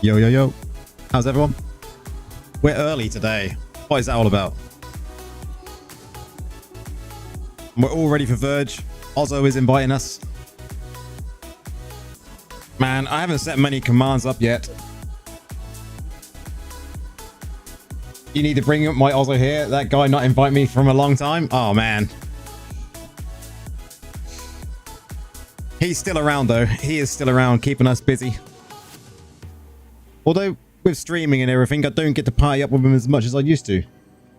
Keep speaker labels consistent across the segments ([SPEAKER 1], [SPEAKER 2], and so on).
[SPEAKER 1] Yo, yo, yo. How's everyone? We're early today. What is that all about? We're all ready for Verge. Ozzo is inviting us. Man, I haven't set many commands up yet. You need to bring up my Ozzo here. That guy not invite me from a long time. Oh, man. He's still around, though. He is still around, keeping us busy. Although, with streaming and everything, I don't get to party up with him as much as I used to.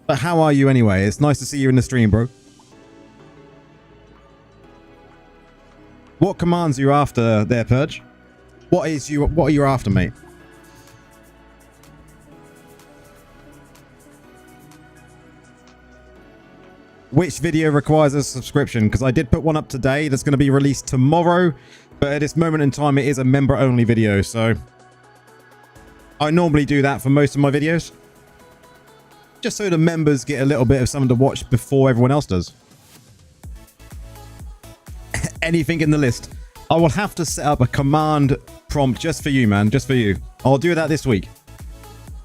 [SPEAKER 1] But how are you anyway? It's nice to see you in the stream, bro. What commands are you after there, Purge? What are you after, mate? Which video requires a subscription? Because I did put one up today that's going to be released tomorrow. But at this moment in time, it is a member-only video, so... I normally do that for most of my videos. Just so the members get a little bit of something to watch before everyone else does. Anything in the list. I will have to set up a command prompt just for you, man. Just for you. I'll do that this week.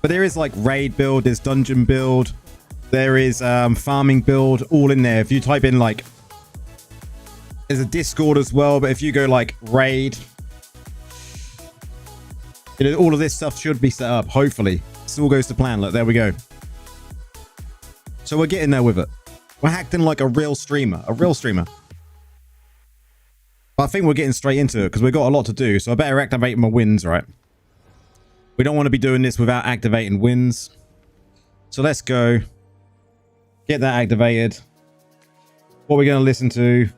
[SPEAKER 1] But there is like raid build, there's dungeon build, there is farming build, all in there. If you type in like... There's a Discord as well, but if you go like raid... all of this stuff should be set up, hopefully. This all goes to plan. Look, there we go. So we're getting there with it. We're acting like a real streamer. A real streamer. But I think we're getting straight into it because we've got a lot to do. So I better activate my wins, right? We don't want to be doing this without activating wins. So let's go. Get that activated. What we're going to listen to.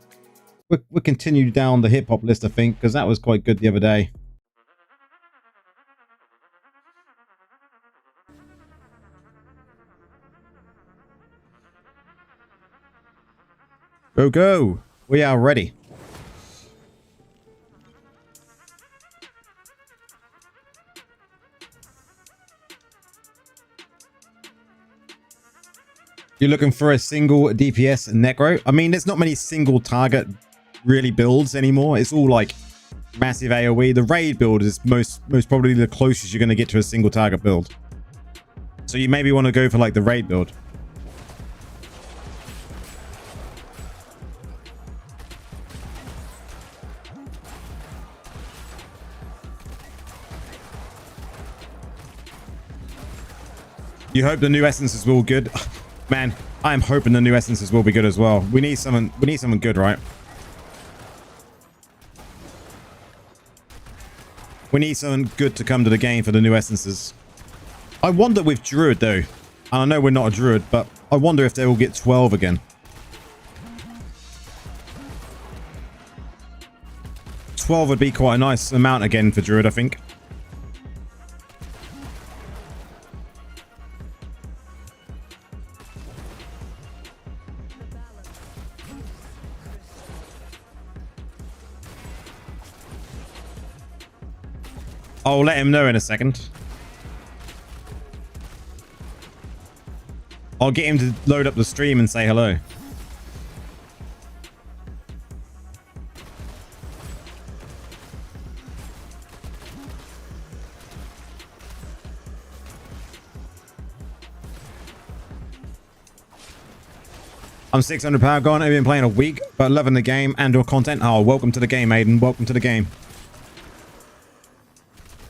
[SPEAKER 1] We'll continue down the hip-hop list, I think, because that was quite good the other day. Go, go. We are ready. You're looking for a single DPS Necro? I mean, there's not many single target really builds anymore. It's all like massive AoE. The raid build is most probably the closest you're going to get to a single target build. So you maybe want to go for like the raid build. You hope the new essences will be good. Man, I am hoping the new essences will be good as well. We need something good, right? We need something good to come to the game for the new essences. I wonder with Druid though. And I know we're not a Druid, but I wonder if they will get 12 again. 12 would be quite a nice amount again for Druid, I think. I'll let him know in a second. I'll get him to load up the stream and say hello. I'm 600 power gone. I've been playing a week, but loving the game and your content. Oh, welcome to the game, Aiden. Welcome to the game.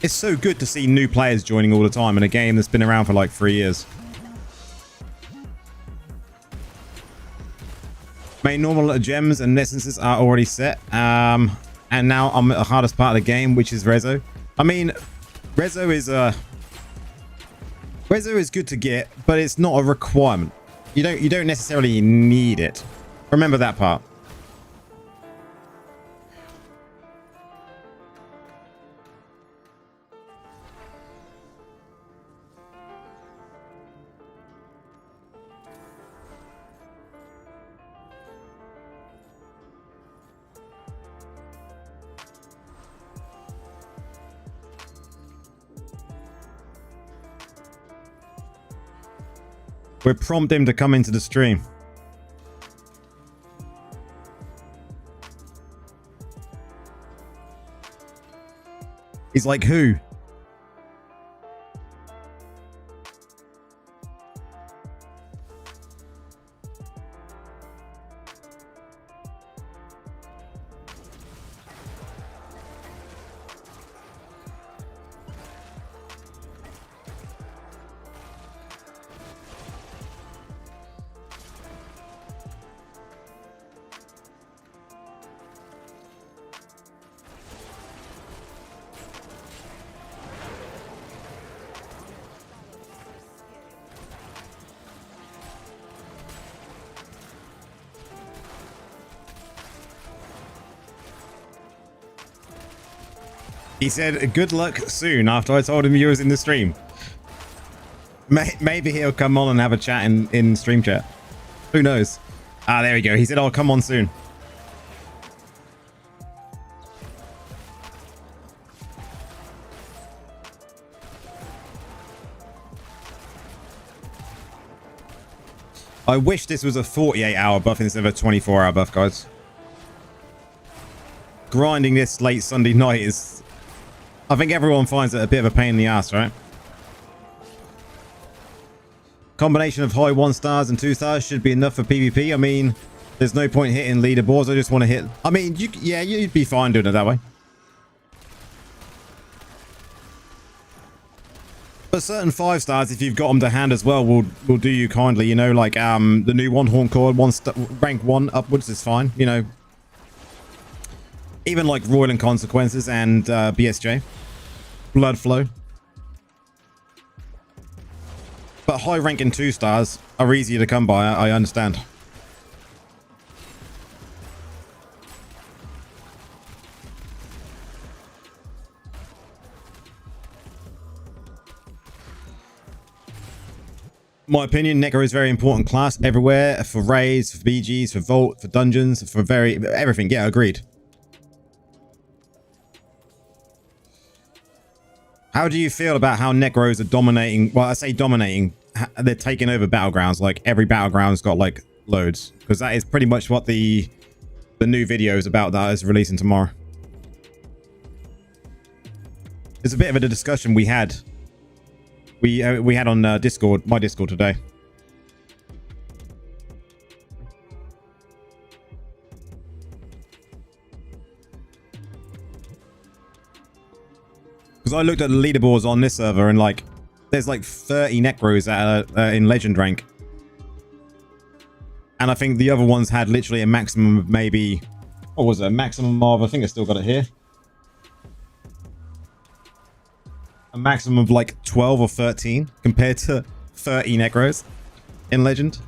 [SPEAKER 1] It's so good to see new players joining all the time in a game that's been around for like 3 years. My normal gems and essences are already set. And now I'm at the hardest part of the game, which is Rezo. I mean, Rezo is good to get, but it's not a requirement. You don't necessarily need it. Remember that part. We'll prompt him to come into the stream. He's like, who? He said, good luck soon after I told him you was in the stream. Maybe he'll come on and have a chat in stream chat. Who knows? Ah, there we go. He said, I'll come on soon. I wish this was a 48-hour buff instead of a 24-hour buff, guys. Grinding this late Sunday night is... I think everyone finds it a bit of a pain in the ass, right? Combination of high 1 stars and 2 stars should be enough for PvP. I mean, there's no point hitting leaderboards. I just want to hit... I mean, yeah, you'd be fine doing it that way. But certain 5 stars, if you've got them to hand as well, will do you kindly. You know, like the new one horn cord, rank 1 upwards is fine. You know, even like Royal and Consequences and BSJ, Blood Flow. But high ranking 2 stars are easier to come by. I understand. My opinion, Necro is a very important class everywhere for raids, for BGs, for vault, for dungeons, for everything. Yeah, agreed. How do you feel about how Necros are dominating? Well, I say dominating. They're taking over battlegrounds. Like every battleground's got like loads, because that is pretty much what the new video is about that is releasing tomorrow. It's a bit of a discussion we had. We had on Discord, my Discord today. Because I looked at the leaderboards on this server and like, there's like 30 Necros that are in Legend rank. And I think the other ones had literally a maximum of maybe, what was it? A maximum of, I think I still got it here. A maximum of like 12 or 13 compared to 30 Necros in Legend.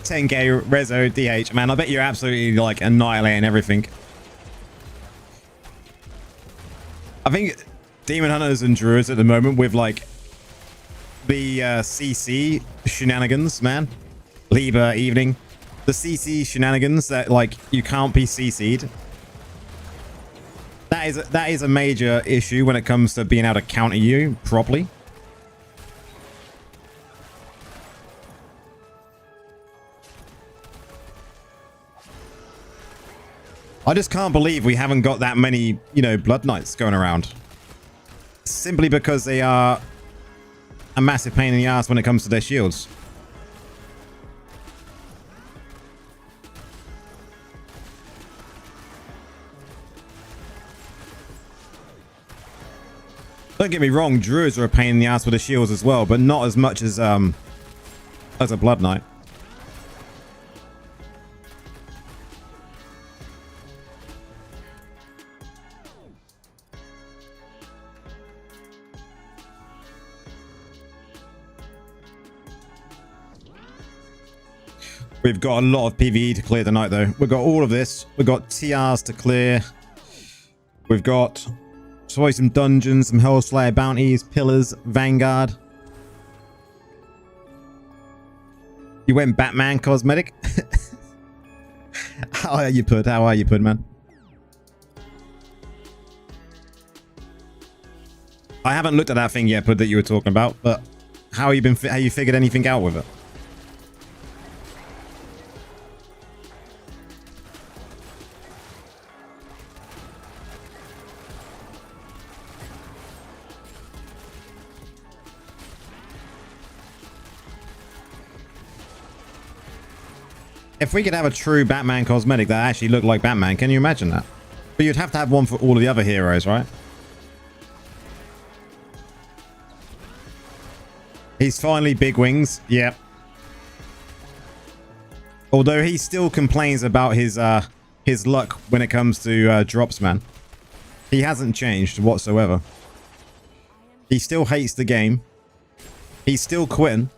[SPEAKER 1] $10K Rezo DH, man. I bet you're absolutely like annihilating everything. I think Demon Hunters and Druids at the moment with like the CC shenanigans, man. Liber Evening. The CC shenanigans that like you can't be CC'd. That is a major issue when it comes to being able to counter you properly. I just can't believe we haven't got that many, you know, Blood Knights going around. Simply because they are a massive pain in the ass when it comes to their shields. Don't get me wrong, Druids are a pain in the ass with the shields as well, but not as much as a Blood Knight. We've got a lot of PvE to clear tonight, though. We've got all of this. We've got TRs to clear. We've got some dungeons, some Hellslayer bounties, pillars, Vanguard. You went Batman cosmetic? How are you, Pud? How are you, Pud, man? I haven't looked at that thing yet, Pud, that you were talking about, but how you been? How you figured anything out with it? If we could have a true Batman cosmetic that actually looked like Batman, can you imagine that? But you'd have to have one for all of the other heroes, right? He's finally big wings. Yep. Although he still complains about his his luck when it comes to drops, man. He hasn't changed whatsoever. He still hates the game. He's still quitting.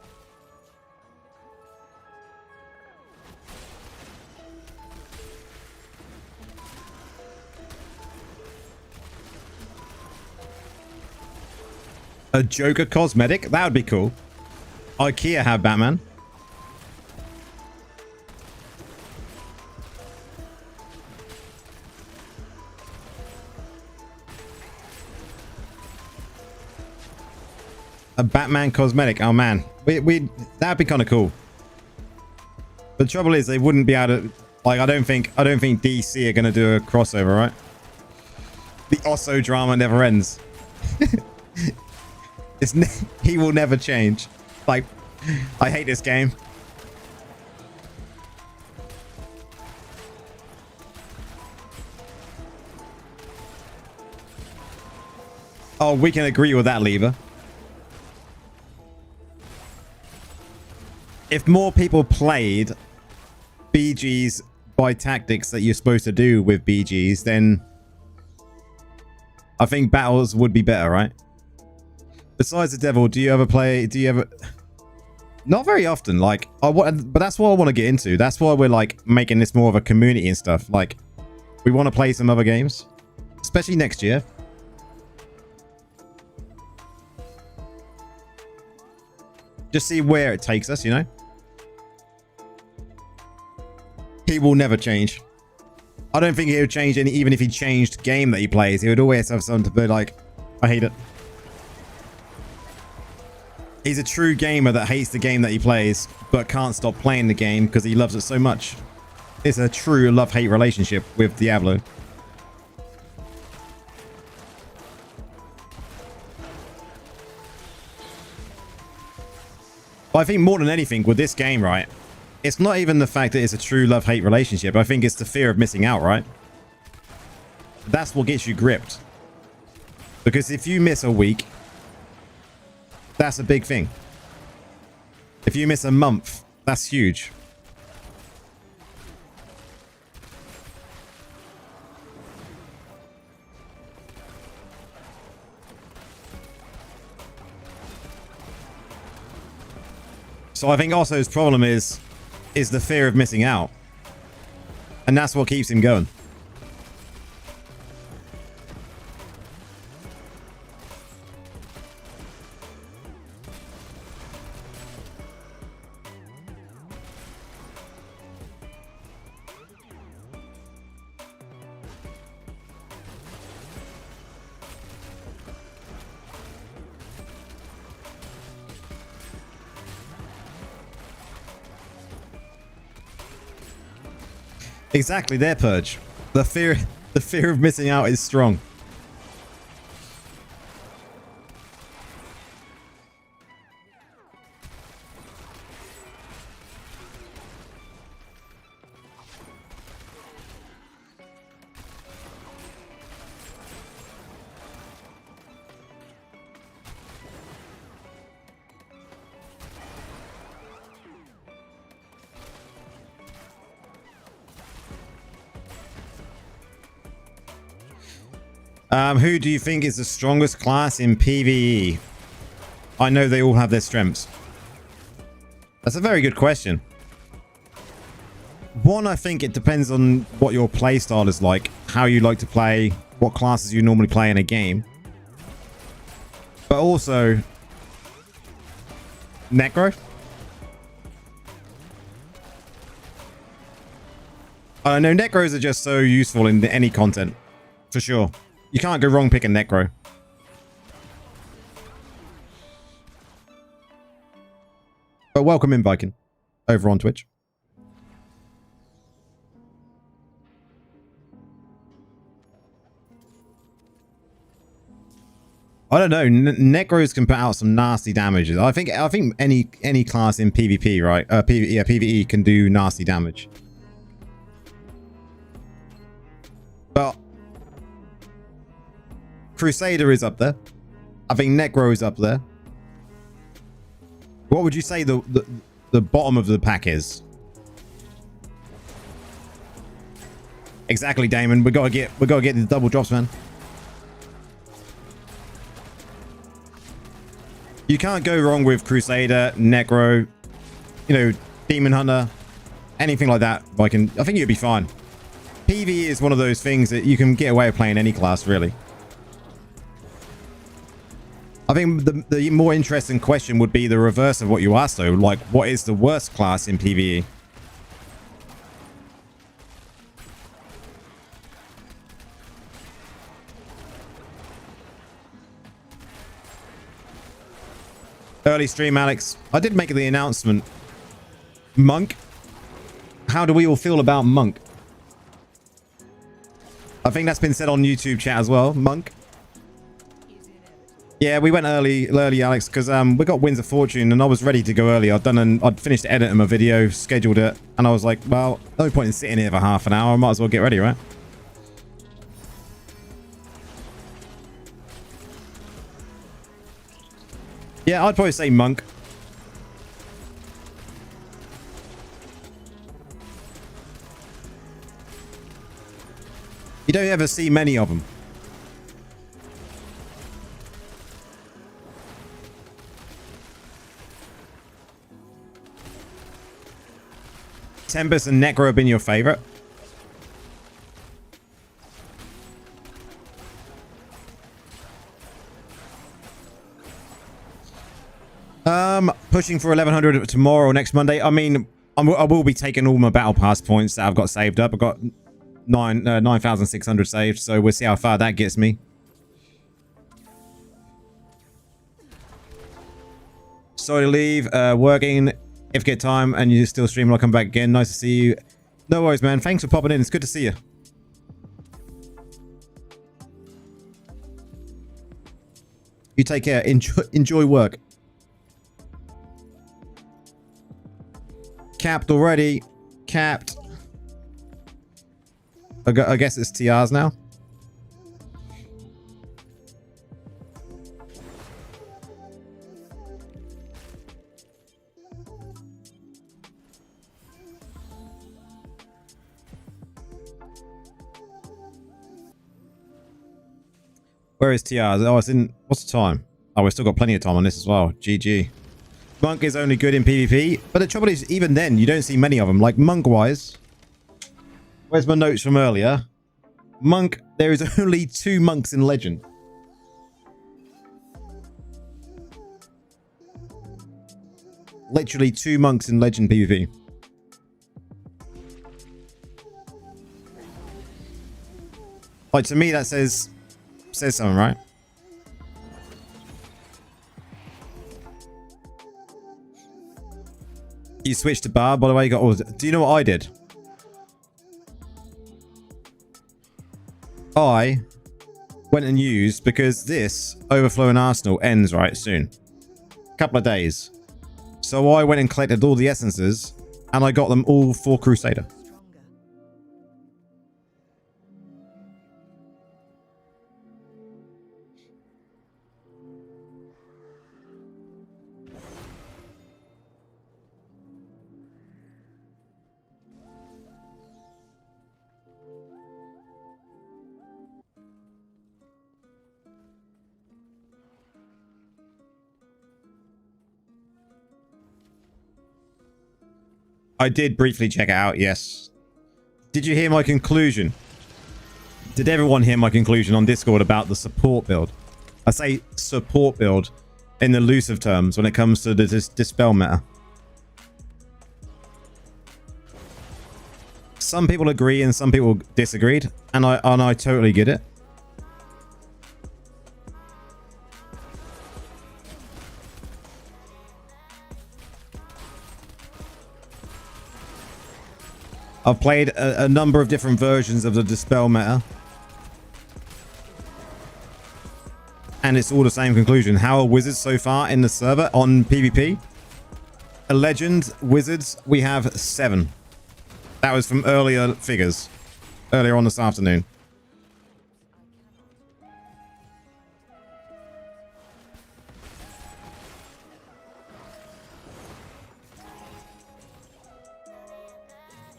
[SPEAKER 1] A Joker cosmetic? That would be cool. IKEA have Batman. A Batman cosmetic. Oh man, that'd be kind of cool. But the trouble is, they wouldn't be able to. Like, I don't think DC are gonna do a crossover, right? The Osso drama never ends. He will never change. Like, I hate this game. Oh, we can agree with that, Lever. If more people played BGs by tactics that you're supposed to do with BGs, then I think battles would be better, right? Besides the devil, do you ever not very often, like, but that's what I want to get into. That's why we're like making this more of a community and stuff. Like, we want to play some other games, especially next year. Just see where it takes us, you know? He will never change. I don't think he would change any, even if he changed game that he plays. He would always have something to be like, I hate it. He's a true gamer that hates the game that he plays, but can't stop playing the game because he loves it so much. It's a true love-hate relationship with Diablo. But I think more than anything with this game, right? It's not even the fact that it's a true love-hate relationship. I think it's the fear of missing out, right? That's what gets you gripped. Because if you miss a week, that's a big thing. If you miss a month, that's huge. So I think also his problem is the fear of missing out. And that's what keeps him going. Exactly, their purge. The fear of missing out is strong. Who do you think is the strongest class in PvE? I know they all have their strengths. That's a very good question. One, I think it depends on what your play style is like, how you like to play, what classes you normally play in a game. But also, Necro. I know Necros are just so useful in any content, for sure. You can't go wrong picking Necro. But welcome in, Viking, over on Twitch. I don't know. Necros can put out some nasty damages. I think any class in PvP, right? PvE can do nasty damage. But Crusader is up there. I think Necro is up there. What would you say the bottom of the pack is? Exactly, Damon. We gotta get the double drops, man. You can't go wrong with Crusader, Necro, you know, Demon Hunter, anything like that. I think you'll be fine. PvE is one of those things that you can get away with playing any class, really. I think the more interesting question would be the reverse of what you asked, though. Like, what is the worst class in PvE? Early stream, Alex. I did make the announcement. Monk. How do we all feel about Monk? I think that's been said on YouTube chat as well. Monk. Yeah, we went early, Alex, because we got Winds of Fortune, and I was ready to go early. I'd finished editing my video, scheduled it, and I was like, well, no point in sitting here for half an hour. I might as well get ready, right? Yeah, I'd probably say Monk. You don't ever see many of them. Tempest and Necro have been your favorite. Pushing for 1100 tomorrow or next Monday. I mean, I will be taking all my battle pass points that I've got saved up. I've got 9,600 saved, so we'll see how far that gets me. Sorry to leave. Working. If you get time and you still stream, I'll come back again. Nice to see you. No worries, man. Thanks for popping in. It's good to see you. You take care. Enjoy work. Capped already. Capped. I guess it's TRs now. Where is TRs? Oh, it's in... What's the time? Oh, we've still got plenty of time on this as well. GG. Monk is only good in PvP. But the trouble is, even then, you don't see many of them. Like, Monk-wise... Where's my notes from earlier? Monk, there is only 2 monks in Legend. Literally 2 monks in Legend PvP. Like, to me, that says something, right? You switched to bar, by the way. You got all. Do you know what I did? I went and used, because this Overflowing Arsenal ends right soon. Couple of days. So I went and collected all the essences, and I got them all for Crusader. I did briefly check it out, yes. Did you hear my conclusion? Did everyone hear my conclusion on Discord about the support build? I say support build in the loose of terms when it comes to the dispel meta. Some people agree and some people disagreed, and I totally get it. I've played a number of different versions of the Dispel meta. And it's all the same conclusion. How are wizards so far in the server on PvP? A legend wizards, we have 7. That was from earlier figures. Earlier on this afternoon.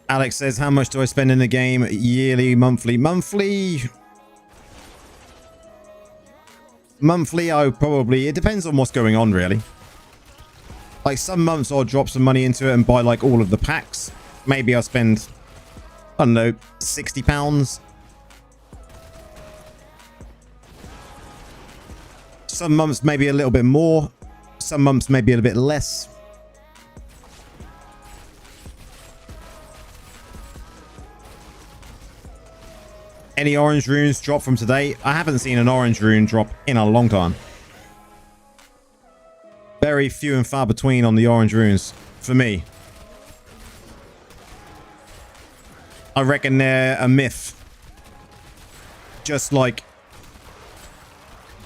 [SPEAKER 1] Alex says, how much do I spend in the game? Yearly, monthly? Monthly, it depends on what's going on, really. Like, some months I'll drop some money into it and buy, like, all of the packs. Maybe I'll spend, I don't know, £60. Some months maybe a little bit more. Some months maybe a little bit less. Any orange runes drop from today? I haven't seen an orange rune drop in a long time. Very few and far between on the orange runes for me. I reckon they're a myth. Just like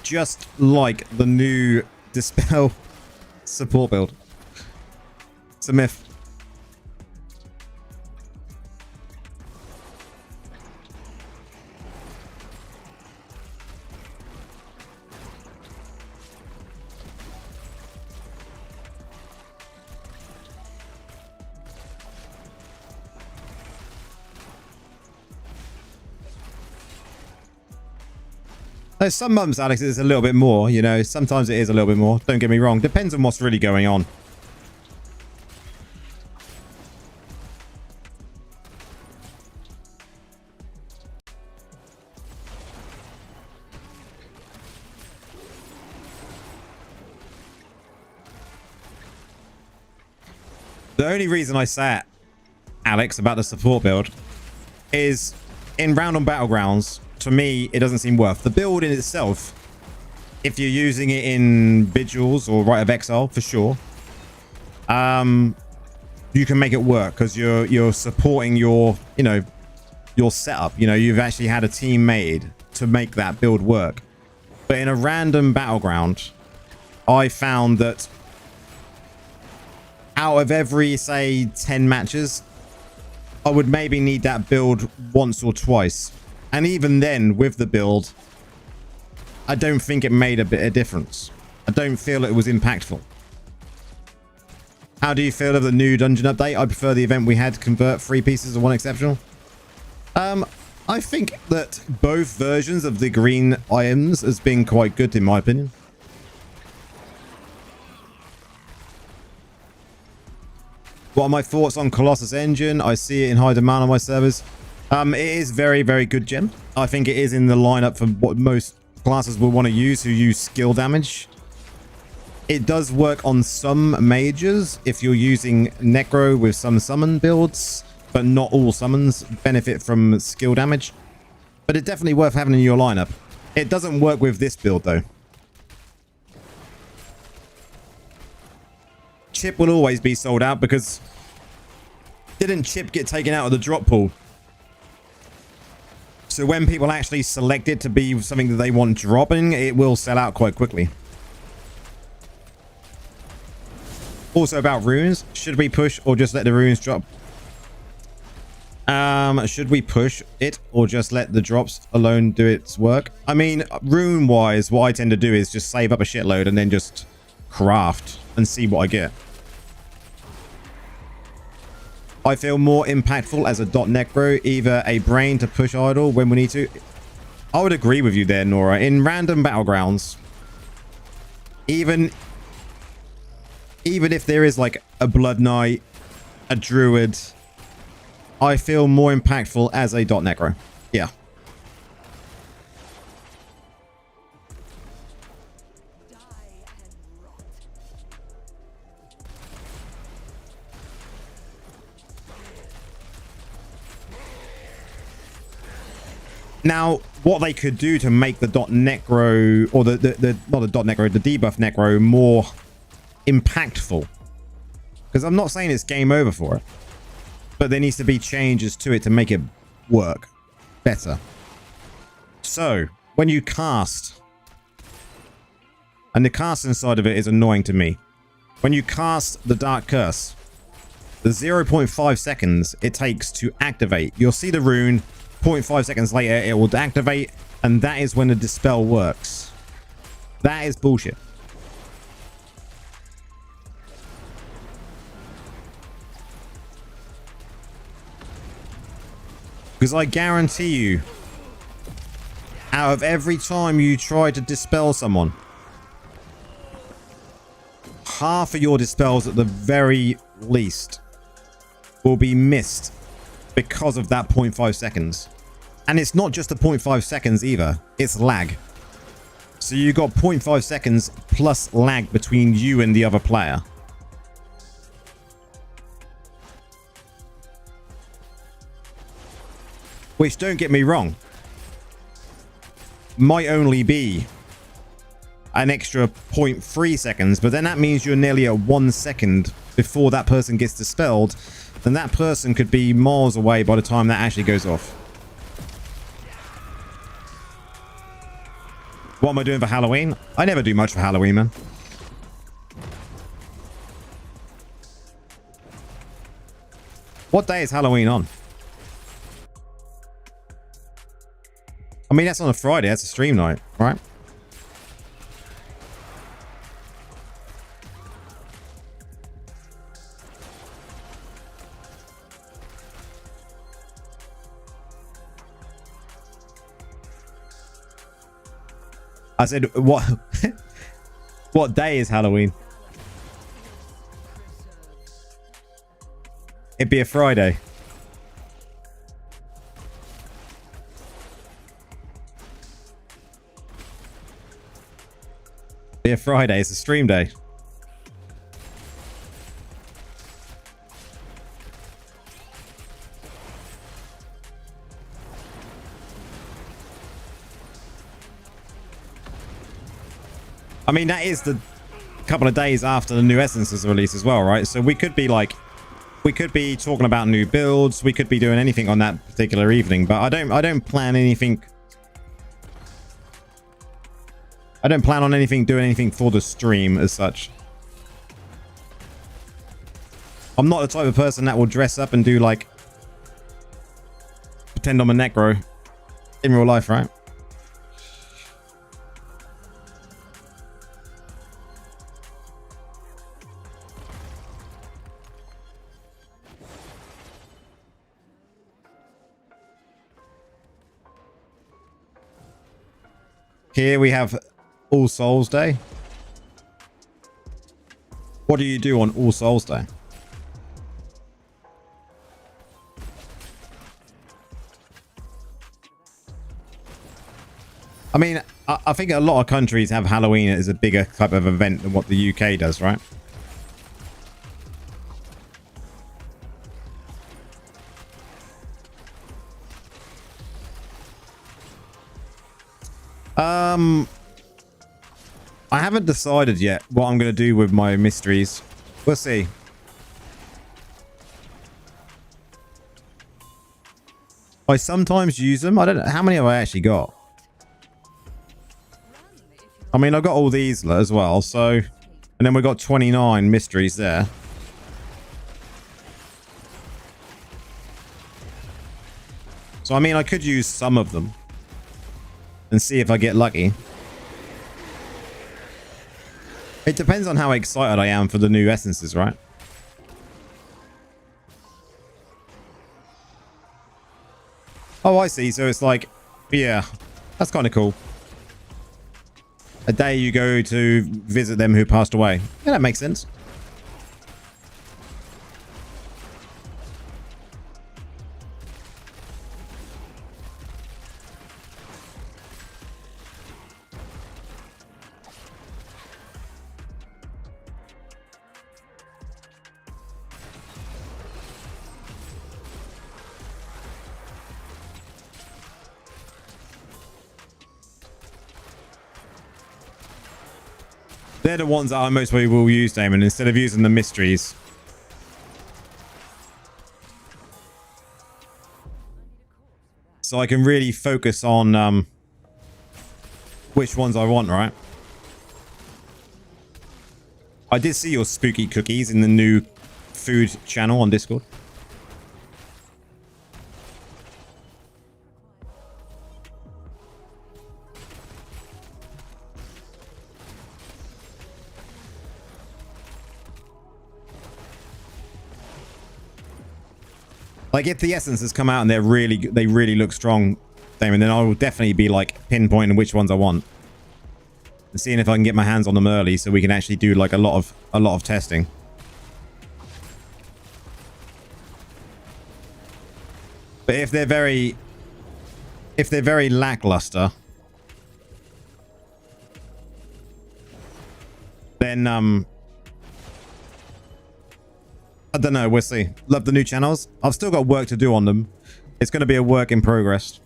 [SPEAKER 1] the new Dispel support build. It's a myth. There's some months, Alex, it's a little bit more, you know. Sometimes it is a little bit more. Don't get me wrong. Depends on what's really going on. The only reason I sat, Alex, about the support build is in round on Battlegrounds. To me, it doesn't seem worth the build in itself. If you're using it in Vigils or Rite of Exile, for sure, you can make it work because you're supporting your setup. You know, you've actually had a team made to make that build work. But in a random battleground, I found that out of every, say, 10 matches, I would maybe need that build once or twice. And even then, with the build, I don't think it made a bit of difference. I don't feel it was impactful. How do you feel of the new dungeon update? I prefer the event we had to convert 3 pieces of 1 exceptional. I think that both versions of the green items has been quite good, in my opinion. What are my thoughts on Colossus Engine? I see it in high demand on my servers. It is very, very good gem. I think it is in the lineup for what most classes will want to use who use skill damage. It does work on some mages if you're using Necro with some summon builds, but not all summons benefit from skill damage. But it's definitely worth having in your lineup. It doesn't work with this build though. Chip will always be sold out because didn't Chip get taken out of the drop pool? So when people actually select it to be something that they want dropping, it will sell out quite quickly. Also about runes, should we push or just let the runes drop? Should we push it or just let the drops alone do its work? I mean, rune wise, what I tend to do is just save up a shitload and then just craft and see what I get. I feel more impactful as a Necro, either a brain to push idle when we need to. I would agree with you there, Nora. In random battlegrounds, even if there is like a Blood Knight, a Druid, I feel more impactful as a Necro. Yeah. Now, what they could do to make the Necro, or not the Necro, the debuff Necro more impactful, because I'm not saying it's game over for it, but there needs to be changes to it to make it work better. So, when you cast, and the casting side of it is annoying to me, when you cast the Dark Curse, the 0.5 seconds it takes to activate, you'll see the rune. 0.5 seconds later it will deactivate, and that is when the dispel works. That is bullshit. Because I guarantee you, out of every time you try to dispel someone, half of your dispels at the very least will be missed because of that 0.5 seconds. And it's not just the 0.5 seconds either, it's lag. So you got 0.5 seconds plus lag between you and the other player. Which, don't get me wrong, might only be an extra 0.3 seconds, but then that means you're nearly at 1 second before that person gets dispelled, then that person could be miles away by the time that actually goes off. What am I doing for Halloween? I never do much for Halloween, man. What day is Halloween on? I mean, that's on a Friday. That's a stream night, right? I said, what? What day is Halloween? It'd be a Friday. Be a Friday. It's a stream day. I mean, that is the couple of days after the new essences release as well, right? So we could be like, we could be talking about new builds. We could be doing anything on that particular evening, but I don't plan anything. I don't plan on doing anything for the stream as such. I'm not the type of person that will dress up and do like, pretend I'm a Necro in real life, right? Here we have All Souls Day. What do you do on All Souls Day? I mean, I think a lot of countries have Halloween as a bigger type of event than what the UK does, right? I haven't decided yet what I'm going to do with my mysteries. We'll see. I sometimes use them. I don't know. How many have I actually got? I mean, I've got all these as well. So, and then we've got 29 mysteries there. So, I mean, I could use some of them and see if I get lucky. It depends on how excited I am for the new essences, right? Oh, I see. So it's like, yeah, that's kind of cool. A day you go to visit them who passed away. Yeah, that makes sense. They're the ones that I most probably will use, Damon, instead of using the mysteries. So I can really focus on which ones I want, right? I did see your spooky cookies in the new food channel on Discord. Like if the essences come out and they really look strong, Damon, then I will definitely be like pinpointing which ones I want and seeing if I can get my hands on them early so we can actually do like a lot of testing. But if they're very lackluster, then I don't know, we'll see. Love the new channels. I've still got work to do on them. It's going to be a work in progress.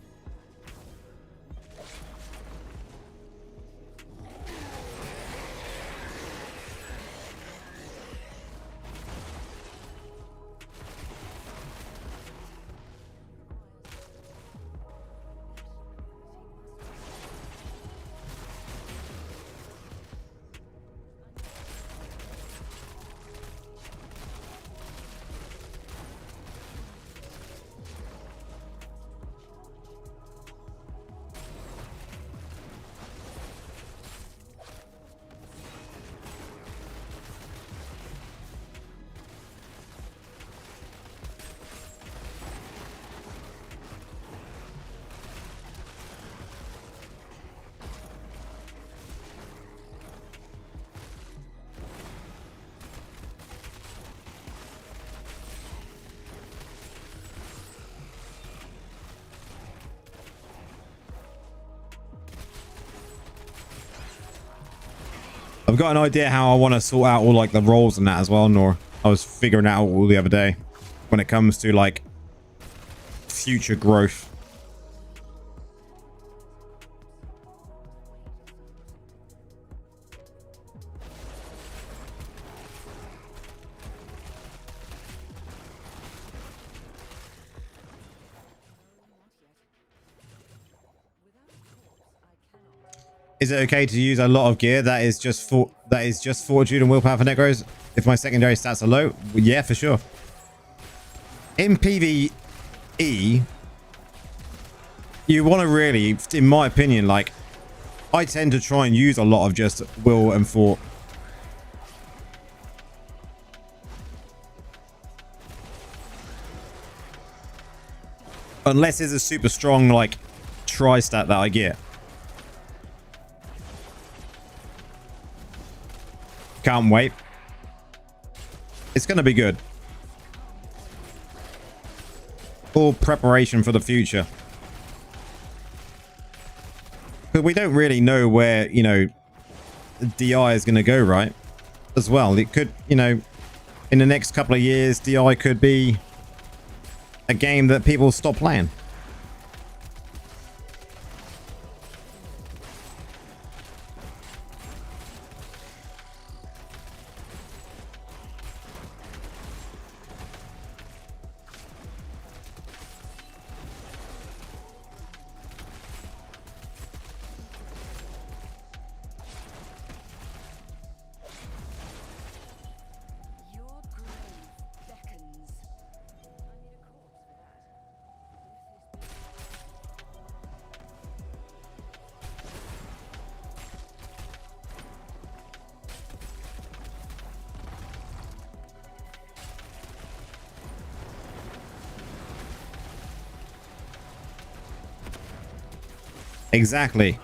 [SPEAKER 1] I've got an idea how I want to sort out all like the roles and that as well, Nor. I was figuring out all the other day when it comes to like future growth. Is it okay to use a lot of gear that is just fortitude and willpower for necros if my secondary stats are low? Well, yeah, for sure. In PvE, you want to really, in my opinion, like I tend to try and use a lot of just will and fort. Unless it's a super strong like tri-stat that I get. Can't wait. It's going to be good. All preparation for the future. But we don't really know where, you know, DI is going to go, right? As well. It could, you know, in the next couple of years, DI could be a game that people stop playing. Exactly.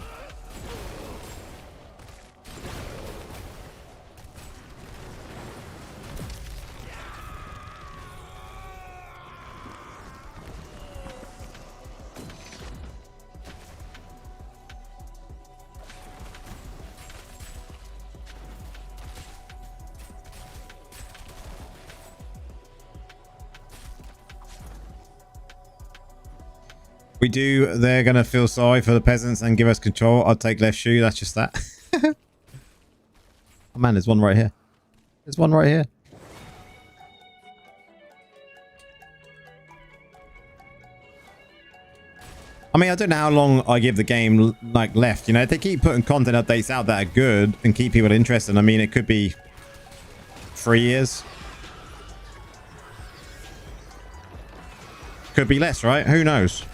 [SPEAKER 1] We do. They're going to feel sorry for the peasants and give us control. I'll take left shoe. That's just that. Oh, man, there's one right here. There's one right here. I mean, I don't know how long I give the game like left. You know, if they keep putting content updates out that are good and keep people interested, I mean, it could be 3 years. Could be less, right? Who knows?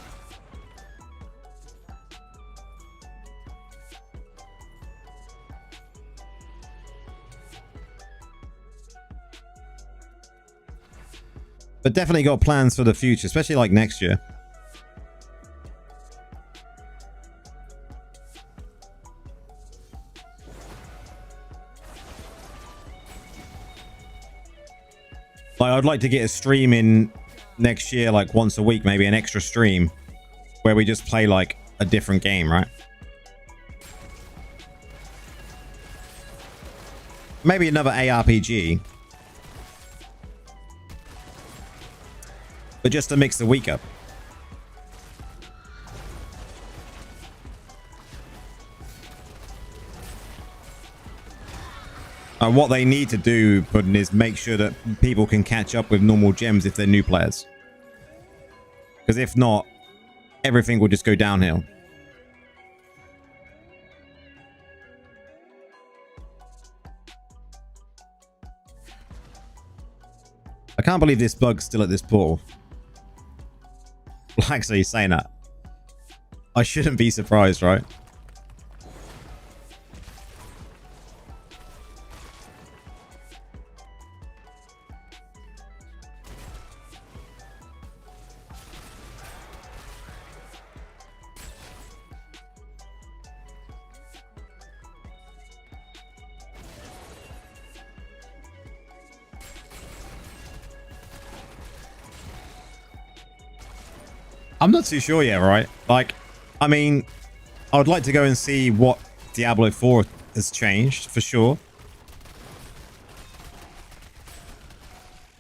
[SPEAKER 1] But definitely got plans for the future, especially like next year. Like, I'd like to get a stream in next year, like once a week, maybe an extra stream where we just play like a different game, right? Maybe another ARPG. But just to mix the week up. And what they need to do, Puddin, is make sure that people can catch up with normal gems if they're new players. Because if not, everything will just go downhill. I can't believe this bug's still at this portal. Actually, saying that, I shouldn't be surprised, right? I'm not too sure yet, right? Like, I mean, I would like to go and see what Diablo 4 has changed, for sure.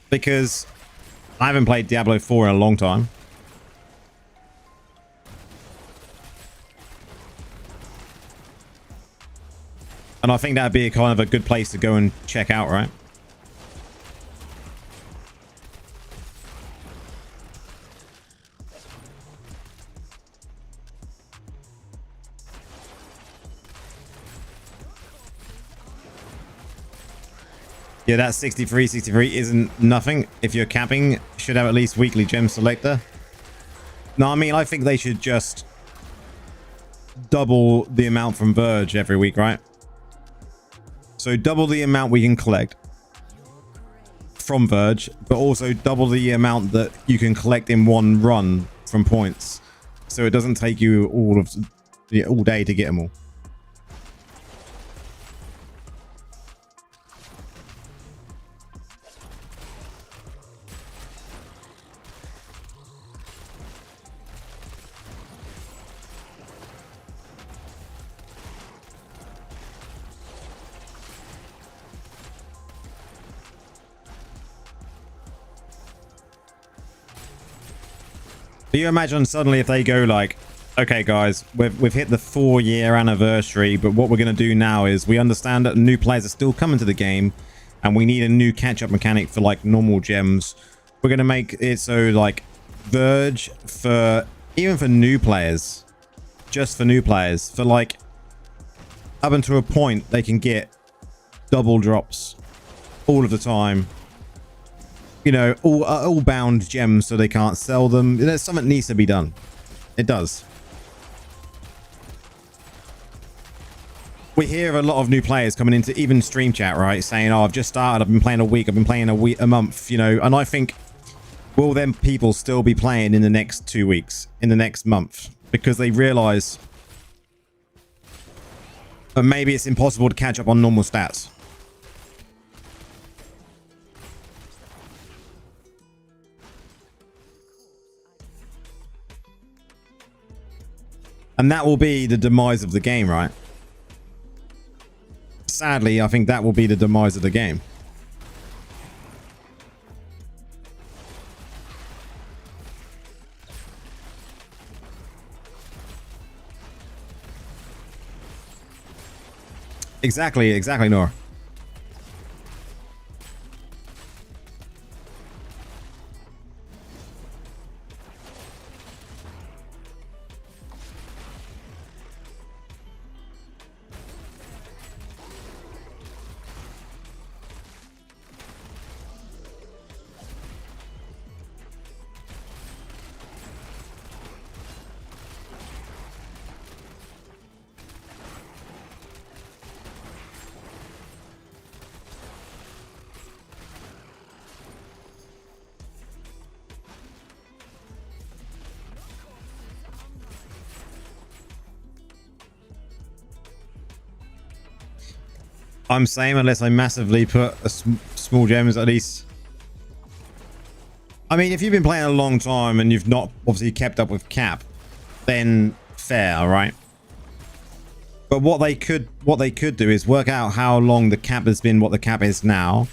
[SPEAKER 1] Because I haven't played Diablo 4 in a long time. And I think that'd be kind of a good place to go and check out, right? Yeah, that 63 isn't nothing. If you're camping, should have at least weekly gem selector. No, I mean, I think they should just double the amount from Verge every week, right? So double the amount we can collect from Verge, but also double the amount that you can collect in one run from points. So it doesn't take you all day to get them all. But you imagine suddenly if they go like, okay guys, we've hit the 4-year anniversary, but what we're going to do now is we understand that new players are still coming to the game and we need a new catch-up mechanic for like normal gems. We're going to make it so like Verge for even for new players, just for new players, for like up until a point they can get double drops all of the time. You know, all bound gems so they can't sell them. There's something that needs to be done. It does. We hear a lot of new players coming into even stream chat, right? Saying, oh, I've just started. I've been playing a week. I've been playing a month, you know. And I think, will then people still be playing in the next 2 weeks, in the next month? Because they realize that maybe it's impossible to catch up on normal stats. And that will be the demise of the game, right? Sadly, I think that will be the demise of the game. Exactly, Nora. I'm saying unless I massively put a small gems at least. I mean, if you've been playing a long time and you've not obviously kept up with cap, then fair, all right? But what they could do is work out how long the cap has been, what the cap is now,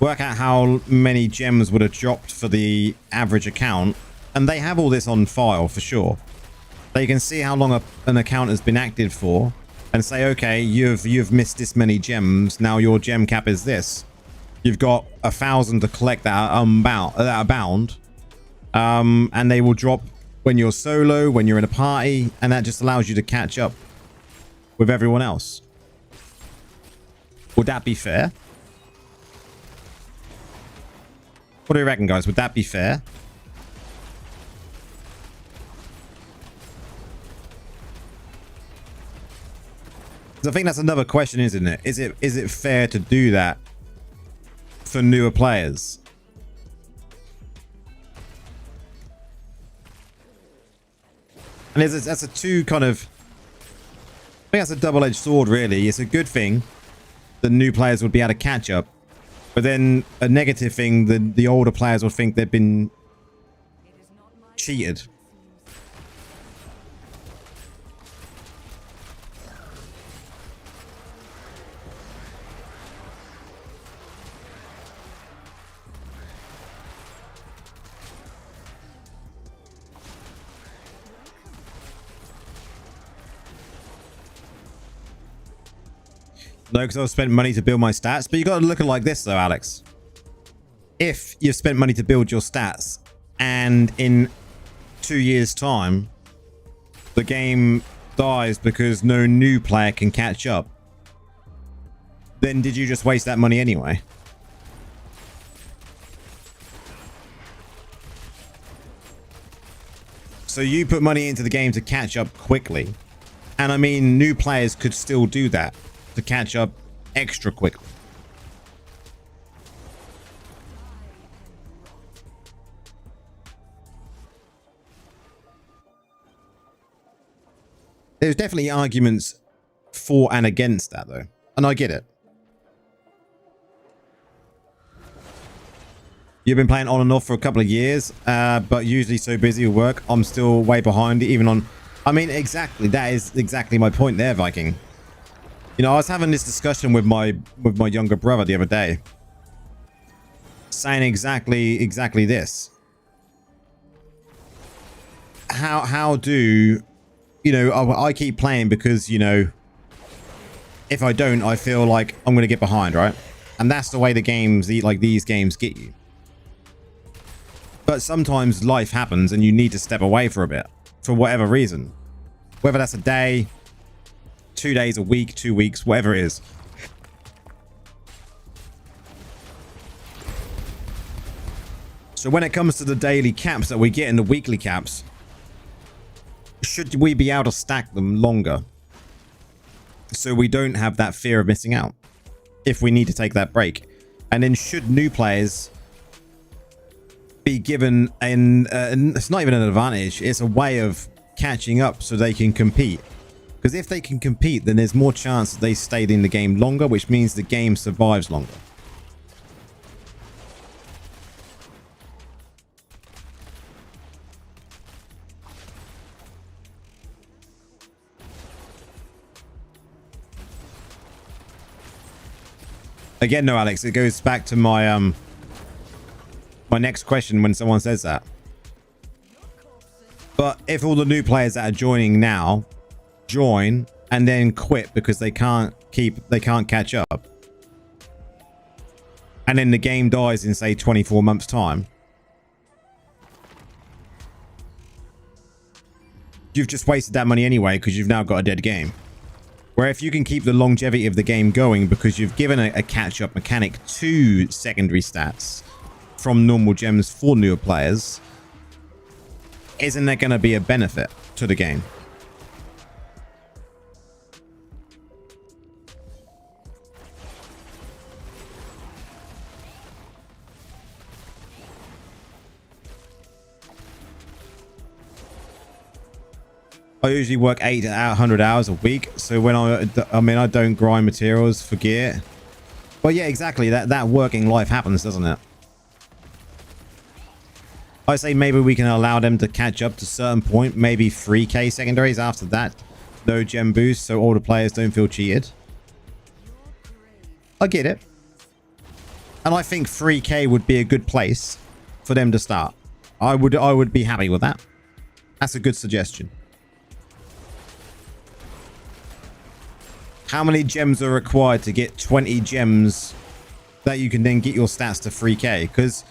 [SPEAKER 1] work out how many gems would have dropped for the average account, and they have all this on file for sure. They can see how long an account has been active for and say, okay, you've missed this many gems, now your gem cap is this. You've got 1,000 to collect that are bound, and they will drop when you're solo, when you're in a party, and that just allows you to catch up with everyone else. Would that be fair? What do you reckon, guys? Would that be fair? I think that's another question, isn't it? Is it fair to do that for newer players? And that's a two kind of... I think that's a double-edged sword, really. It's a good thing the new players would be able to catch up, but then a negative thing, the older players would think they've been cheated. No, because I've spent money to build my stats. But you got to look at it like this, though, Alex. If you've spent money to build your stats, and in 2 years' time, the game dies because no new player can catch up, then did you just waste that money anyway? So you put money into the game to catch up quickly. And I mean, new players could still do that to catch up extra quickly. There's definitely arguments for and against that, though. And I get it. You've been playing on and off for a couple of years, but usually so busy with work, I'm still way behind, even on... I mean, exactly. That is exactly my point there, Viking. You know, I was having this discussion with my younger brother the other day, saying exactly this. How do, you know, I keep playing because, you know, if I don't, I feel like I'm going to get behind, right? And that's the way the games, like these games, get you. But sometimes life happens and you need to step away for a bit, for whatever reason. Whether that's a day, 2 days, a week, 2 weeks, whatever it is. So when it comes to the daily caps that we get and the weekly caps, should we be able to stack them longer so we don't have that fear of missing out if we need to take that break? And then should new players be given it's not even an advantage, it's a way of catching up so they can compete? Because if they can compete, then there's more chance that they stayed in the game longer, which means the game survives longer. Again, no, Alex, it goes back to my my next question when someone says that. But if all the new players that are joining now join and then quit because they can't catch up, and then the game dies in, say, 24 months time, you've just wasted that money anyway because you've now got a dead game. Where if you can keep the longevity of the game going because you've given a catch-up mechanic to secondary stats from normal gems for newer players, isn't that going to be a benefit to the game? I usually work 800 hours a week. So when I mean, I don't grind materials for gear. But yeah, exactly. That working life happens, doesn't it? I say maybe we can allow them to catch up to a certain point. Maybe 3k secondaries after that. No gem boost, so all the players don't feel cheated. I get it. And I think 3k would be a good place for them to start. I would be happy with that. That's a good suggestion. How many gems are required to get 20 gems that you can then get your stats to 3k? Because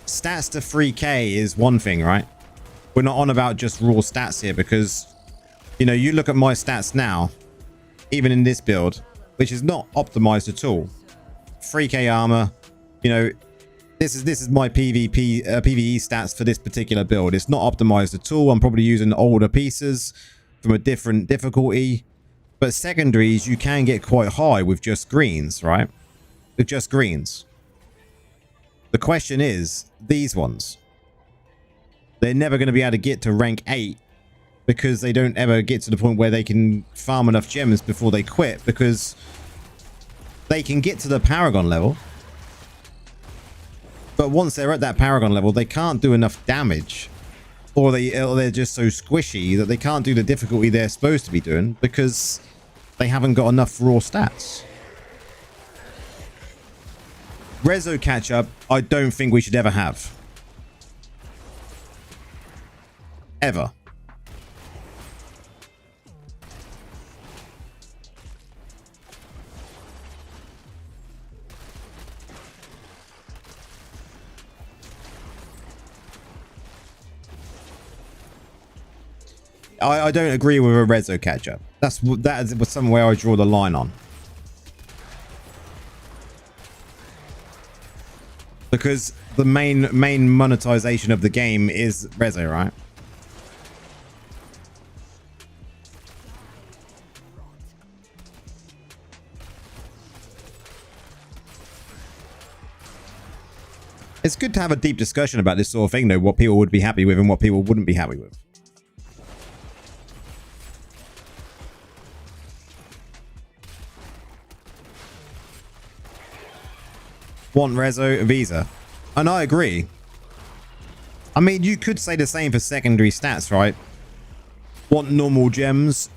[SPEAKER 1] stats to 3k is one thing, right? We're not on about just raw stats here, because, you know, you look at my stats now, even in this build, which is not optimized at all. 3k armor, you know, this is my PvP PvE stats for this particular build. It's not optimized at all. I'm probably using older pieces from a different difficulty. But secondaries, you can get quite high with just greens, right? With just greens. The question is, these ones, they're never going to be able to get to rank 8 because they don't ever get to the point where they can farm enough gems before they quit, because they can get to the Paragon level. But once they're at that Paragon level, they can't do enough damage, or they're just so squishy that they can't do the difficulty they're supposed to be doing because they haven't got enough raw stats. Rezo catch-up, I don't think we should ever have. Ever. I don't agree with a Rezo catch-up. That is somewhere I draw the line on. Because the main monetization of the game is Rezo, right? It's good to have a deep discussion about this sort of thing, though, what people would be happy with and what people wouldn't be happy with. Want Rezo Visa. And I agree. I mean, you could say the same for secondary stats, right? Want normal gems,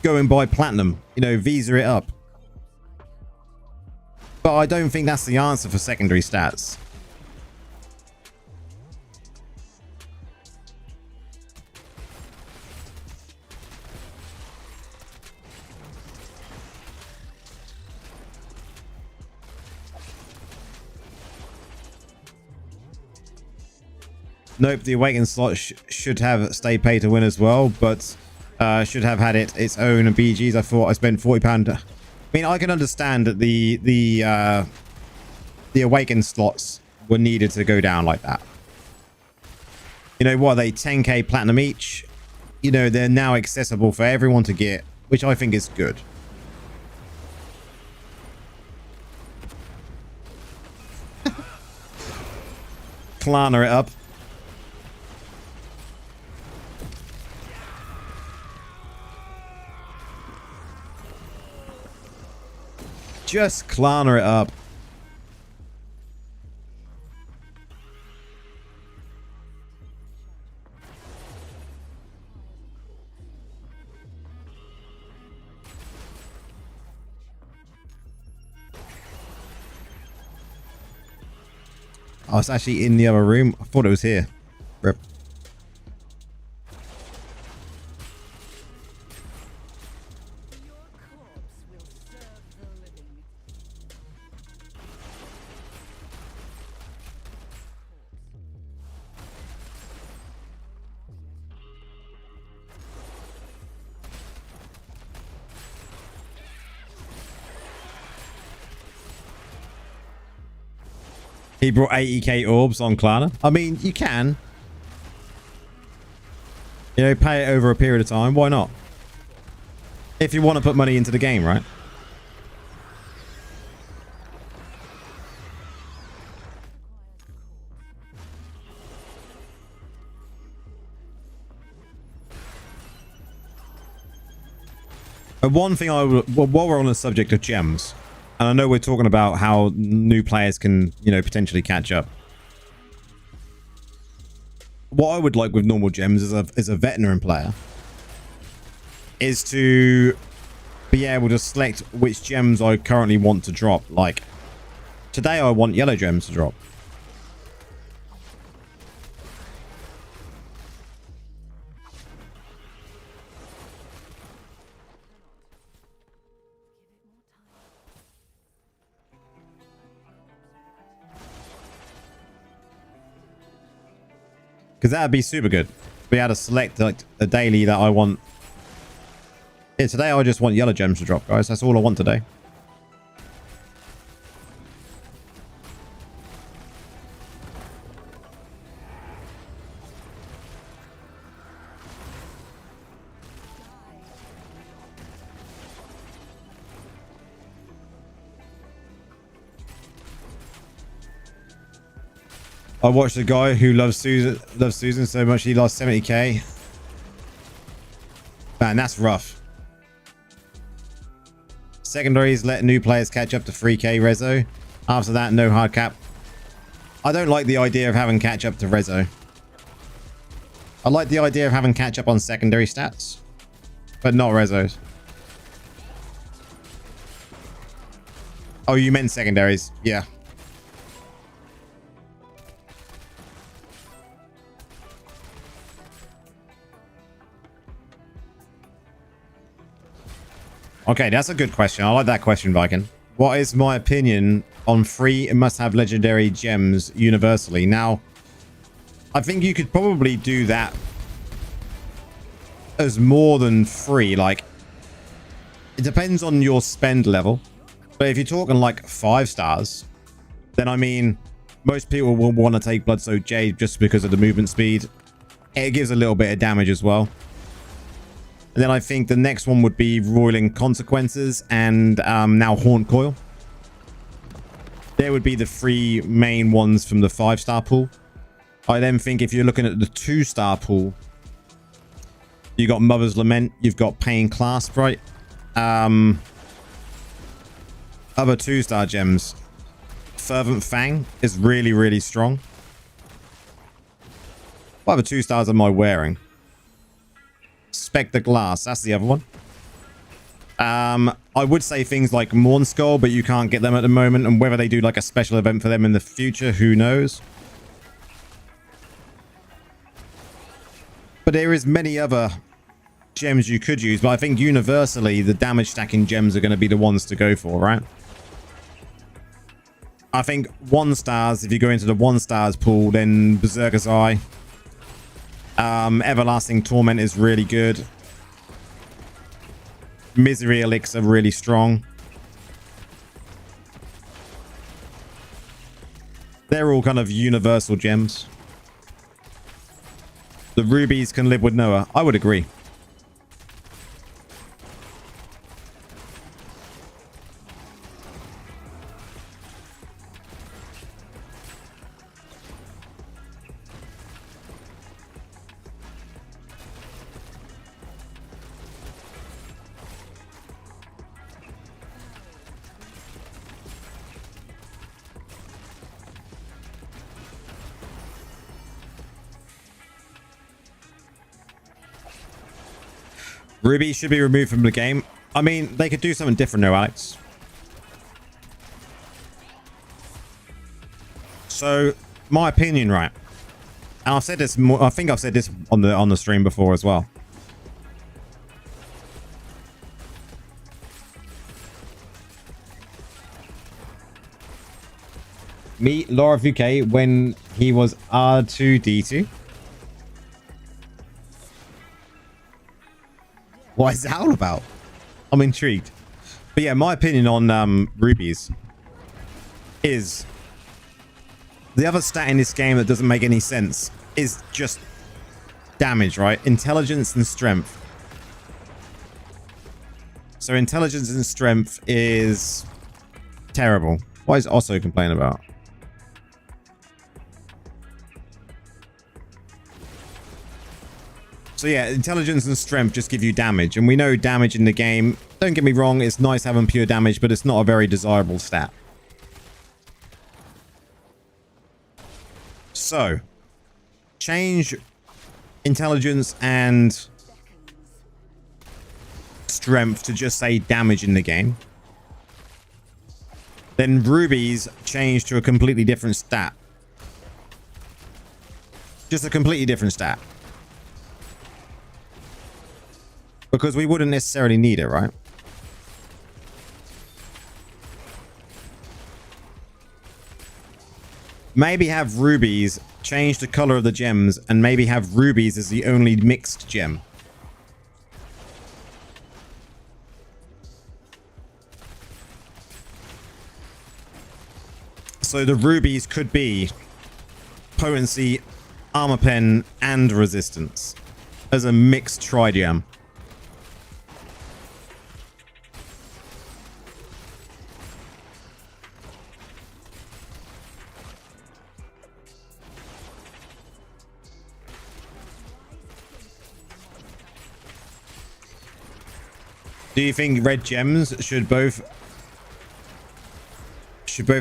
[SPEAKER 1] go and buy platinum, you know, Visa it up. But I don't think that's the answer for secondary stats. Nope, the Awakened slot should have stay pay to win as well, but should have had its own BGs. I thought I spent £40. I mean, I can understand that the Awakened slots were needed to go down like that. You know what? They 10k platinum each. You know, they're now accessible for everyone to get, which I think is good. Klarna it up. Just Klarna it up. Oh, it's actually in the other room. I thought it was here. Rip. He brought 80k orbs on Klarna. I mean, you can. You know, pay it over a period of time. Why not? If you want to put money into the game, right? But one thing well, while we're on the subject of gems, and I know we're talking about how new players can, you know, potentially catch up. What I would like with normal gems as a veteran player is to be able to select which gems I currently want to drop. Like, today I want yellow gems to drop. Because that'd be super good. Be able to select like a daily that I want. Yeah, today I just want yellow gems to drop, guys. That's all I want today. I watched a guy who loves Susan so much he lost 70k. Man, that's rough. Secondaries let new players catch up to 3k rezo. After that, no hard cap. I don't like the idea of having catch up to rezo. I like the idea of having catch up on secondary stats, but not rezos. Oh, you meant secondaries. Yeah. Okay, that's a good question. I like that question, Viking. What is my opinion on free and must-have legendary gems universally? Now, I think you could probably do that as more than free. Like, it depends on your spend level. But if you're talking like 5 stars, then I mean, most people will want to take Bloodsoaked Jade just because of the movement speed. It gives a little bit of damage as well. And then I think the next one would be Roiling Consequences and now Haunt Coil. There would be the 3 main ones from the 5-star pool. I then think if you're looking at the 2-star pool, you got Mother's Lament, you've got Pain Clasp, right? Other 2-star gems. Fervent Fang is really, really strong. What other 2 stars am I wearing? Spectre Glass, that's the other one. I would say things like Morn Skull, but you can't get them at the moment, and whether they do like a special event for them in the future, who knows. But there is many other gems you could use, but I think universally the damage stacking gems are going to be the ones to go for, right? I think 1 stars, if you go into the 1 stars pool, then Berserker's Eye. Everlasting Torment is really good. Misery Elixir really strong. They're all kind of universal gems. The rubies can live with Noah. I would agree. Ruby should be removed from the game. I mean, they could do something different though, Alex. So, my opinion, right? And I've said this more, I think I've said this on the stream before as well. Meet Laura Fouquet when he was R2D2. What is that all about? I'm intrigued. But yeah, my opinion on rubies is the other stat in this game that doesn't make any sense is just damage, right? Intelligence and strength. So intelligence and strength is terrible. What is Osso complaining about? So yeah, intelligence and strength just give you damage. And we know damage in the game, don't get me wrong, it's nice having pure damage, but it's not a very desirable stat. So, change intelligence and strength to just say damage in the game. Then rubies change to a completely different stat. Just a completely different stat. Because we wouldn't necessarily need it, right? Maybe have rubies change the color of the gems and maybe have rubies as the only mixed gem. So the rubies could be potency, armor pen, and resistance as a mixed tri-gem. Do you think red gems should both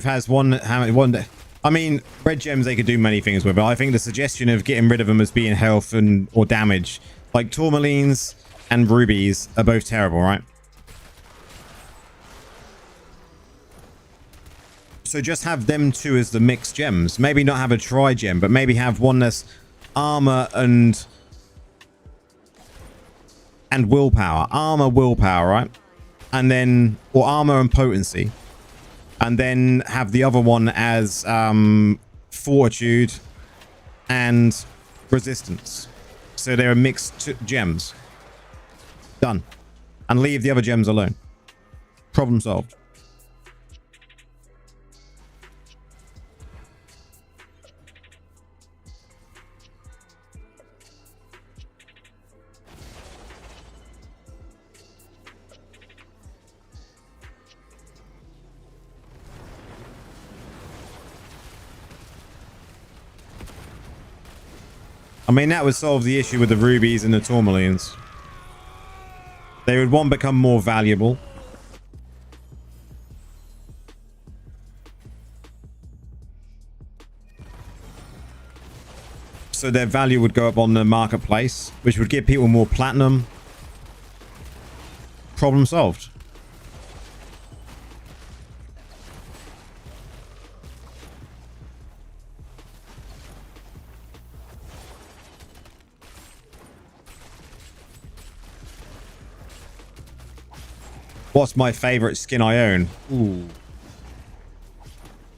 [SPEAKER 1] has one? I mean, red gems they could do many things with it. I think the suggestion of getting rid of them as being health and or damage, like tourmalines and rubies, are both terrible, right? So just have them two as the mixed gems. Maybe not have a tri-gem, but maybe have one that's armor and willpower. Armor, willpower, right? And then, or armor and potency. And then have the other one as fortitude and resistance. So they're mixed gems. Done. And leave the other gems alone. Problem solved. I mean, that would solve the issue with the rubies and the tourmalines. They would, one, become more valuable. So their value would go up on the marketplace, which would give people more platinum. Problem solved. What's my favorite skin I own? Ooh.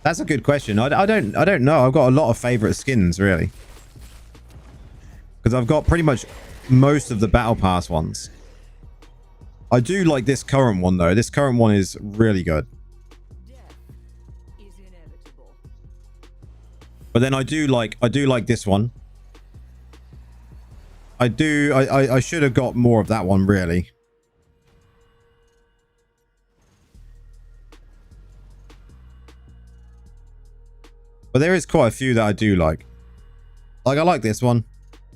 [SPEAKER 1] That's a good question. I don't know. I've got a lot of favorite skins, really. Because I've got pretty much most of the Battle Pass ones. I do like this current one, though. This current one is really good. But then I do like this one. I should have got more of that one, really. But there is quite a few that I do like. Like, I like this one.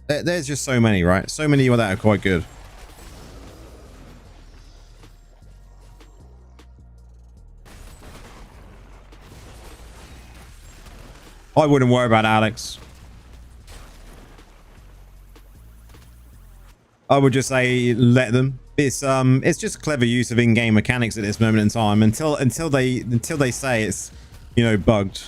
[SPEAKER 1] There's just so many, right? So many of that are quite good. I wouldn't worry about Alex. I would just say let them. It's just a clever use of in-game mechanics at this moment in time until they say it's, you know, bugged.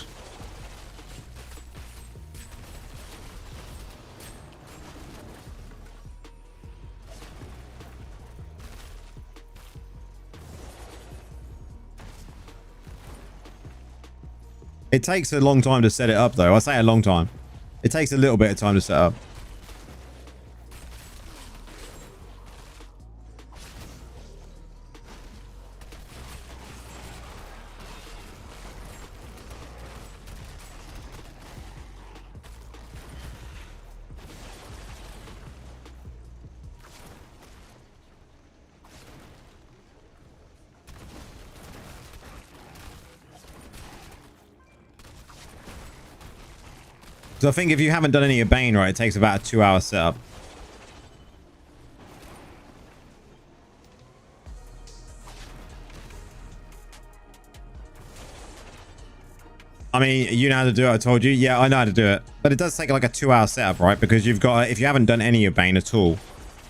[SPEAKER 1] It takes a long time to set it up, though. I say a long time. It takes a little bit of time to set up. So I think if you haven't done any of Bane, right, it takes about a 2-hour setup. mean, you know how to do it. I told you. Yeah, I know how to do it. But it does take like a 2-hour setup, right? Because you've got, if you haven't done any of Bane at all,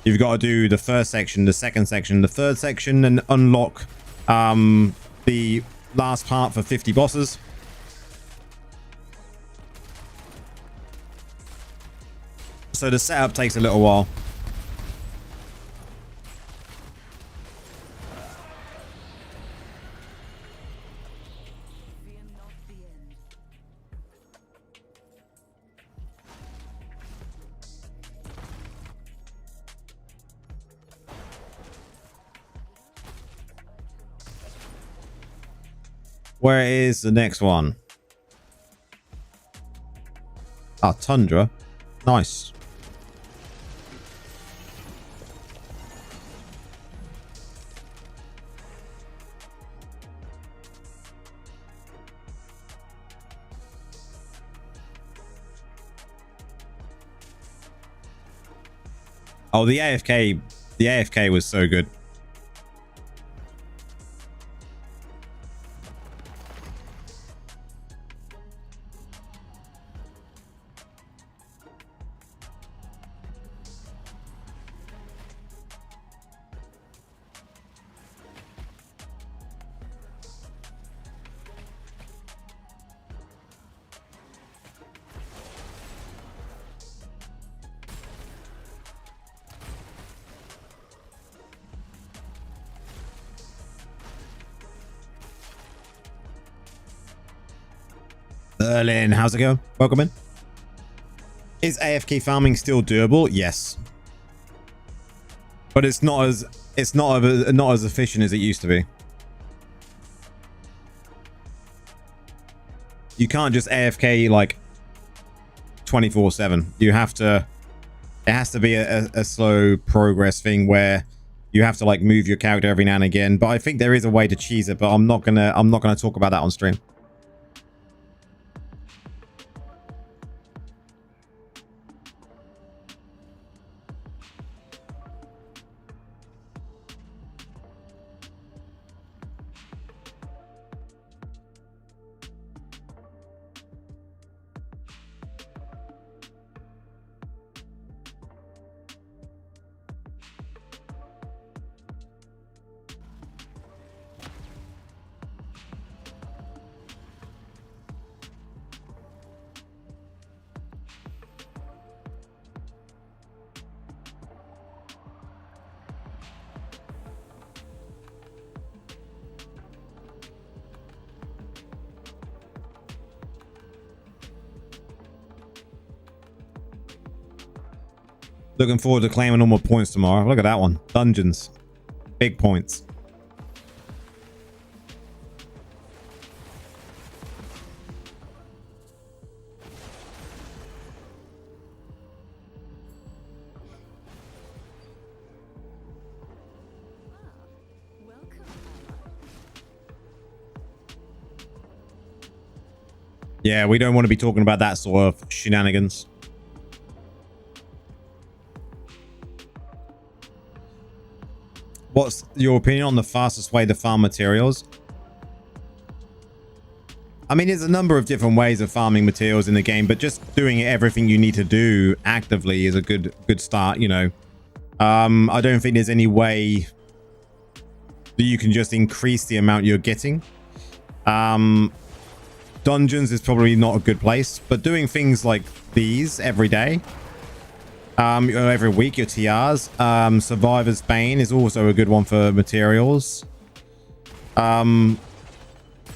[SPEAKER 1] you've got to do the first section, the second section, the third section, and unlock the last part for 50 bosses. So the setup takes a little while. Where is the next one? Ah, Tundra. Nice. Oh, the AFK was so good. Berlin, how's it going? Welcome in. Is AFK farming still doable? Yes, but it's not as efficient as it used to be. You can't just AFK like 24/7. You have to. It has to be a slow progress thing where you have to like move your character every now and again. But I think there is a way to cheese it. But I'm not gonna talk about that on stream. Looking forward to claiming all my points tomorrow. Look at that one. Dungeons. Big points. Yeah, we don't want to be talking about that sort of shenanigans. What's your opinion on the fastest way to farm materials? I mean, there's a number of different ways of farming materials in the game, but just doing everything you need to do actively is a good start, you know. I don't think there's any way that you can just increase the amount you're getting. Dungeons is probably not a good place, but doing things like these every day, every week, your TRs, Survivor's Bane is also a good one for materials. And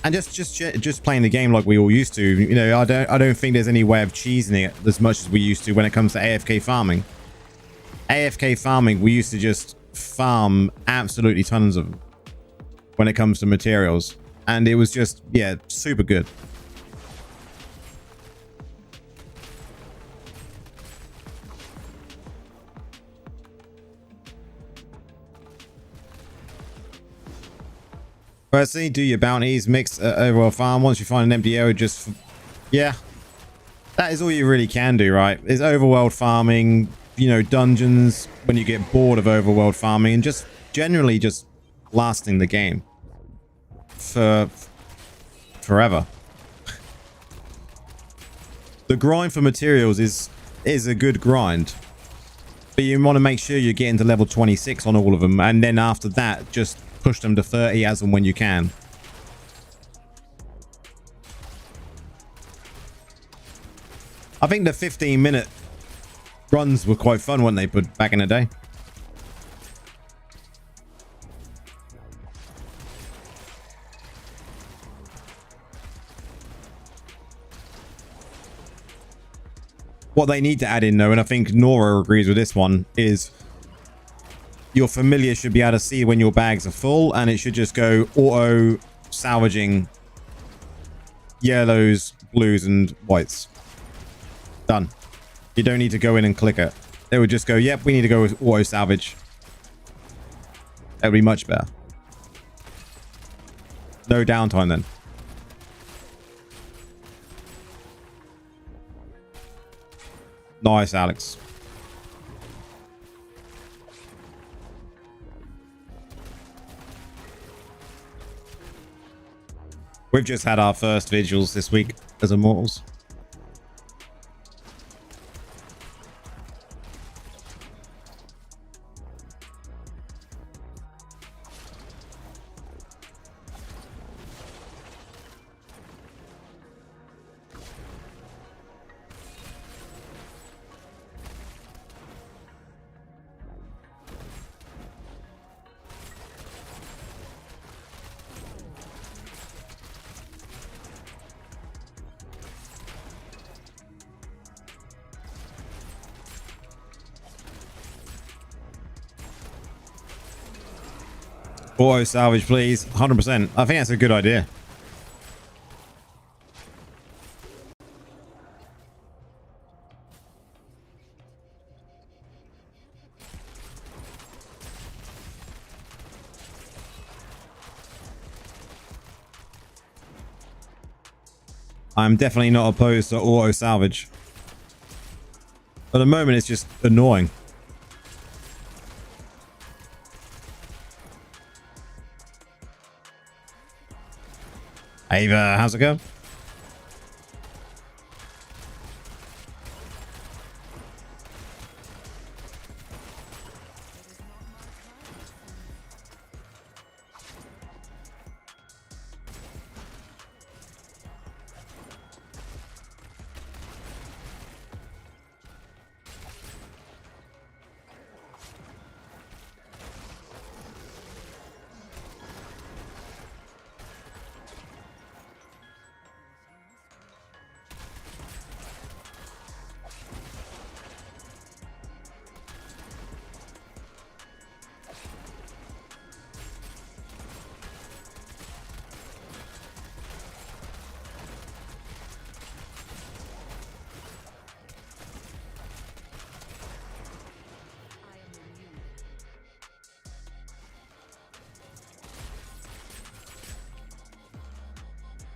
[SPEAKER 1] just playing the game like we all used to. You know, I don't think there's any way of cheesing it as much as we used to when it comes to AFK farming. AFK farming, we used to just farm absolutely tons of them when it comes to materials, and it was just, yeah, super good. Firstly, do your bounties, mix overall farm. Once you find an empty area, just, yeah, that is all you really can do, right? Is overworld farming, you know, dungeons when you get bored of overworld farming, and just generally just lasting the game for forever. The grind for materials is a good grind, but you want to make sure you're getting to level 26 on all of them, and then after that just push them to 30 as and when you can. I think the 15-minute runs were quite fun, weren't they, but back in the day? What they need to add in, though, and I think Nora agrees with this one, is your familiar should be able to see when your bags are full, and it should just go auto salvaging yellows, blues, and whites. Done. You don't need to go in and click it. They would just go, yep, we need to go with auto salvage. That would be much better. No downtime then. Nice, Alex. We've just had our first vigils this week as Immortals. Auto salvage, please. 100%. I think that's a good idea. I'm definitely not opposed to auto salvage. At the moment, it's just annoying. Ava, how's it going?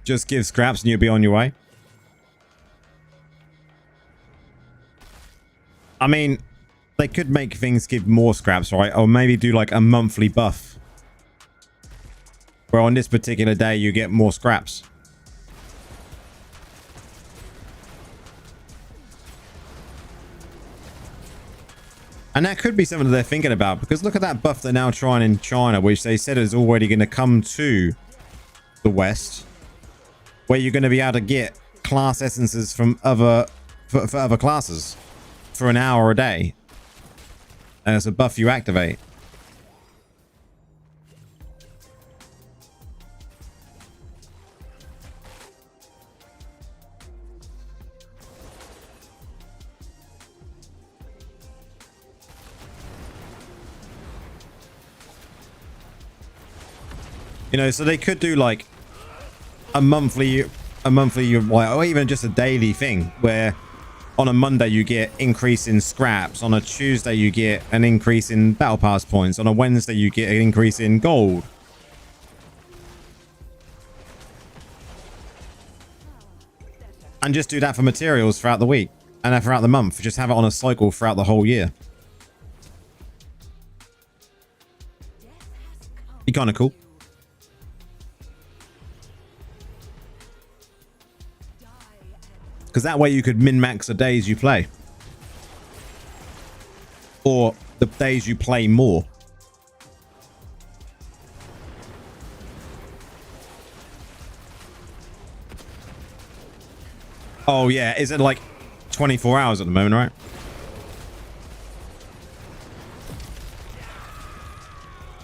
[SPEAKER 1] Just give scraps and you'll be on your way. I mean, they could make things give more scraps, right? Or maybe do like a monthly buff, where on this particular day you get more scraps. And that could be something that they're thinking about, because look at that buff they're now trying in China, which they said is already going to come to the West, where you're going to be able to get class essences from other for other classes for an hour a day, and it's a buff you activate. You know, so they could do like a monthly or even just a daily thing, where on a Monday you get increase in scraps, on a Tuesday you get an increase in battle pass points, on a Wednesday you get an increase in gold. And just do that for materials throughout the week and throughout the month. Just have it on a cycle throughout the whole year. Be kind of cool. Because that way you could min-max the days you play. Or the days you play more. Oh yeah, is it like 24 hours at the moment, right?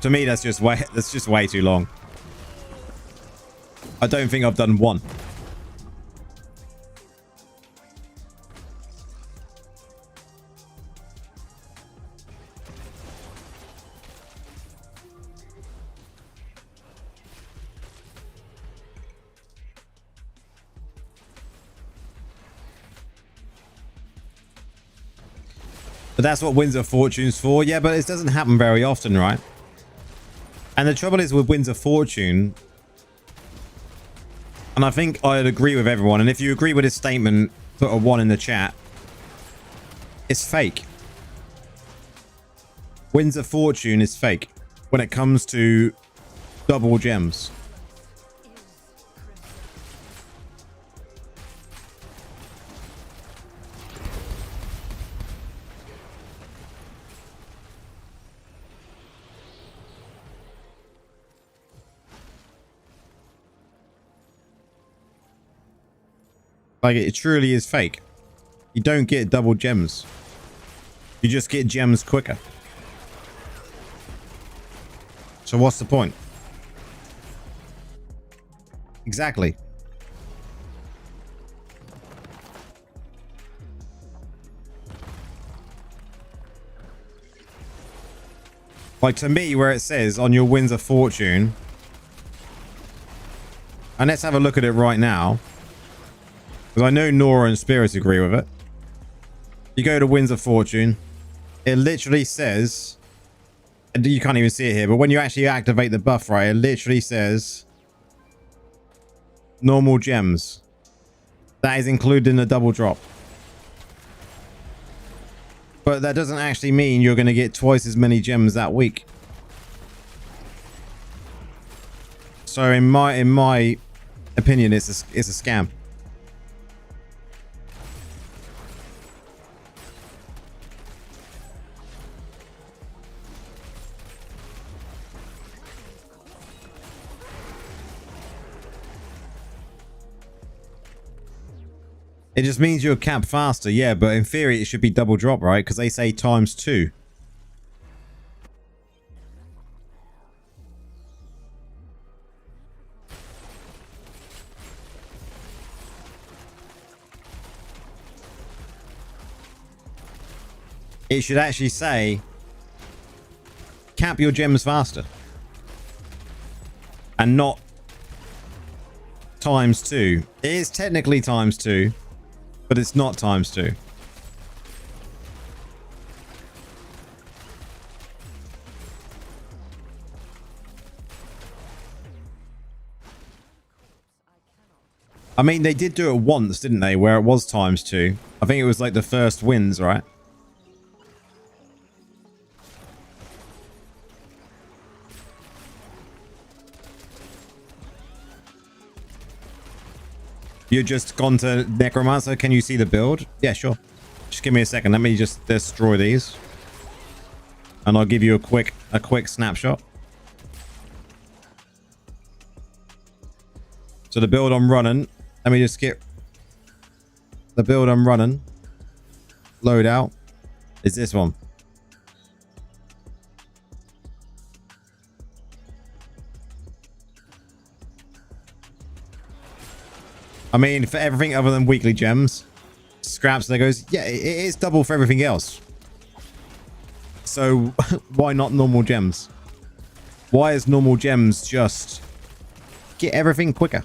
[SPEAKER 1] To me, that's just way too long. I don't think I've done one. But that's what Winds of Fortune's for. Yeah, but it doesn't happen very often, right? And the trouble is with Winds of Fortune, and I think I'd agree with everyone, and if you agree with his statement, put a 1 in the chat. It's fake. Winds of Fortune is fake when it comes to double gems. Like, it truly is fake. You don't get double gems. You just get gems quicker. So what's the point? Exactly. Like, to me, where it says on your Winds of Fortune, and let's have a look at it right now. Because I know Nora and Spirit agree with it. You go to Winds of Fortune. It literally says... You can't even see it here. But when you actually activate the buff, right? It literally says... Normal gems. That is included in the double drop. But that doesn't actually mean you're going to get twice as many gems that week. So in my opinion, it's a scam. It just means you'll cap faster, yeah, but in theory it should be double drop, right? Because they say ×2. It should actually say cap your gems faster. And not ×2. It is technically ×2. But it's not ×2. I mean, they did do it once, didn't they? Where it was ×2. I think it was like the first wins, right? You just gone to Necromancer. Can you see the build? Yeah, sure. Just give me a second. Let me just destroy these. And I'll give you a quick snapshot. So the build I'm running. Let me just get the build I'm running. Load out. Is this one. I mean, for everything other than weekly gems, scraps, there goes, yeah, it is double for everything else. So why not normal gems? Why is normal gems just get everything quicker?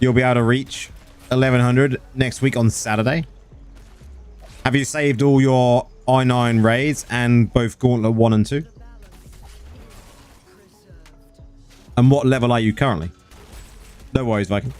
[SPEAKER 1] You'll be able to reach 1100 next week on Saturday. Have you saved all your I9 raids and both Gauntlet 1 and 2? And what level are you currently? No worries, Viking.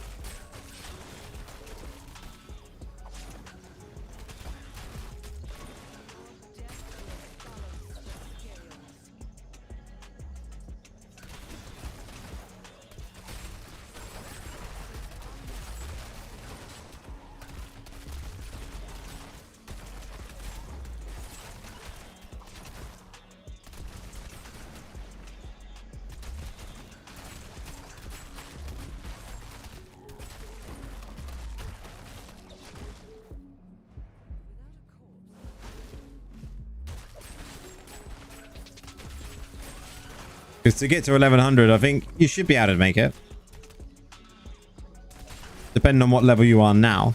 [SPEAKER 1] Because to get to 1100, I think you should be able to make it. Depending on what level you are now.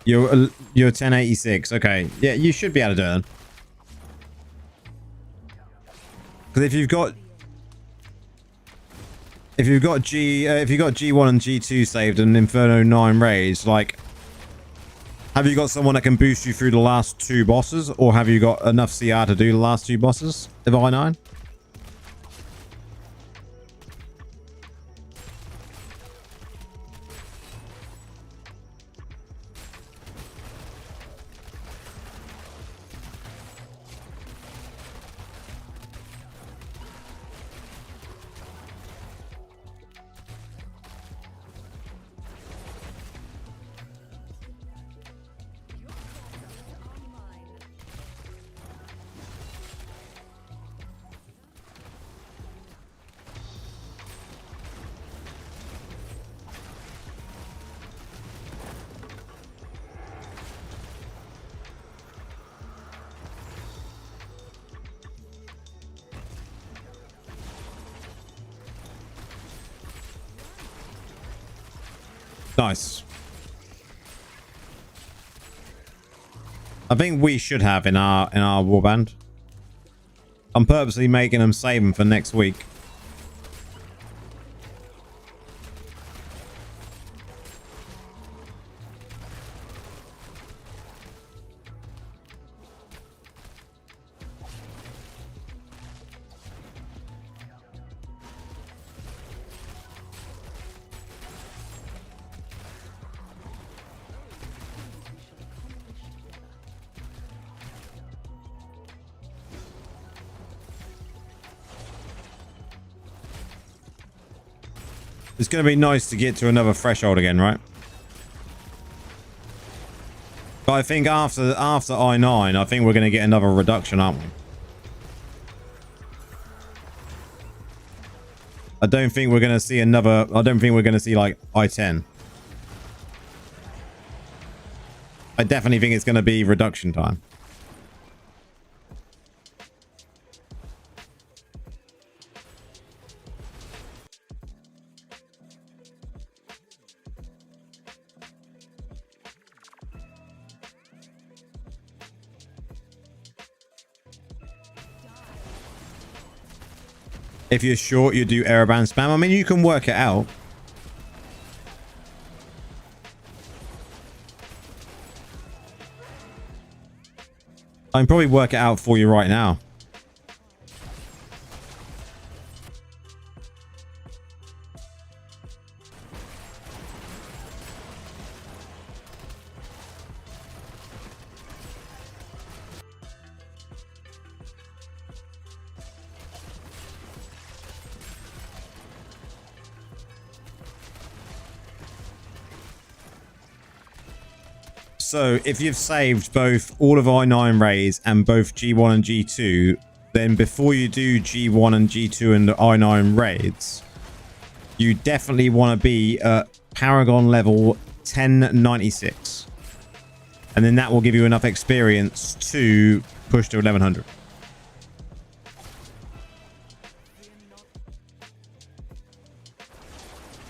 [SPEAKER 1] You're 1086. Okay. Yeah, you should be able to do it. Because if you've got G1 and G2 saved and Inferno 9 raised, like, have you got someone that can boost you through the last 2 bosses, or have you got enough CR to do the last 2 bosses of I9? Nice. I think we should have in our warband. I'm purposely making them save them for next week. It's going to be nice to get to another threshold again, right? But I think after I9, I think we're going to get another reduction, aren't we? I don't think we're going to see another... I don't think we're going to see, like, I10. I definitely think it's going to be reduction time. If you're short, you do Aeroband spam. I mean, you can work it out. I can probably work it out for you right now. So if you've saved both all of I9 raids and both G1 and G2, then before you do G1 and G2 and the I9 raids, you definitely want to be at Paragon level 1096. And then that will give you enough experience to push to 1100.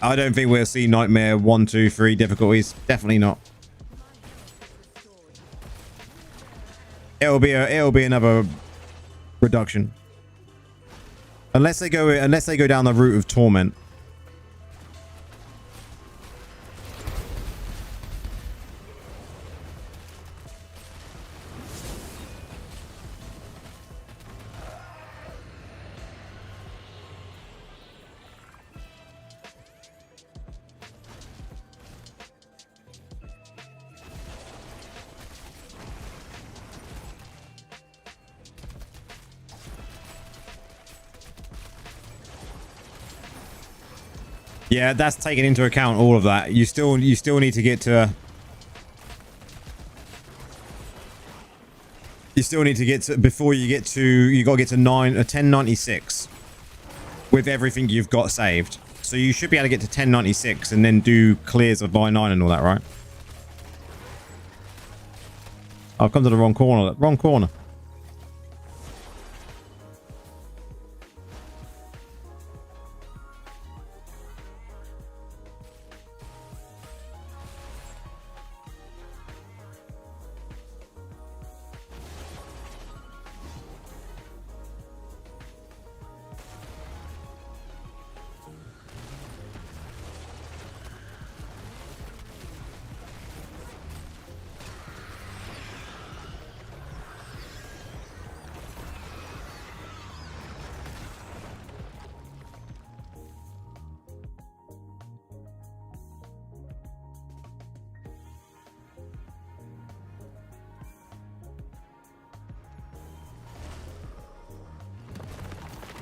[SPEAKER 1] I don't think we'll see Nightmare 1, 2, 3 difficulties. Definitely not. It'll be another reduction. Unless they go down the route of torment. Yeah, that's taking into account all of that. You still need to get to You still need to get to, before you get to, you got to get to 1096 with everything you've got saved. So you should be able to get to 1096 and then do clears of I9 and all that, right? I've come to the wrong corner. Wrong corner.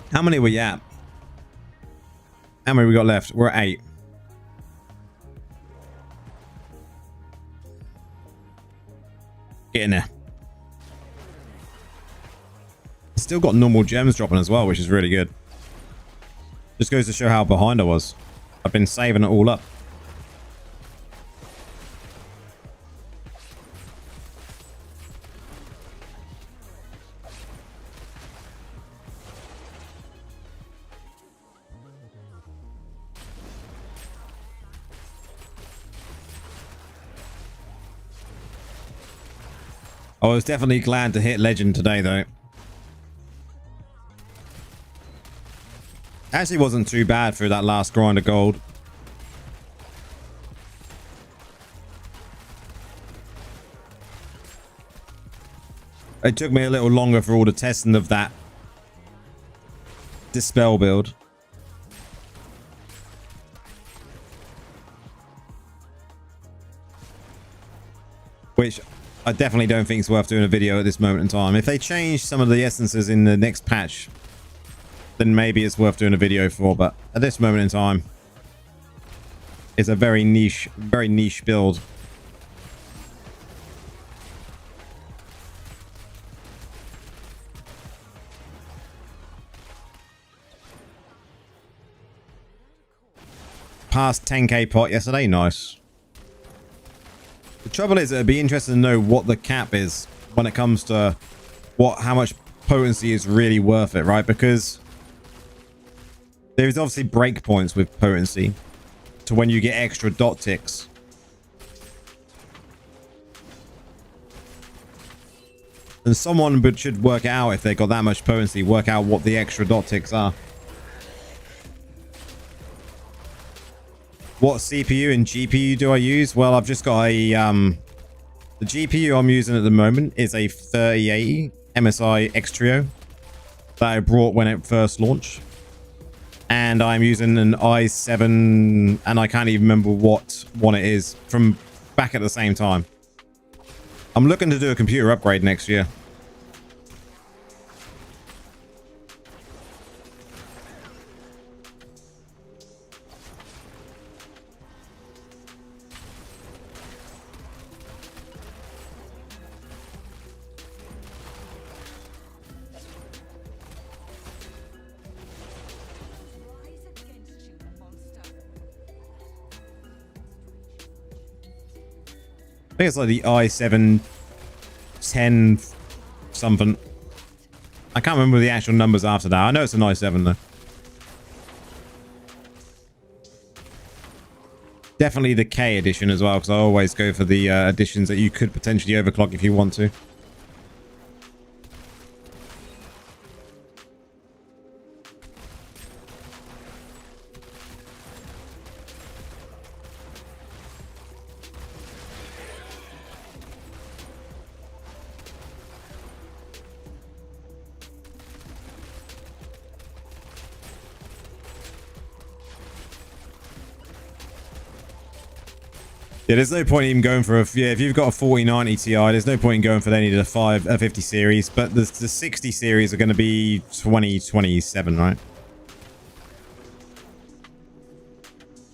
[SPEAKER 1] How many were you at? How many we got left? We're at 8. Get in there. Still got normal gems dropping as well, which is really good. Just goes to show how behind I was. I've been saving it all up. I was definitely glad to hit legend today, though. Actually wasn't too bad for that last grind of gold. It took me a little longer for all the testing of that dispel build. Which I definitely don't think it's worth doing a video at this moment in time. If they change some of the essences in the next patch, then maybe it's worth doing a video for. But at this moment in time, it's a very niche build. Past 10k pot yesterday. Nice. The trouble is, it'd be interesting to know what the cap is when it comes to how much potency is really worth it, right? Because there's obviously breakpoints with potency to when you get extra dot ticks. And someone should work out, if they got that much potency, work out what the extra dot ticks are. What CPU and GPU do I use? Well, I've just got a the GPU I'm using at the moment is a 3080 MSI X-Trio that I brought when it first launched, and I'm using an i7, and I can't even remember what one it is from back at the same time. I'm looking to do a computer upgrade next year. I think it's like the i7 10 something. I can't remember the actual numbers after that. I know it's an i7 though. Definitely the K edition as well, because I always go for the editions that you could potentially overclock if you want to. Yeah, there's no point even going for a... Yeah, if you've got a 4090 Ti, there's no point in going for any of the 50 series. But the 60 series are going to be 2027, right?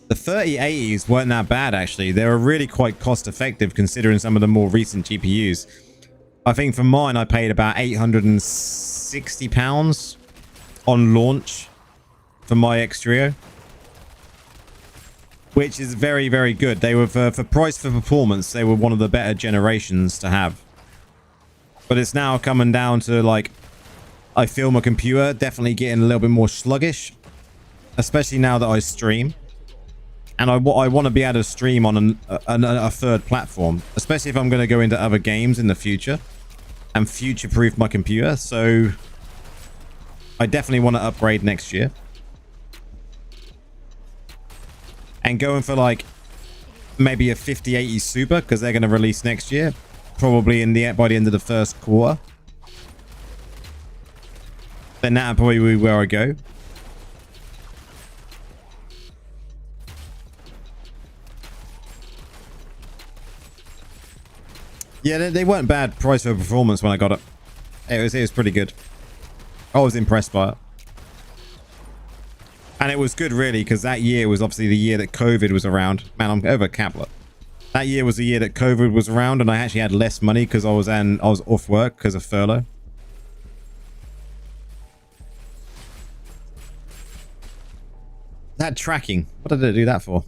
[SPEAKER 1] The 3080s weren't that bad, actually. They were really quite cost-effective considering some of the more recent GPUs. I think for mine, I paid about £860 on launch for my X Trio, which is very, very good. They were, for price for performance, they were one of the better generations to have. But it's now coming down to, like, I feel my computer definitely getting a little bit more sluggish, especially now that I stream. And I want to be able to stream on a third platform, especially if I'm going to go into other games in the future and future-proof my computer. So I definitely want to upgrade next year. And going for, like, maybe a 5080 Super, because they're going to release next year, probably by the end of the first quarter. Then that'll probably be where I go. Yeah, they weren't bad price for performance when I got it. It was pretty good. I was impressed by it. And it was good, really, because that year was obviously the year that COVID was around. Man, I'm over Caplet. That year was the year that COVID was around, and I actually had less money because I was off work because of furlough. That tracking. What did it do that for?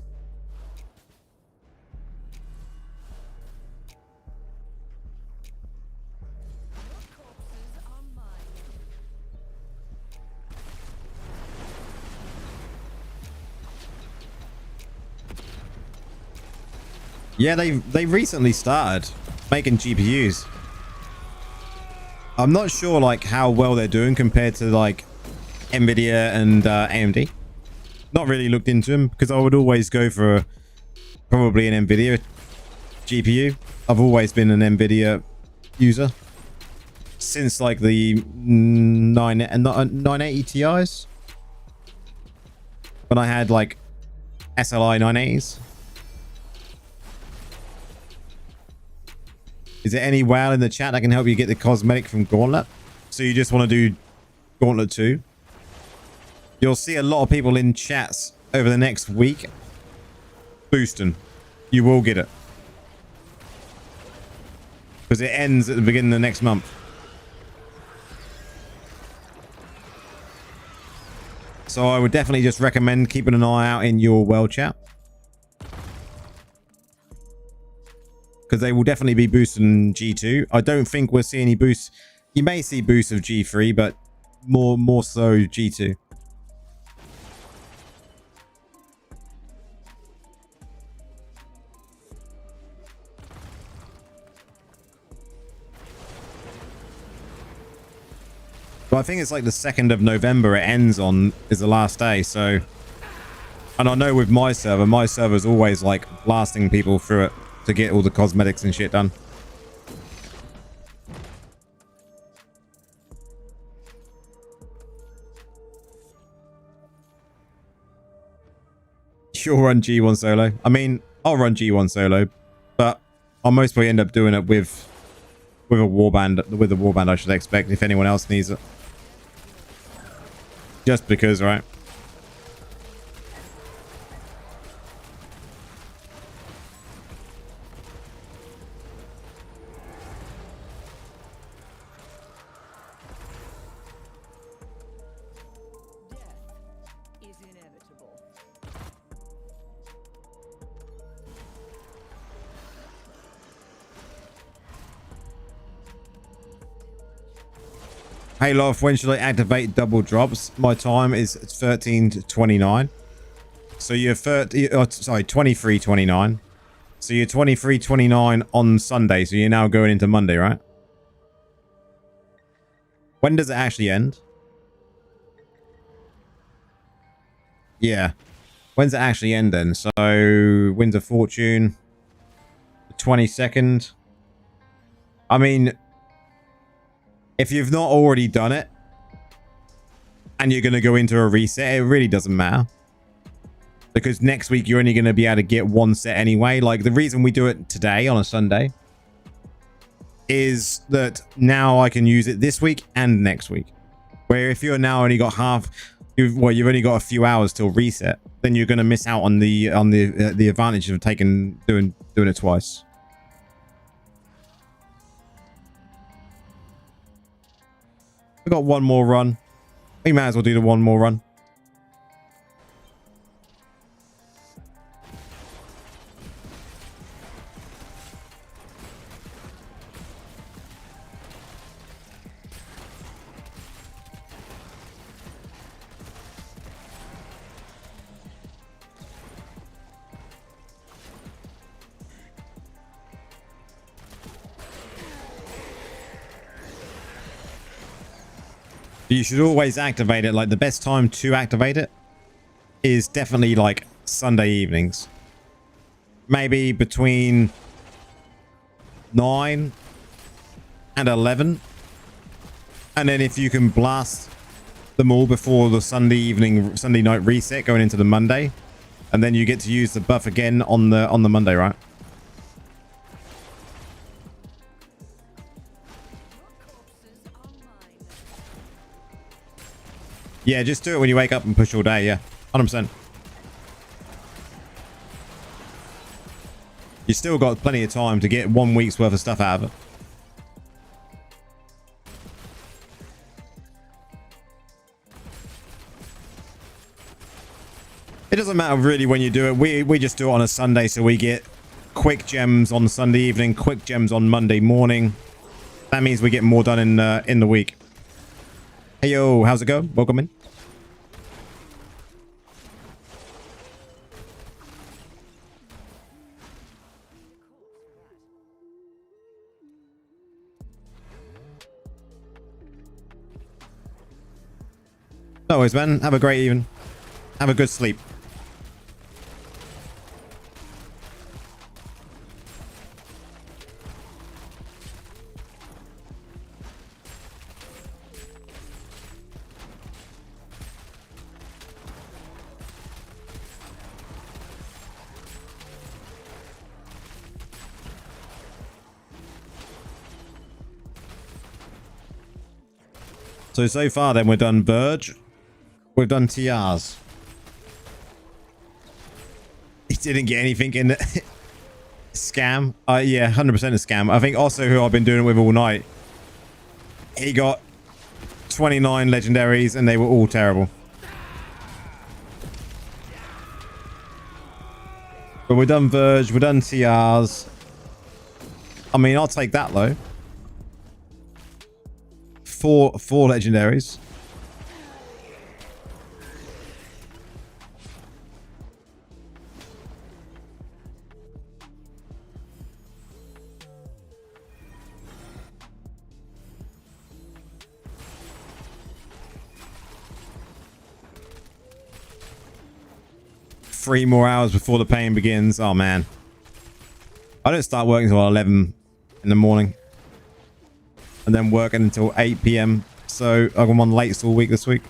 [SPEAKER 1] Yeah, they recently started making GPUs. I'm not sure, like, how well they're doing compared to, like, Nvidia and AMD. Not really looked into them because I would always go for probably an Nvidia GPU. I've always been an Nvidia user since, like, the 980 Ti's, when I had, like, SLI 980s. Is there any WoW in the chat that can help you get the cosmetic from Gauntlet? So you just want to do Gauntlet 2? You'll see a lot of people in chats over the next week boosting. You will get it. Because it ends at the beginning of the next month. So I would definitely just recommend keeping an eye out in your world chat. Because they will definitely be boosting G2. I don't think we'll see any boosts. You may see boosts of G3, but more so G2. But I think it's like the 2nd of November it ends on, is the last day. So, and I know with my server's always like blasting people through it to get all the cosmetics and shit done. You'll run G1 solo. I mean, I'll run G1 solo, but I'll most probably end up doing it with a warband. With a warband, I should expect, if anyone else needs it. Just because, right? Hey Love, when should I activate double drops? My time is 13 to 29. So you're 23:29. So you're 23:29 on Sunday. So you're now going into Monday, right? When does it actually end? Yeah. When's it actually end then? So Winds of Fortune, the 22nd. I mean, if you've not already done it and you're going to go into a reset, it really doesn't matter. Because next week you're only going to be able to get one set anyway. Like, the reason we do it today on a Sunday is that now I can use it this week and next week. Where if you're now only got you've only got a few hours till reset, then you're going to miss out on the advantage of doing it twice. We got one more run. We might as well do the one more run. You should always activate it. Like, the best time to activate it is definitely like Sunday evenings. Maybe between 9 and 11. And then if you can blast them all before the Sunday night reset going into the Monday. And then you get to use the buff again on the Monday, right? Yeah, just do it when you wake up and push all day. Yeah, 100%. You still got plenty of time to get 1 week's worth of stuff out of it. It doesn't matter really when you do it. We just do it on a Sunday, so we get quick gems on Sunday evening, quick gems on Monday morning. That means we get more done in the week. Hey yo, how's it going? Welcome in. No worries, man. Have a great evening. Have a good sleep. So far then we've done Verge. We've done TRs. He didn't get anything in the scam. Yeah, 100% a scam. I think also who I've been doing it with all night. He got 29 legendaries and they were all terrible. But we've done Verge, we've done TRs. I mean, I'll take that though. Four legendaries. Three more hours before the pain begins. Oh man, I don't start working until 11 in the morning. And then working until 8 PM. So I'm on late all week this week.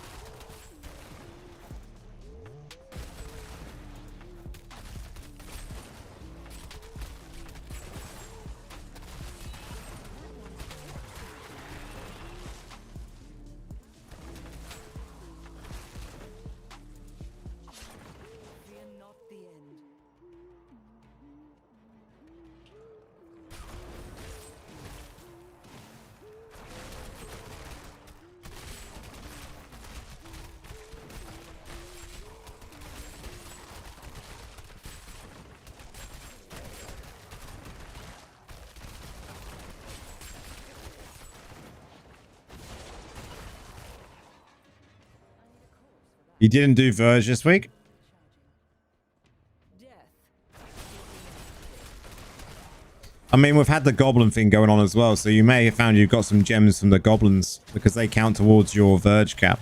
[SPEAKER 1] You didn't do Verge this week? I mean, we've had the goblin thing going on as well, so you may have found you've got some gems from the goblins because they count towards your Verge cap.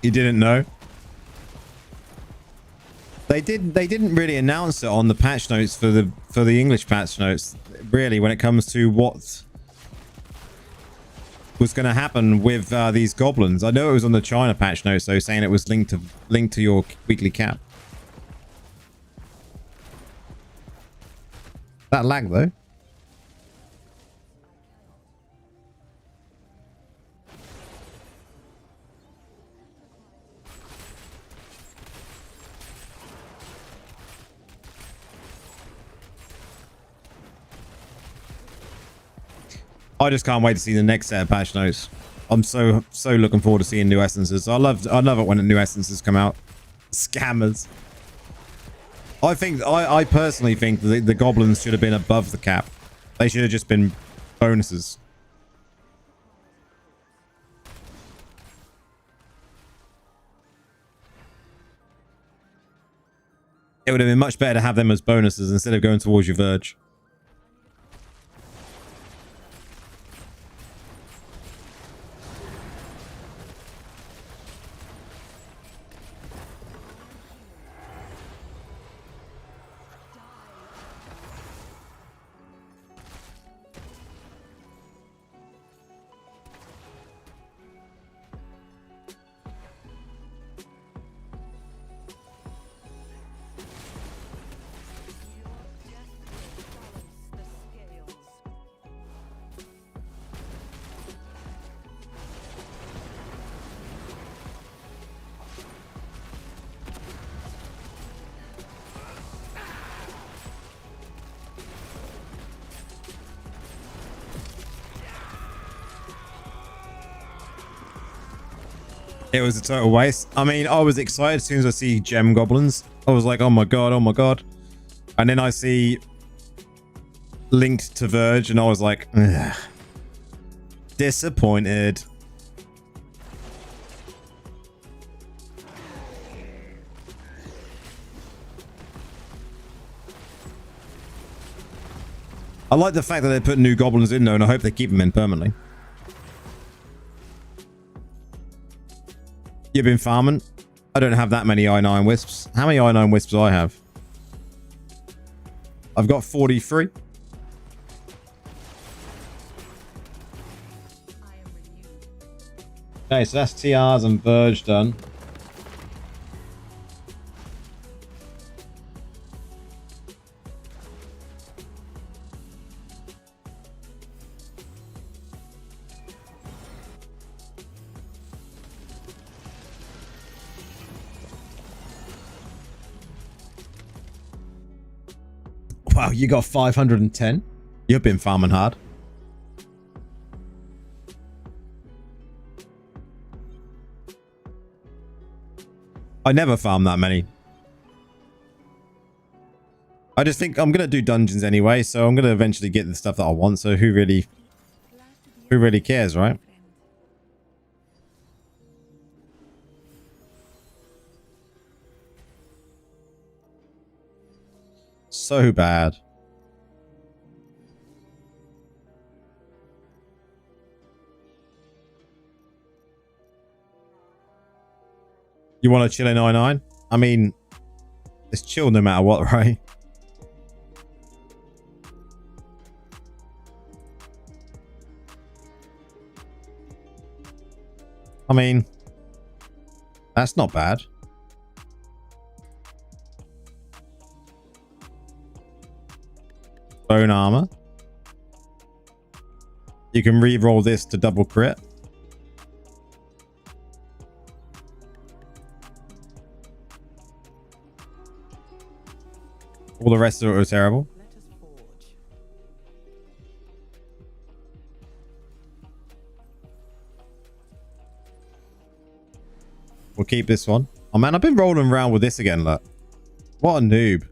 [SPEAKER 1] You didn't know? They didn't really announce it on the patch notes for the English patch notes, really, when it comes to what was going to happen with these goblins. I know it was on the China patch notes, though, saying it was linked to your weekly cap. That lag, though. I just can't wait to see the next set of patch notes. I'm so looking forward to seeing new essences. I love it when new essences come out. Scammers. I personally think the goblins should have been above the cap. They should have just been bonuses. It would have been much better to have them as bonuses instead of going towards your verge. It was a total waste. I mean, I was excited as soon as I see gem goblins. I was like, oh my god, oh my god. And then I see linked to Verge and I was like, ugh. Disappointed. I like the fact that they put new goblins in though, and I hope they keep them in permanently. You've been farming? I don't have that many I9 wisps. How many I9 wisps do I have? I've got 43. Okay, so that's TRs and Verge done. Wow, you got 510. You've been farming hard. I never farm that many. I just think I'm going to do dungeons anyway, so I'm going to eventually get the stuff that I want, so who really cares, right? So bad. You want to chill in I9? I mean, it's chill no matter what, right? I mean, that's not bad. Bone armor. You can re-roll this to double crit. All the rest of it are terrible. We'll keep this one. Oh man, I've been rolling around with this again, look. What a noob.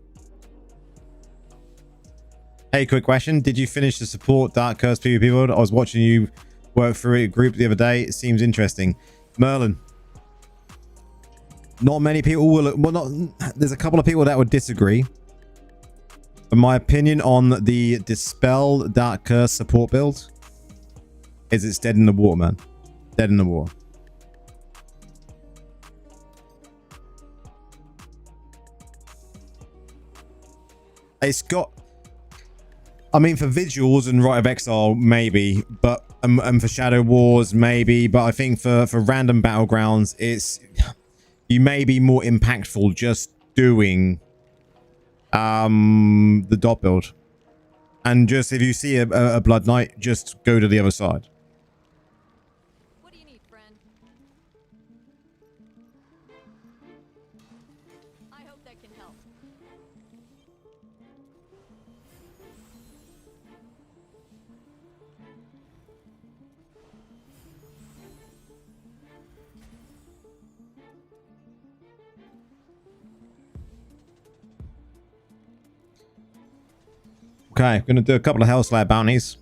[SPEAKER 1] Hey, quick question. Did you finish the support Dark Curse PvP build? I was watching you work through a group the other day. It seems interesting. Merlin. Not many people will... Well, there's a couple of people that would disagree. But my opinion on the Dispel Dark Curse support build is it's dead in the water, man. Dead in the water. It's got... I mean, for visuals and Rite of Exile, maybe, but and for Shadow Wars, maybe, but I think for random battlegrounds, it's you may be more impactful just doing the dot build, and just if you see a Blood Knight, just go to the other side.
[SPEAKER 2] What do you need, friend? I hope that can help.
[SPEAKER 1] Okay, gonna do a couple of Hell Slayer bounties.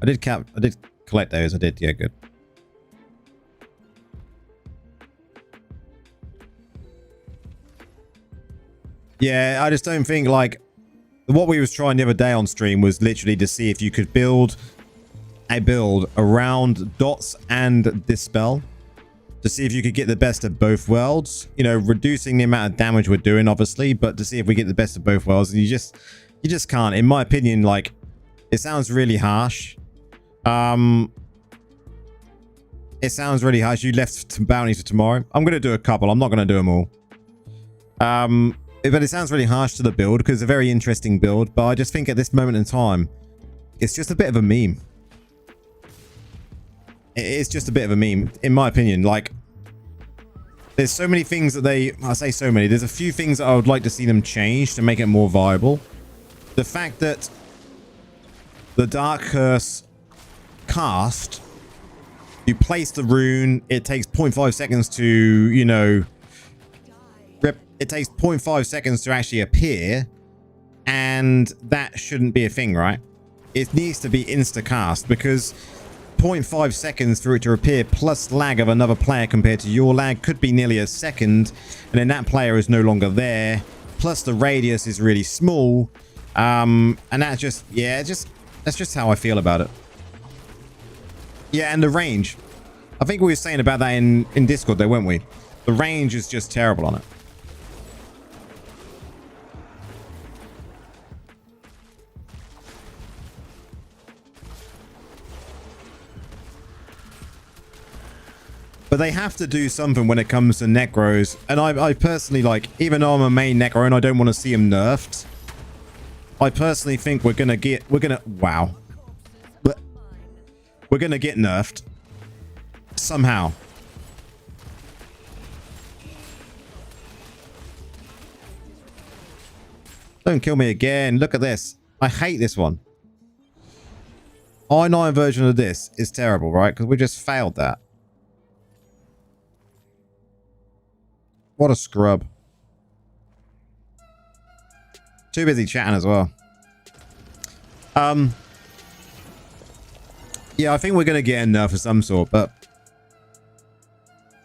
[SPEAKER 1] I did collect those. I did, yeah, good. Yeah, I just don't think, like, what we was trying the other day on stream was literally to see if you could build a build around dots and dispel to see if you could get the best of both worlds, you know, reducing the amount of damage we're doing, obviously, but to see if we get the best of both worlds. And you just can't, in my opinion. Like, it sounds really harsh. It sounds really harsh. You left bounties for tomorrow. I'm gonna do a couple. I'm not gonna do them all. But it sounds really harsh to the build because it's a very interesting build. But I just think at this moment in time, it's just a bit of a meme. It's just a bit of a meme, in my opinion. Like, there's so many things that I say so many. There's a few things that I would like to see them change to make it more viable. The fact that the Dark Curse cast, you place the rune, it takes 0.5 seconds to, you know, it takes 0.5 seconds to actually appear, and that shouldn't be a thing, right? It needs to be insta cast, because 0.5 seconds for it to appear plus lag of another player compared to your lag could be nearly a second, and then that player is no longer there, plus the radius is really small, and that's just, yeah, that's just how I feel about it. Yeah, and the range, I think we were saying about that in Discord though, weren't we? The range is just terrible on it. But they have to do something when it comes to Necros. And I personally, like, even though I'm a main Necro and I don't want to see him nerfed, I personally think we're going to get nerfed somehow. Don't kill me again. Look at this. I hate this one. i9 version of this is terrible, right? Because we just failed that. What a scrub. Too busy chatting as well. Yeah, I think we're going to get a nerf of some sort, but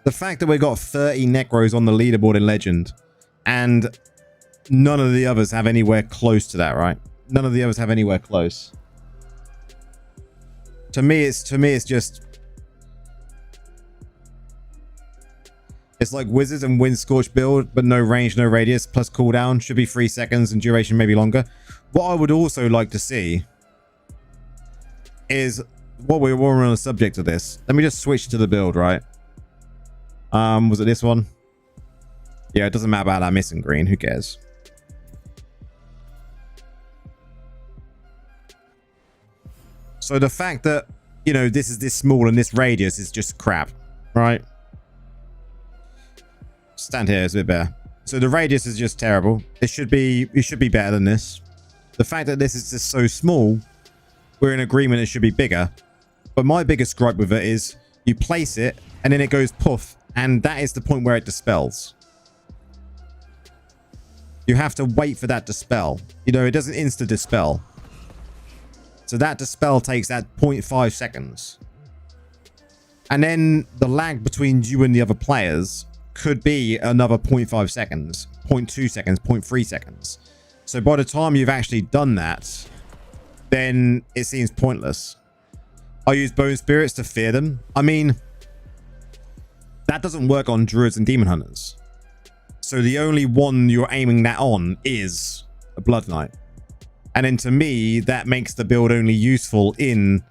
[SPEAKER 1] the fact that we got 30 Necros on the leaderboard in Legend and none of the others have anywhere close to that, right? None of the others have anywhere close. To me, it's just, it's like Wizards and Wind Scorch build, but no range, no radius, plus cooldown. Should be 3 seconds and duration maybe longer. What I would also like to see is, while we're on the subject of this, let me just switch to the build, right? Was it this one? Yeah, it doesn't matter about that missing green. Who cares? So the fact that, you know, this is this small and this radius is just crap, right? Stand here is a bit better. So the radius is just terrible. It should be better than this. The fact that this is just so small, we're in agreement it should be bigger. But my biggest gripe with it is you place it and then it goes poof, and that is the point where it dispels. You have to wait for that dispel. You know, it doesn't insta dispel. So that dispel takes that 0.5 seconds. And then the lag between you and the other players could be another 0.5 seconds, 0.2 seconds, 0.3 seconds. So by the time you've actually done that, then it seems pointless. I use Bone Spirits to fear them. I mean, that doesn't work on Druids and Demon Hunters. So the only one you're aiming that on is a Blood Knight. And then to me, that makes the build only useful in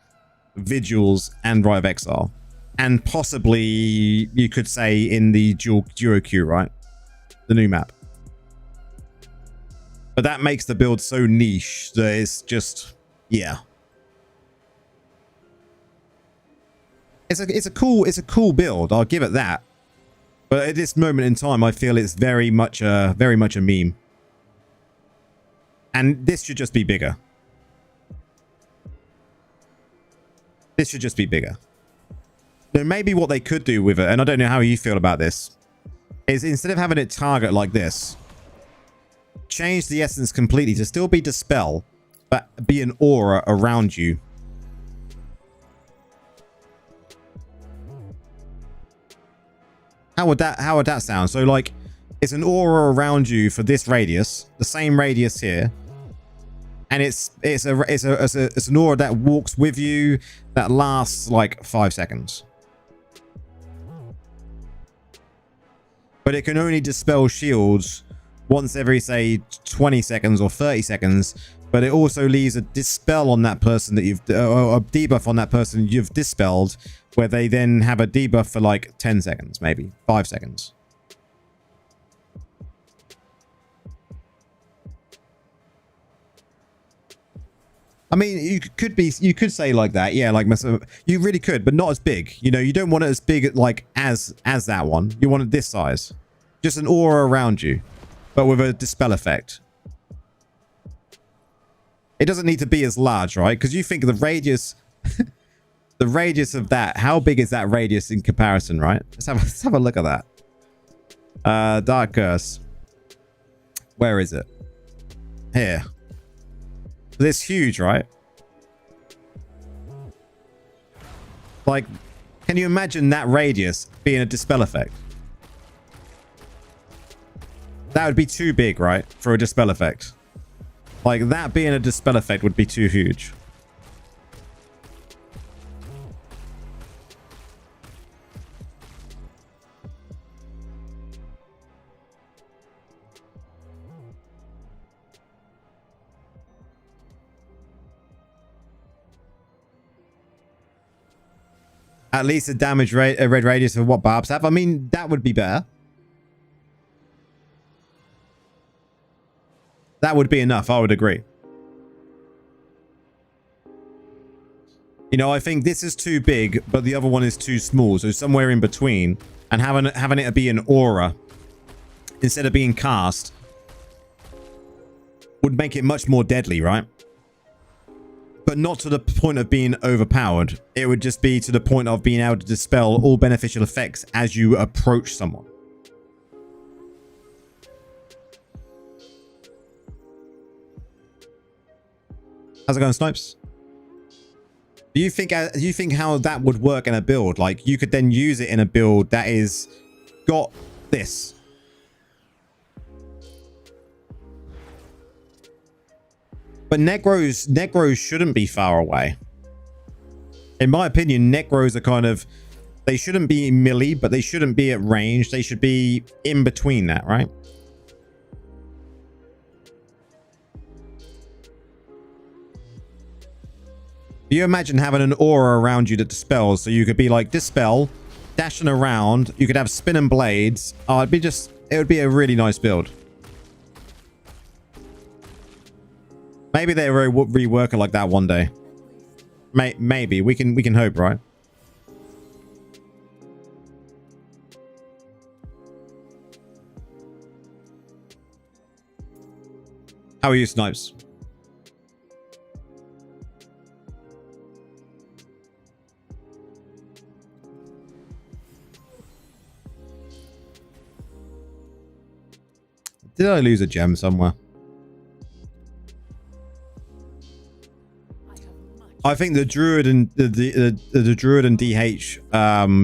[SPEAKER 1] Vigils and Rite of Exile. And possibly, you could say, in the Duo Q, right? The new map. But that makes the build so niche that it's just, yeah. It's a cool build. I'll give it that. But at this moment in time, I feel it's very much a meme. And this should just be bigger. This should just be bigger. Now, maybe what they could do with it, and I don't know how you feel about this, is instead of having it target like this, change the essence completely to still be dispel, but be an aura around you. How would that sound? So like, it's an aura around you for this radius, the same radius here, and it's an aura that walks with you that lasts like 5 seconds. But it can only dispel shields once every, say, 20 seconds or 30 seconds. But it also leaves a dispel on that person that you've, a debuff on that person you've dispelled, where they then have a debuff for like 10 seconds, maybe 5 seconds. I mean, you could say like that, yeah, like you really could, but not as big. You know, you don't want it as big like as that one. You want it this size, just an aura around you, but with a dispel effect. It doesn't need to be as large, right? Because you think the radius, the radius of that. How big is that radius in comparison, right? Let's have a look at that. Dark Curse. Where is it? Here. This huge, right? Like, can you imagine that radius being a dispel effect? That would be too big, right? For a dispel effect. Like, that being a dispel effect would be too huge. At least a damage rate, a red radius of what barbs have. I mean, that would be better. That would be enough. I would agree. You know, I think this is too big, but the other one is too small. So somewhere in between, and having it be an aura instead of being cast would make it much more deadly, right? But not to the point of being overpowered. It would just be to the point of being able to dispel all beneficial effects as you approach someone. How's it going, Snipes? Do you think how that would work in a build? Like, you could then use it in a build that is got this. But Necros shouldn't be far away. In my opinion, Necros are kind of, they shouldn't be melee, but they shouldn't be at range. They should be in between that, right? Do you imagine having an aura around you that dispels? So you could be like dispel, dashing around. You could have spinning blades. Oh, it would be a really nice build. Maybe they rework it like that one day. Maybe we can hope, right? How are you, Snipes? Did I lose a gem somewhere? I think the druid and the druid and DH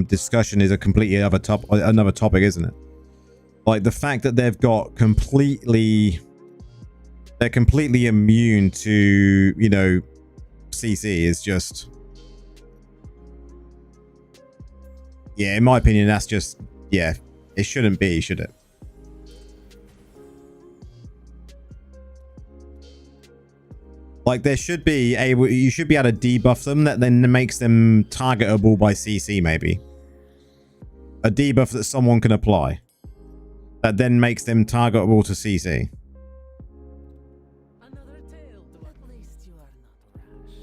[SPEAKER 1] discussion is a completely another topic, isn't it? Like the fact that they've got they're completely immune to, you know, CC is just, yeah, in my opinion, that's just, yeah, it shouldn't be, should it? Like there should be you should be able to debuff them that then makes them targetable by CC, maybe. A debuff that someone can apply that then makes them targetable to CC.
[SPEAKER 3] Another tale, at least you are not rash.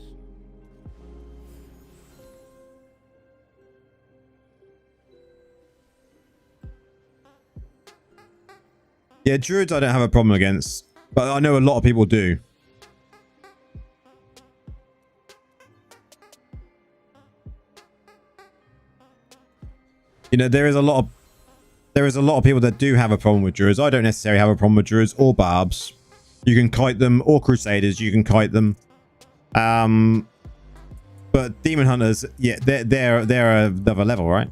[SPEAKER 1] Yeah, druids I don't have a problem against, but I know a lot of people do. You know, there is a lot of there is a lot of people that do have a problem with druids. I don't necessarily have a problem with druids or barbs. You can kite them, or crusaders, you can kite them. But demon hunters, yeah, they're another level, right?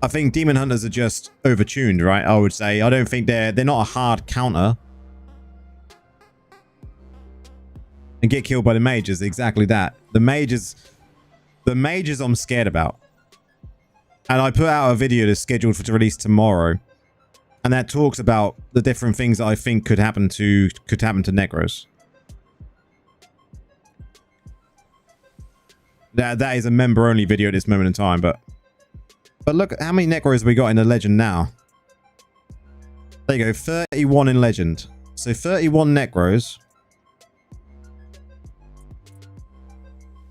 [SPEAKER 1] I think demon hunters are just overtuned, right? I would say. I don't think they're not a hard counter. And get killed by the mages, exactly that. The mages I'm scared about. And I put out a video that's scheduled to release tomorrow, and that talks about the different things that I think could happen to Necros. That is a member only video at this moment in time, but look at how many Necros we got in the legend now. There you go, 31 in legend. So 31 Necros,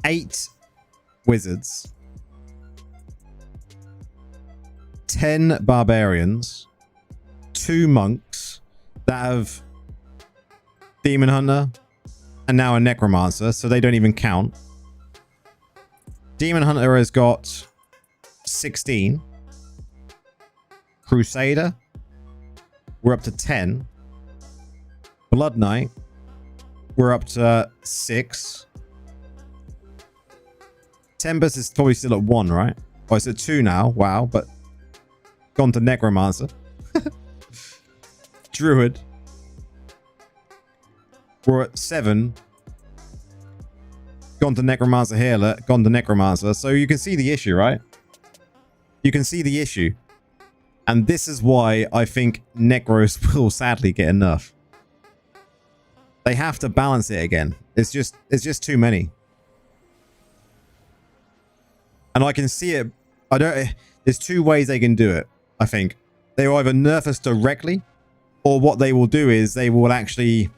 [SPEAKER 1] 8 wizards, 10 barbarians, 2 monks that have demon hunter and now a necromancer, so they don't even count. Demon hunter has got 16. Crusader, we're up to 10. Blood Knight, we're up to 6. Tempest is probably still at 1, right? Oh, it's at 2 now. Wow, but gone to Necromancer. Druid, we're at 7. Gone to Necromancer Healer, gone to Necromancer. So you can see the issue, right? You can see the issue. And this is why I think Necros will sadly get enough. They have to balance it again. It's just too many. And I can see it. There's 2 ways they can do it, I think. They will either nerf us directly, or what they will do is they will actually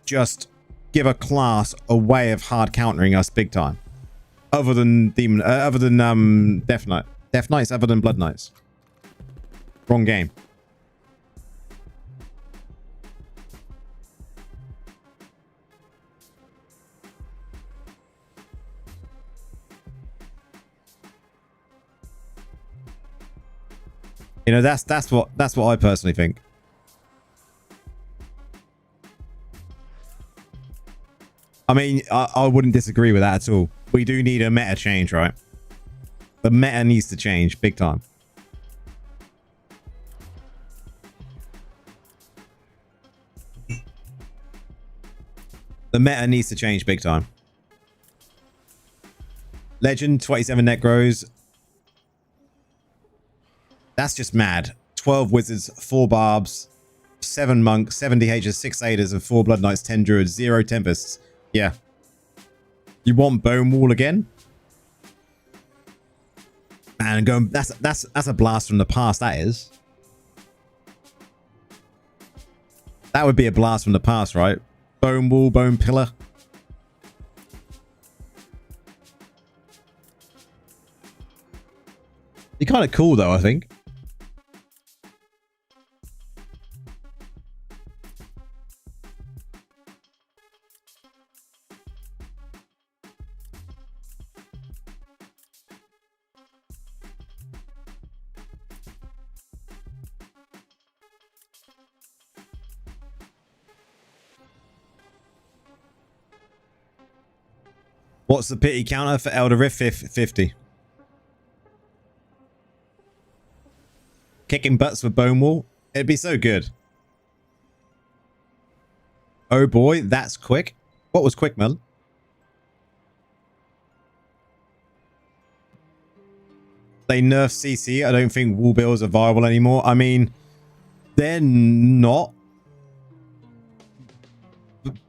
[SPEAKER 1] just give a class a way of hard countering us big time. Other than Death Knight. Death Knights other than Blood Knights. Wrong game. You know, that's what I personally think. I mean, I wouldn't disagree with that at all. We do need a meta change, right? The meta needs to change big time. The meta needs to change big time. Legend, 27 Necros. That's just mad. 12 wizards, 4 barbs, 7 monks, 7 DHs, 6 aiders, and 4 blood knights, 10 druids, 0 tempests. Yeah. You want Bone Wall again? Man, going that's a blast from the past, that is. That would be a blast from the past, right? Bone Wall, Bone Pillar. Be kind of cool though, I think. What's the pity counter for Elder Rift? 50. Kicking butts with Bone Wall. It'd be so good. Oh boy, that's quick. What was quick, man? They nerf CC. I don't think wall builds are viable anymore. I mean, they're not.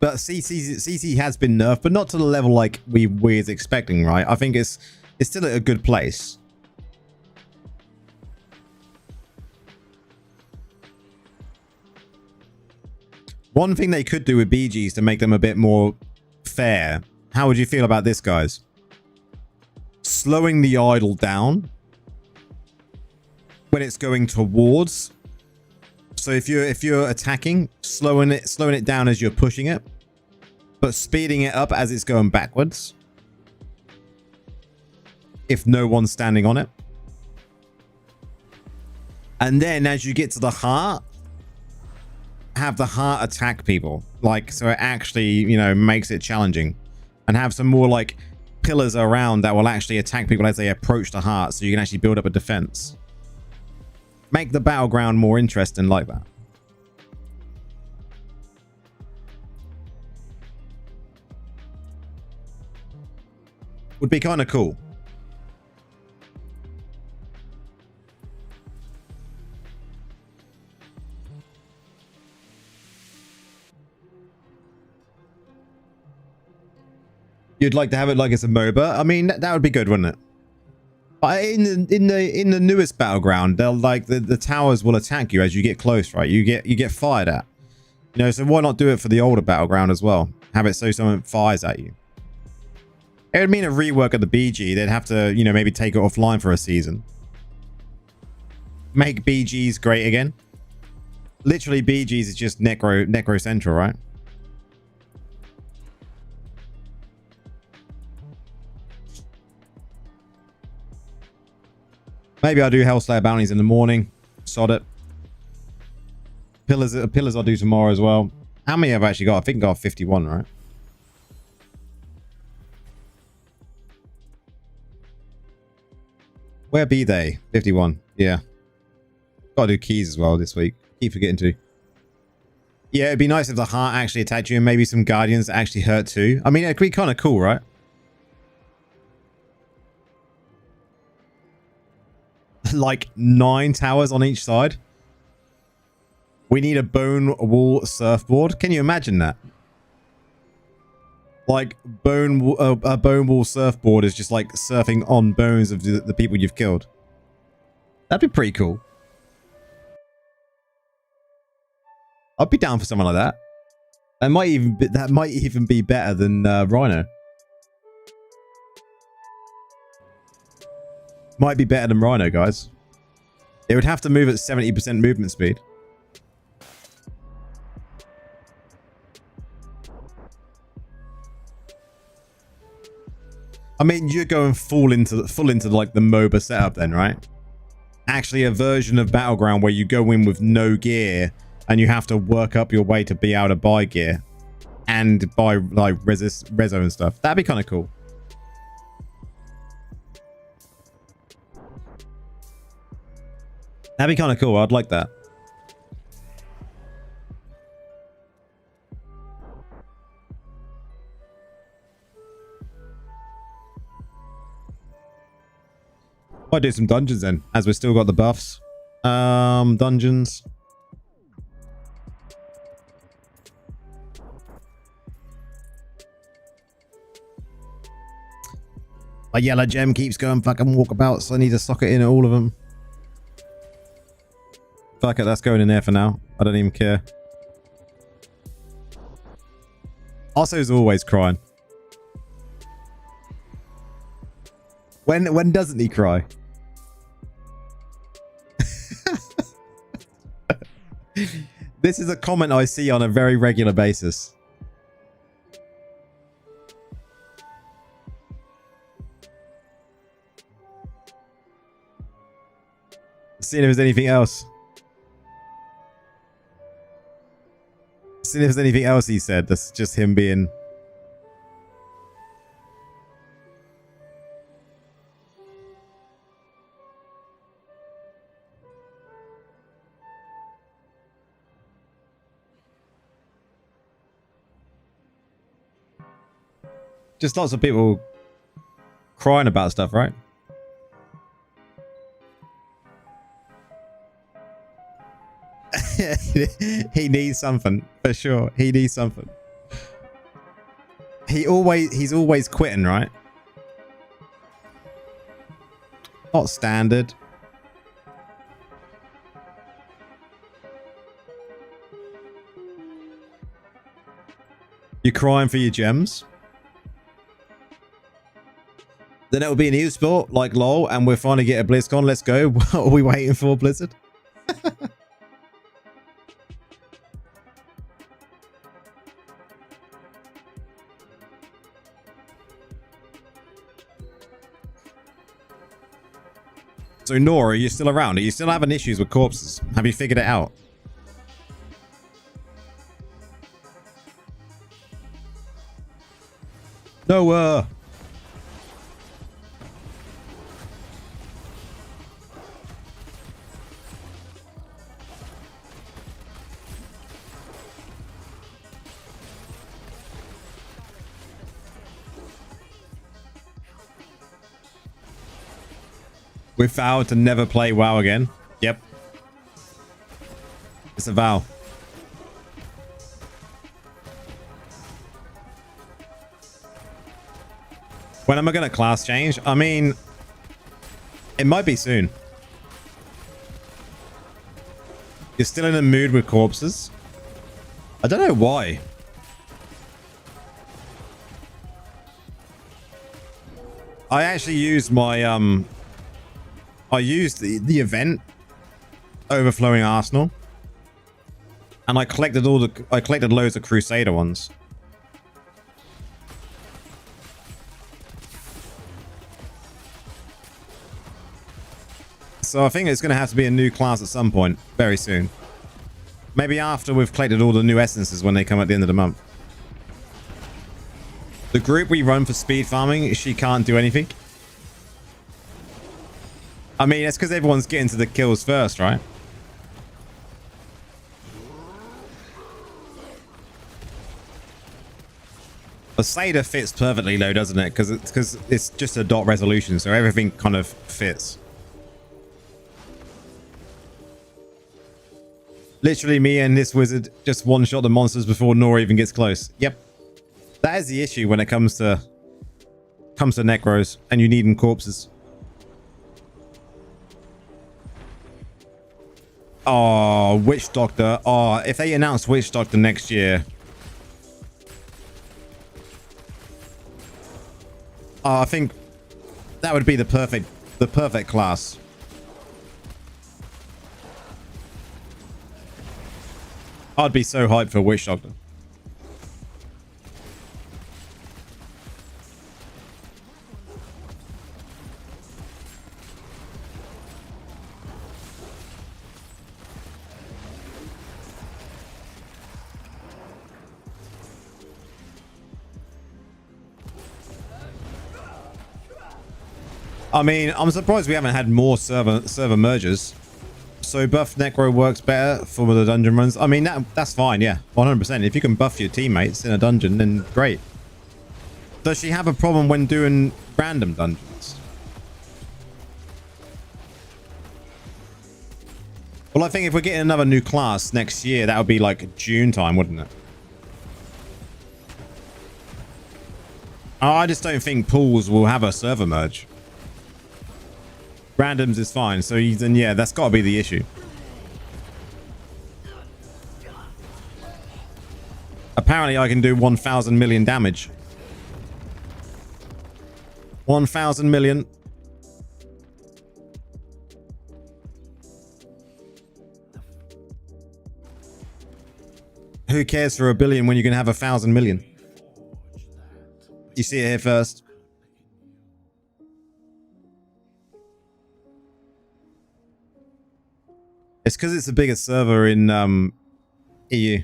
[SPEAKER 1] But CC has been nerfed, but not to the level like we was expecting, right? I think it's still at a good place. One thing they could do with BGs to make them a bit more fair. How would you feel about this, guys? Slowing the idle down when it's going towards. So if you're attacking, slowing it down as you're pushing it, but speeding it up as it's going backwards. If no one's standing on it. And then as you get to the heart, have the heart attack people. Like, so it actually, you know, makes it challenging. And have some more like pillars around that will actually attack people as they approach the heart. So you can actually build up a defense. Make the battleground more interesting like that. Would be kind of cool. You'd like to have it like it's a MOBA? I mean, that would be good, wouldn't it? But in the newest battleground, they'll like the towers will attack you as you get close, right? You get fired at. You know, so why not do it for the older battleground as well? Have it so someone fires at you. It would mean a rework of the BG. They'd have to, you know, maybe take it offline for a season. Make BGs great again. Literally, BGs is just Necro Central, right? Maybe I'll do Hellslayer bounties in the morning. Sod it. Pillars I'll do tomorrow as well. How many have I actually got? I think I got 51, right? Where be they? 51. Yeah. Gotta do keys as well this week. Keep forgetting to. Yeah, it'd be nice if the heart actually attacked you and maybe some guardians that actually hurt too. I mean, it'd be kind of cool, right? Like 9 towers on each side. We need a bone wall surfboard. Can you imagine that? Like a bone wall surfboard is just like surfing on bones of the people you've killed. That'd be pretty cool. I'd be down for something like that. That might even be better than Rhino. Might be better than Rhino, guys. It would have to move at 70% movement speed. I mean, you're going full into like the MOBA setup then, right? Actually, a version of Battleground where you go in with no gear and you have to work up your way to be able to buy gear and buy like reso and stuff. That'd be kind of cool. That'd be kind of cool. I'd like that. I'll do some dungeons then, as we've still got the buffs. Dungeons. My yellow gem keeps going fucking walkabouts, so I need to sock it in at all of them. Fuck it, that's going in there for now. I don't even care. Arso's always crying. When doesn't he cry? This is a comment I see on a very regular basis. Seeing if there's anything else. Seeing if there's anything else he said. That's just him being... Just lots of people crying about stuff, right? He needs something for sure. He needs something. He's always quitting, right? Not standard. You're crying for your gems? Then it will be an e-sport like LOL, and we'll finally get a BlizzCon. Let's go. What are we waiting for, Blizzard? So Nora, are you still around? Are you still having issues with corpses? Have you figured it out? No, we vowed to never play WoW again. Yep. It's a vow. When am I going to class change? I mean, it might be soon. You're still in a mood with corpses? I don't know why. I actually used my I used the event Overflowing Arsenal, and I collected loads of Crusader ones. So I think it's going to have to be a new class at some point very soon. Maybe after we've collected all the new essences when they come at the end of the month. The group we run for speed farming, she can't do anything. I mean, it's because everyone's getting to the kills first, right? The Seder fits perfectly though, doesn't it? Because it's just a dot resolution, so everything kind of fits. Literally, me and this wizard just one-shot the monsters before Nora even gets close. Yep. That is the issue when it comes to necros and you need them corpses. Oh, Witch Doctor. Oh, if they announce Witch Doctor next year. I think that would be the perfect class. I'd be so hyped for Witch Doctor. I mean, I'm surprised we haven't had more server mergers. So buff Necro works better for the dungeon runs. I mean, that's fine, yeah, 100%. If you can buff your teammates in a dungeon, then great. Does she have a problem when doing random dungeons? Well, I think if we're getting another new class next year, that would be like June time, wouldn't it? I just don't think pools will have a server merge. Randoms is fine, so then yeah, that's got to be the issue. Apparently I can do 1,000 million damage. 1,000 million. Who cares for a billion when you can have 1,000 million? You see it here first. It's because it's the biggest server in EU.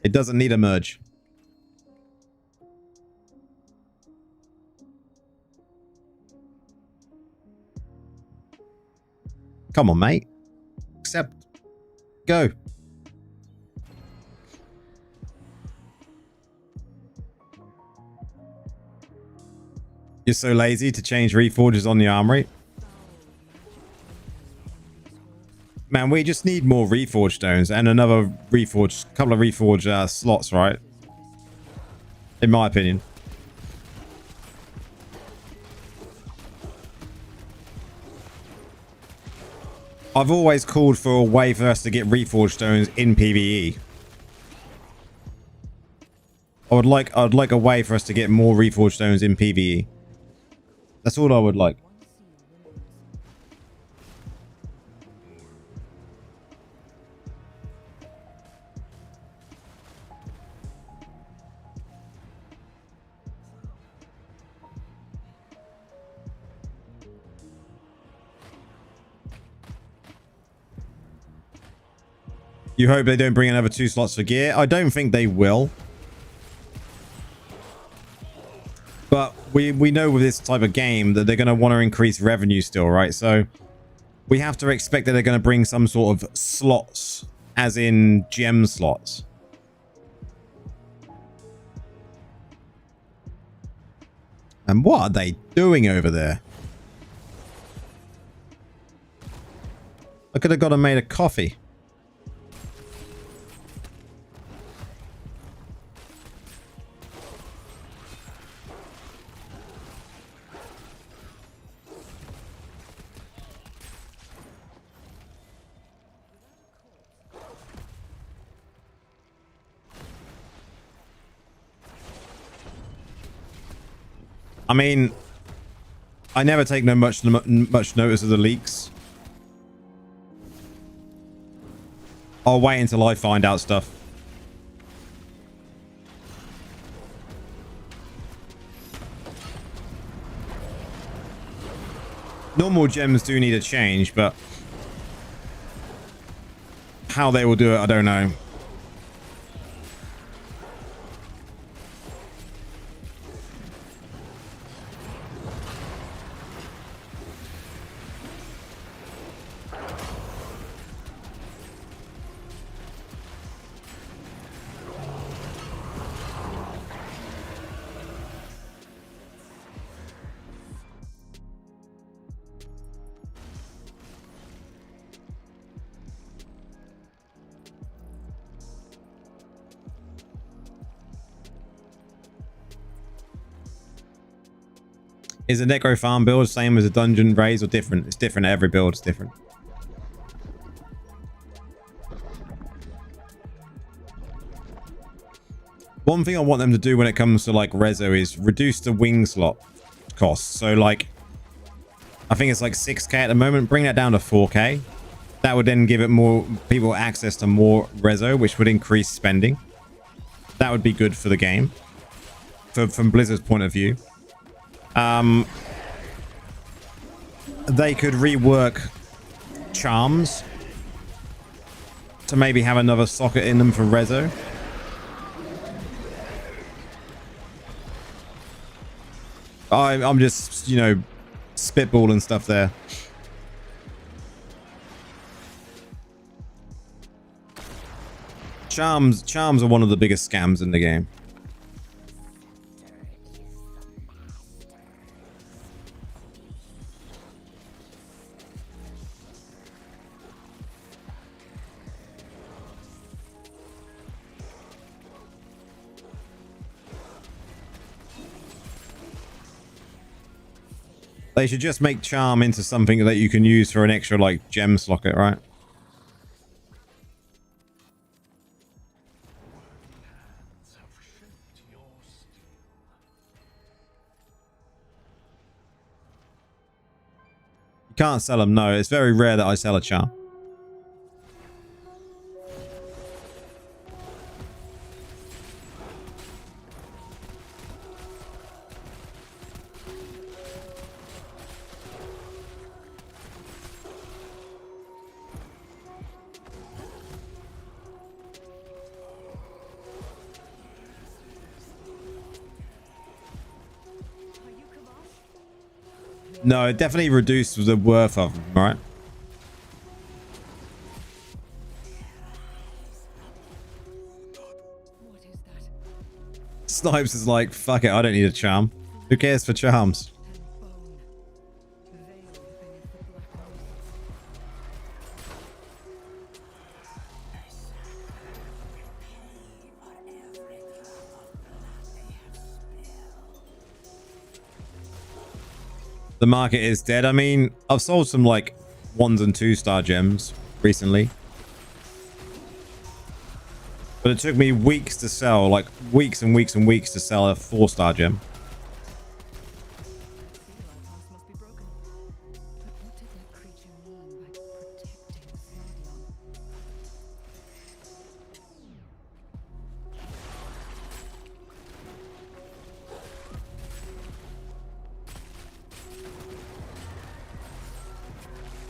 [SPEAKER 1] It doesn't need a merge. Come on, mate. Accept. Go. You're so lazy to change reforges on the armory. Man, we just need more reforge stones and another reforge, couple of reforge slots, right? In my opinion. I've always called for a way for us to get reforge stones in PvE. I'd like a way for us to get more reforge stones in PvE. That's all I would like. You hope they don't bring another 2 slots for gear. I don't think they will. But we know with this type of game that they're going to want to increase revenue still, right? So we have to expect that they're going to bring some sort of slots, as in gem slots. And what are they doing over there? I could have got them made a coffee. I mean, I never take much notice of the leaks. I'll wait until I find out stuff. Normal gems do need a change, but how they will do it, I don't know. Is a Necro farm build same as a dungeon raise or different? It's different. Every build is different. One thing I want them to do when it comes to like Rezo is reduce the wing slot cost. So like, I think it's like 6k at the moment. Bring that down to 4k. That would then give it more people access to more Rezo, which would increase spending. That would be good for the game, from Blizzard's point of view. They could rework charms to maybe have another socket in them for Rezo. I'm just, you know, spitballing stuff there. Charms are one of the biggest scams in the game. They should just make charm into something that you can use for an extra, like, gem socket, right? You can't sell them, no. It's very rare that I sell a charm. No, it definitely reduced the worth of them, right? Snipes is like, fuck it, I don't need a charm. Who cares for charms? The market is dead. I mean, I've sold some like 1 and 2 star gems recently, but it took me weeks to sell, like weeks and weeks and weeks to sell a 4-star gem.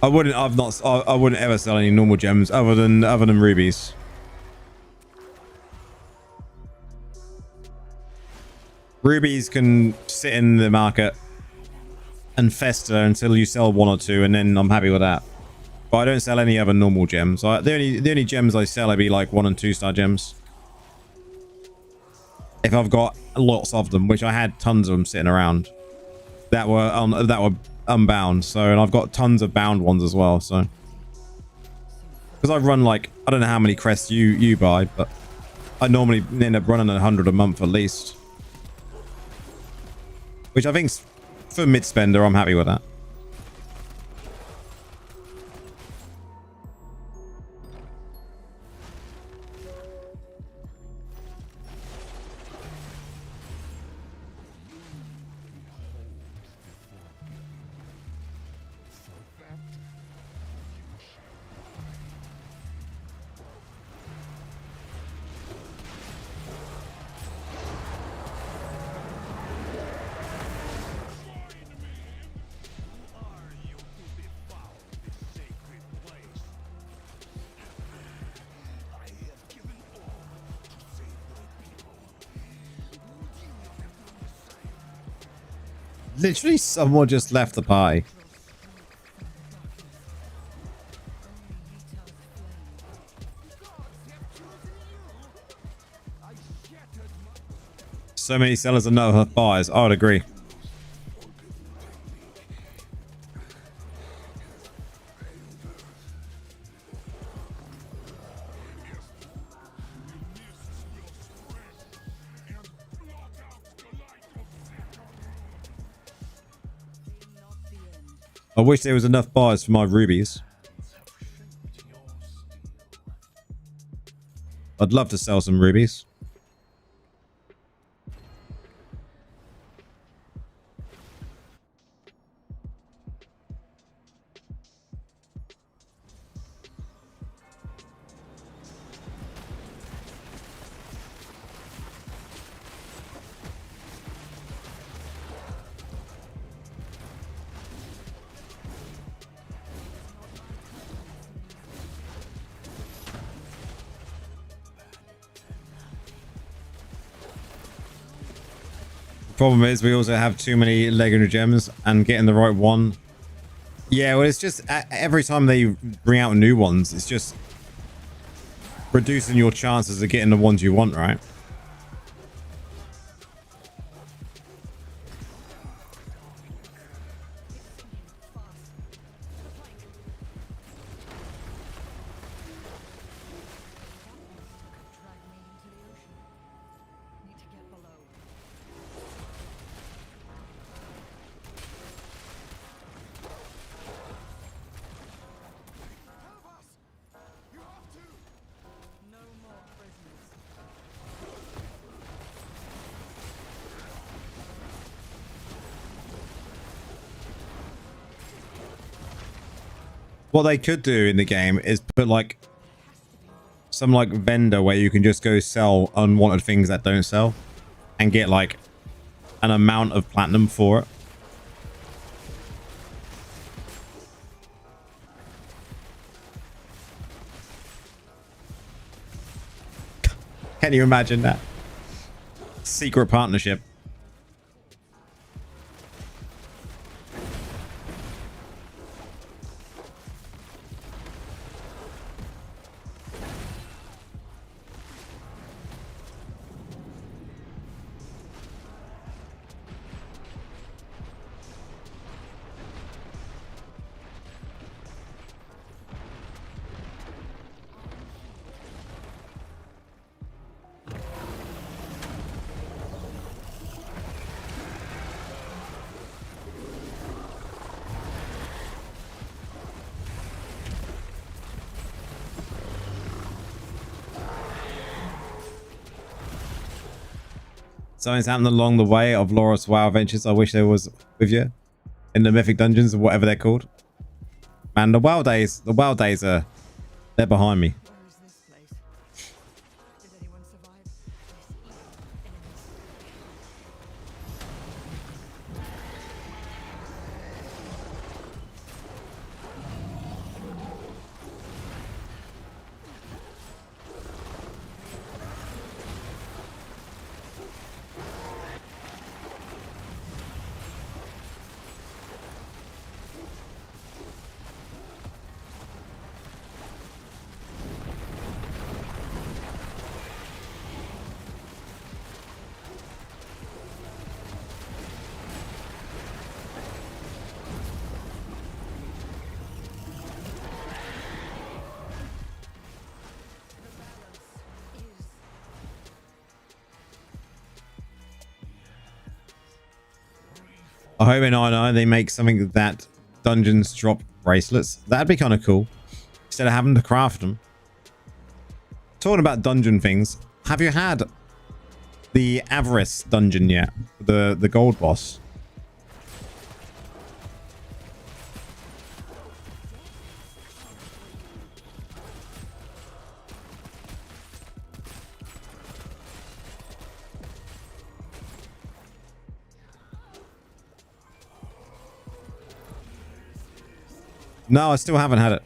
[SPEAKER 1] I wouldn't ever sell any normal gems other than rubies. Rubies can sit in the market and fester until you sell one or two, and then I'm happy with that. But I don't sell any other normal gems. The only gems I sell, I'd be like 1 and 2 star gems. If I've got lots of them, which I had tons of them sitting around that were unbound. So, and I've got tons of bound ones as well. So, because I run like, I don't know how many crests you buy, but I normally end up running 100 a month at least, which I think for mid spender, I'm happy with that. Literally, someone just left the pie. So many sellers and no buyers. I would agree. I wish there was enough buyers for my rubies. I'd love to sell some rubies. Problem is we also have too many legendary gems, and getting the right one, yeah, well, it's just every time they bring out new ones, it's just reducing your chances of getting the ones you want, right? What they could do in the game is put like some like vendor where you can just go sell unwanted things that don't sell and get like an amount of platinum for it. Can you imagine that? Secret partnership. Something's happened along the way of Laura's WoW adventures. I wish there was with you in the mythic dungeons or whatever they're called. Man, the WoW days are, they're behind me.
[SPEAKER 2] Where is this place? Did anyone survive?
[SPEAKER 1] I hope in I they make something that dungeons drop bracelets. That'd be kind of cool. Instead of having to craft them. Talking about dungeon things, have you had the Avarice dungeon yet? The gold boss? No, I still haven't had it.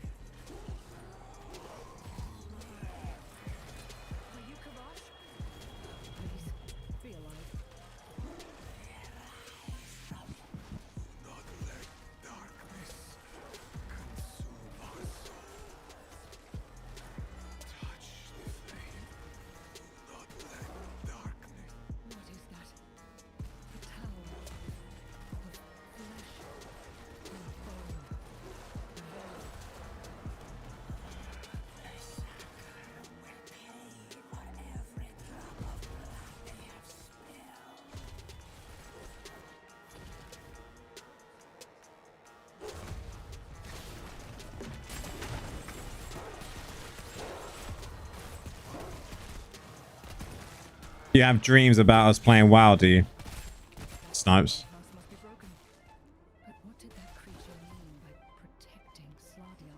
[SPEAKER 1] You have dreams about us playing WoW, do you? Snipes.
[SPEAKER 2] House must be broken. But what did that creature mean by protecting Sladion?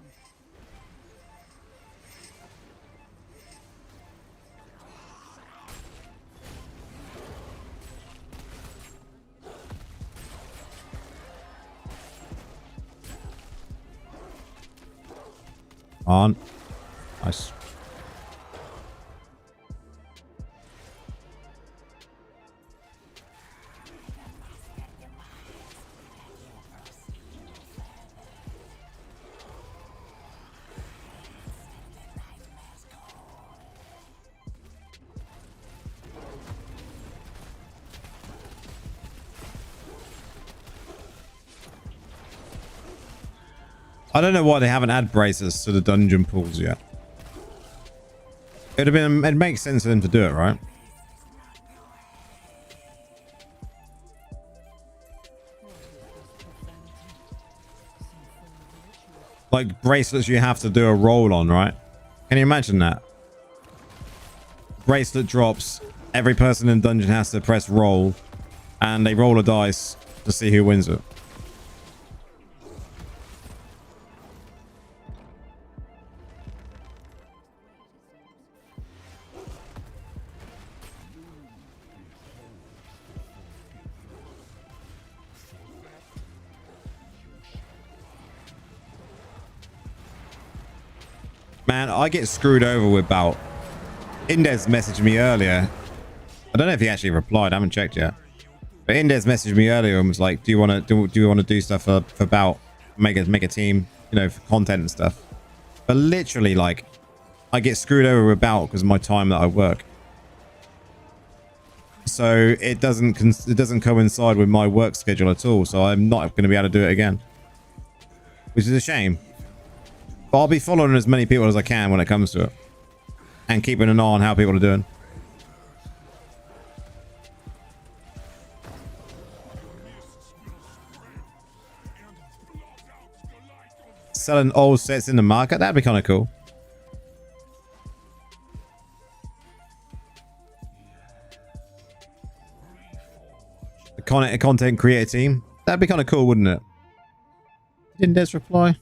[SPEAKER 1] On. Nice. I don't know why they haven't added braces to the dungeon pools yet. It'd have been, it makes sense for them to do it, right? Like bracelets you have to do a roll on, right? Can you imagine that? Bracelet drops, every person in dungeon has to press roll, and they roll a dice to see who wins it. Man, I get screwed over with Bout. Indez messaged me earlier. I don't know if he actually replied. I haven't checked yet. But Indez messaged me earlier and was like, "Do you want to do stuff for Bout? Make a team, you know, for content and stuff." But literally, like, I get screwed over with Bout because of my time that I work. So it doesn't coincide with my work schedule at all. So I'm not going to be able to do it again, which is a shame. But I'll be following as many people as I can when it comes to it. And keeping an eye on how people are doing. Selling old sets in the market? That'd be kind of cool. A content creator team? That'd be kind of cool, wouldn't it? Didn't Des reply?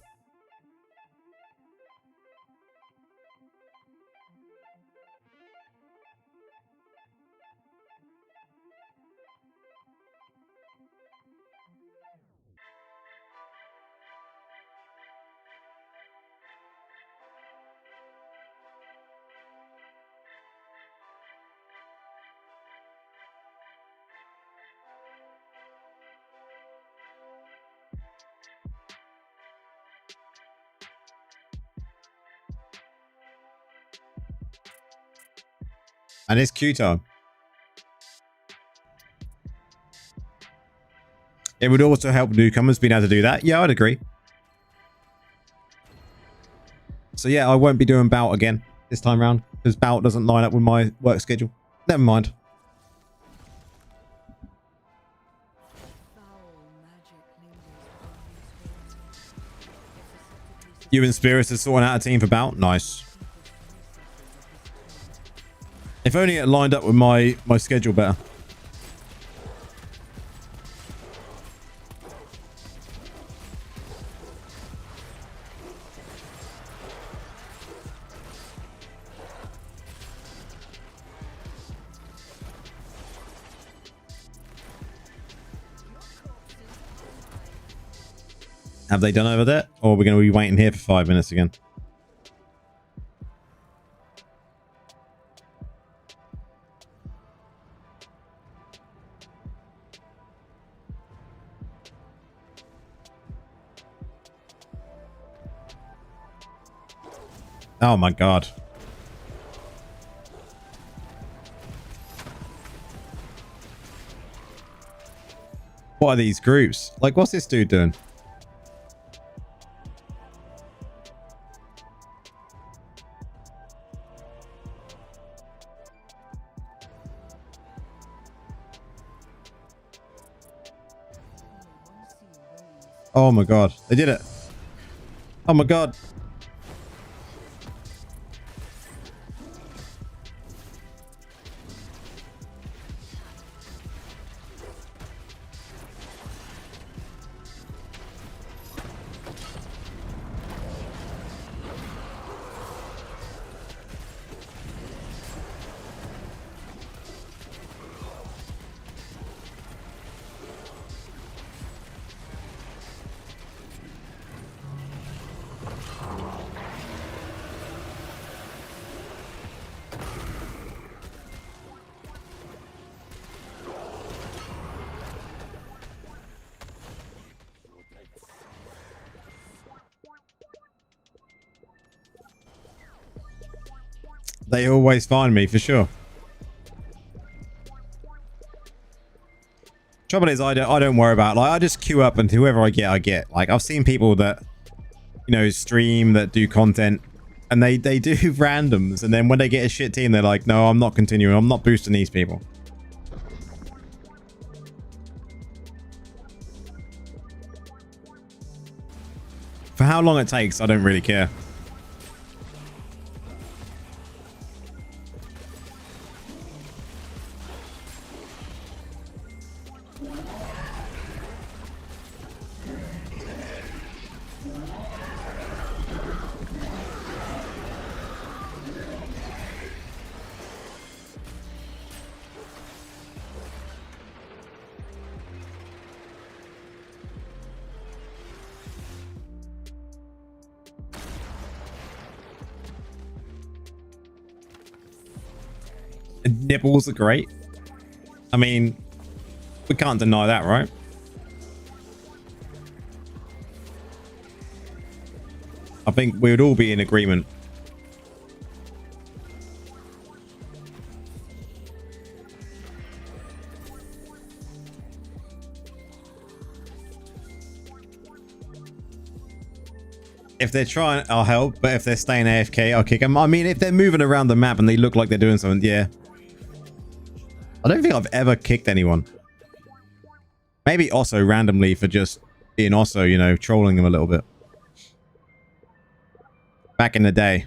[SPEAKER 1] And it's queue time. It would also help newcomers being able to do that. Yeah, I'd agree. So yeah, I won't be doing Bout again this time round because Bout doesn't line up with my work schedule. Never mind.
[SPEAKER 2] Foul
[SPEAKER 1] You and Spirits are sorting out a team for bout. Nice. If only it lined up with my schedule better. Have they done over there? Or are we going to be waiting here for 5 minutes again? Oh my god. What are these groups? Like, what's this dude doing? Oh my god. They did it. Oh my god. They always find me for sure. Trouble is, I don't worry about, like, I just queue up and whoever I get. Like, I've seen people that, you know, stream, that do content, and they do randoms, and then when they get a shit team, they're like, no, I'm not continuing. I'm not boosting these people. For how long it takes, I don't really care. Nipples are great. I mean, we can't deny that, right? I think we would all be in agreement. If they're trying, I'll help, but if they're staying AFK, I'll kick them. I mean, if they're moving around the map and they look like they're doing something, yeah. I don't think I've ever kicked anyone. Maybe also randomly for just being also, you know, trolling them a little bit. Back in the day.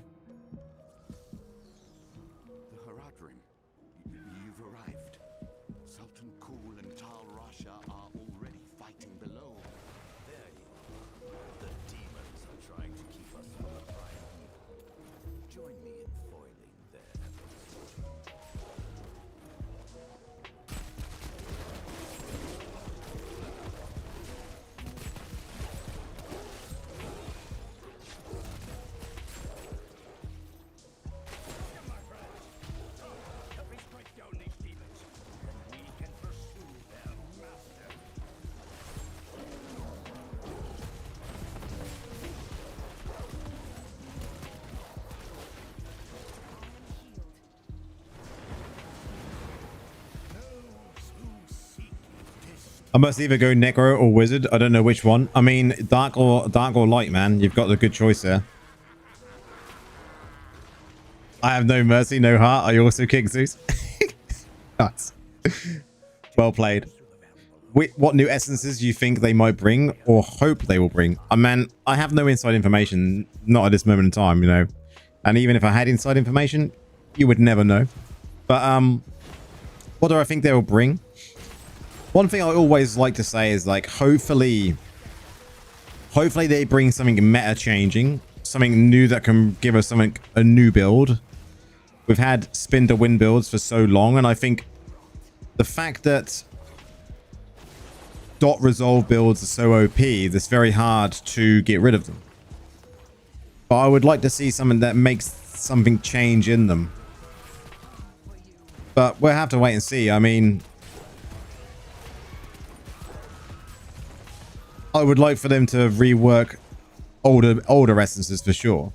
[SPEAKER 4] The Haradrim, you've arrived. Sultan Kul and Tal Rasha are already fighting below.
[SPEAKER 3] There you are. The demons are trying to keep us from the prime evil. Join me in foiling their efforts.
[SPEAKER 1] I must either go Necro or Wizard. I don't know which one. I mean, dark or light, man. You've got the good choice there. I have no mercy, no heart. I also kick Zeus. Nice. Well played. what new essences you think they might bring or hope they will bring. Man, I have no inside information, not at this moment in time, you know. And even if I had inside information, you would never know. But what do I think they will bring? One thing I always like to say is like, hopefully they bring something meta changing, something new that can give us a new build. We've had spin to win builds for so long, and I think the fact that dot resolve builds are so OP, it's very hard to get rid of them. But I would like to see something that makes something change in them. But we'll have to wait and see. I mean, I would like for them to rework older essences for sure.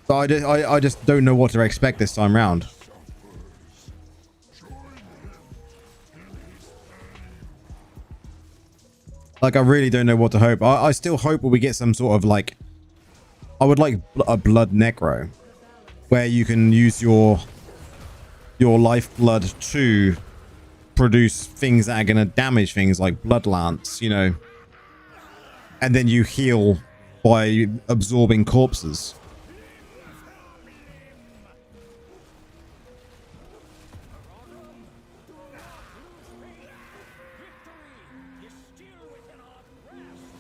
[SPEAKER 1] But I just don't know what to expect this time round. Like, I really don't know what to hope. I still hope we get some sort of like... I would like a blood necro, where you can use your lifeblood to produce things that are going to damage things like blood lance, you know. And then you heal by absorbing corpses.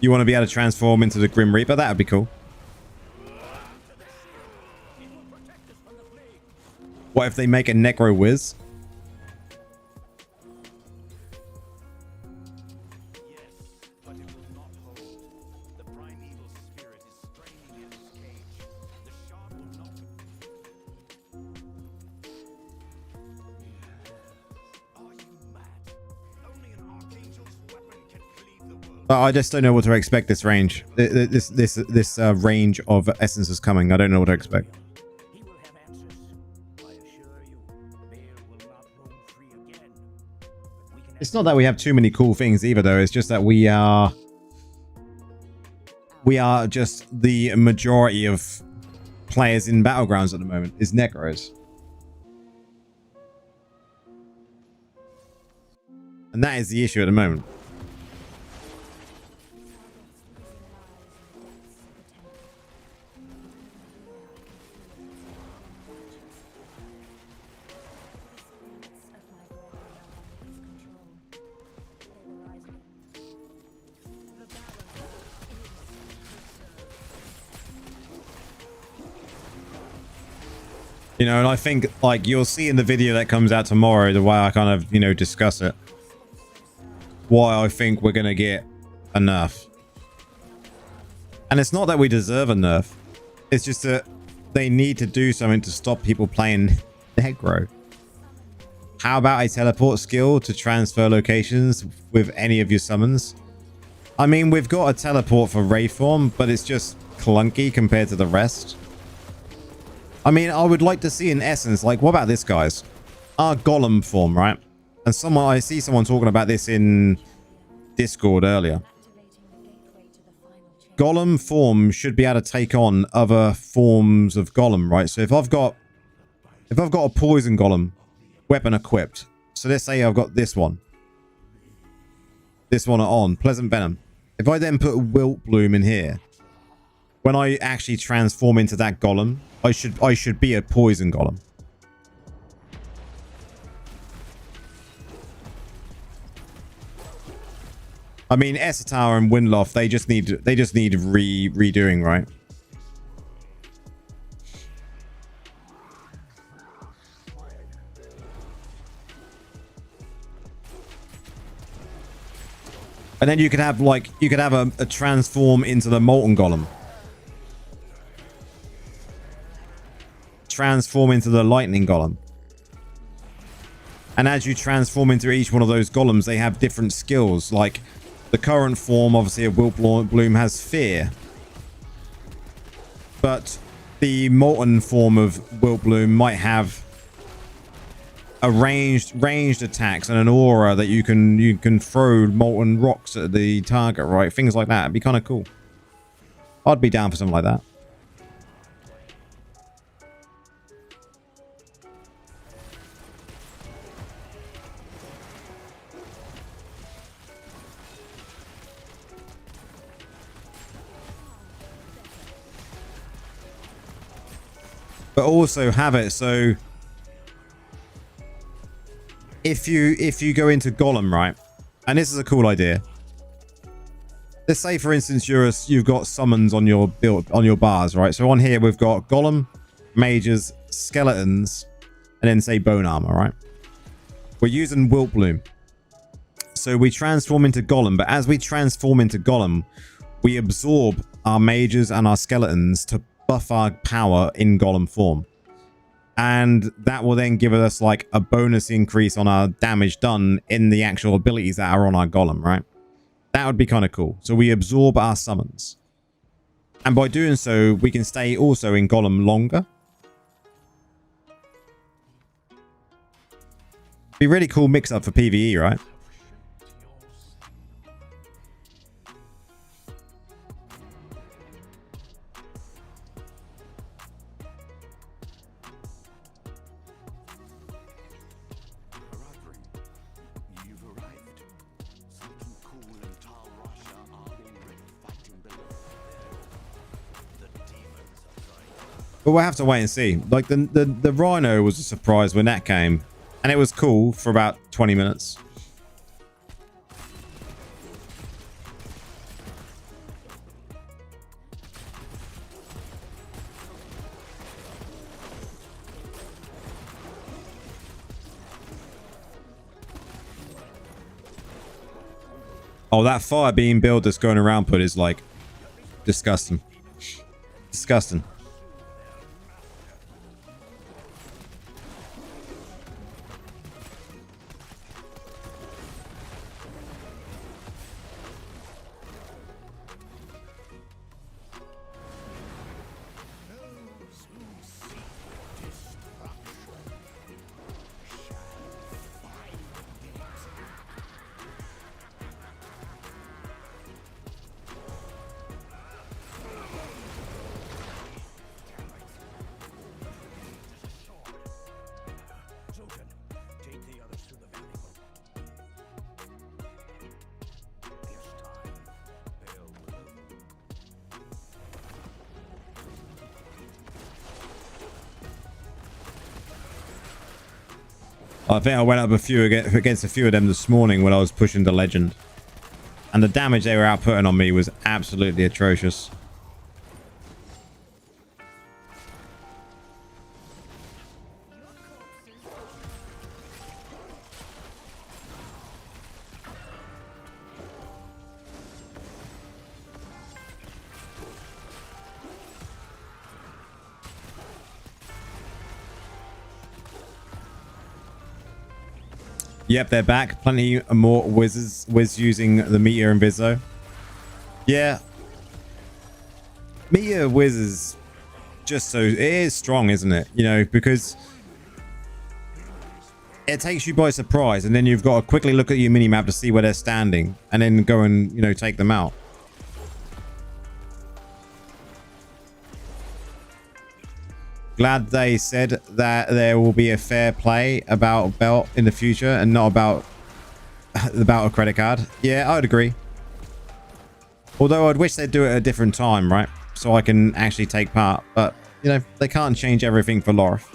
[SPEAKER 1] You want to be able to transform into the Grim Reaper? That would be cool. What if they make a Necro Whiz?
[SPEAKER 3] Yes, but it will not hold. The primeval spirit is straining in its cage. The shard will not. Are you mad? Only an archangel's weapon can cleave the world.
[SPEAKER 1] I just don't know what to expect this range. This range of essences coming. I don't know what to expect.
[SPEAKER 3] He will have answers. I assure you, Bear will not roam free again. But we can
[SPEAKER 1] It's not that we have too many cool things either, though. It's just that we are just the majority of players in Battlegrounds at the moment is Necros. And that is the issue at the moment. You know, and I think, like, you'll see in the video that comes out tomorrow, the way I kind of, you know, discuss it. Why I think we're going to get a nerf. And it's not that we deserve a nerf. It's just that they need to do something to stop people playing Necro. How about a teleport skill to transfer locations with any of your summons? I mean, we've got a teleport for Wraithform, but it's just clunky compared to the rest. I mean, I would like to see an essence. Like, what about this, guys? Our Golem form, right? And I see someone talking about this in Discord earlier. Golem form should be able to take on other forms of Golem, right? So if I've got a poison Golem weapon equipped, so let's say I've got this one on Pleasant Venom. If I then put Wilt Bloom in here, when I actually transform into that Golem, I should be a poison Golem. I mean, Essetar and Windloff, they just need redoing, right? And then you could have a transform into the Molten Golem. Transform into the Lightning Golem. And as you transform into each one of those golems, they have different skills. Like the current form, obviously, of Wilt Bloom has Fear. But the Molten form of Wilt Bloom might have a ranged attacks and an aura that you can throw molten rocks at the target, right? Things like that. It'd be kind of cool. I'd be down for something like that. but also have it so if you go into Golem, right, and this is a cool idea. Let's say, for instance, you've got summons on your build on your bars, right? So on here we've got Golem, mages, skeletons, and then say bone armor, right? We're using Wilt Bloom. So we transform into Golem, but as we transform into Golem, we absorb our mages and our skeletons to buff our power in Golem form. And that will then give us like a bonus increase on our damage done in the actual abilities that are on our Golem, right? That would be kind of cool. So we absorb our summons. And by doing so, we can stay also in Golem longer. Be really cool mix up for PvE, right?
[SPEAKER 4] You've arrived. Sultan Cool and Tal Rasha are already fighting below.
[SPEAKER 3] The demons are trying.
[SPEAKER 1] But we'll have to wait and see. Like the Rhino was a surprise when that came. And it was cool for about 20 minutes. Oh, that fire beam build that's going around put is like disgusting. Disgusting.
[SPEAKER 3] Sultan, take the others to the valuable. This time, they'll will.
[SPEAKER 1] I think I went up against a few of them this morning when I was pushing the legend. And the damage they were outputting on me was absolutely atrocious. Yep, they're back. Plenty more whiz using the Meteor and Vizo. Yeah. Meteor Wiz is just so... It is strong, isn't it? You know, because it takes you by surprise, and then you've got to quickly look at your minimap to see where they're standing, and then go and, you know, take them out. Glad they said that there will be a fair play about belt in the future and not about a credit card. Yeah, I'd agree. Although I'd wish they'd do it at a different time, right? So I can actually take part. But, you know, they can't change everything for Lorif.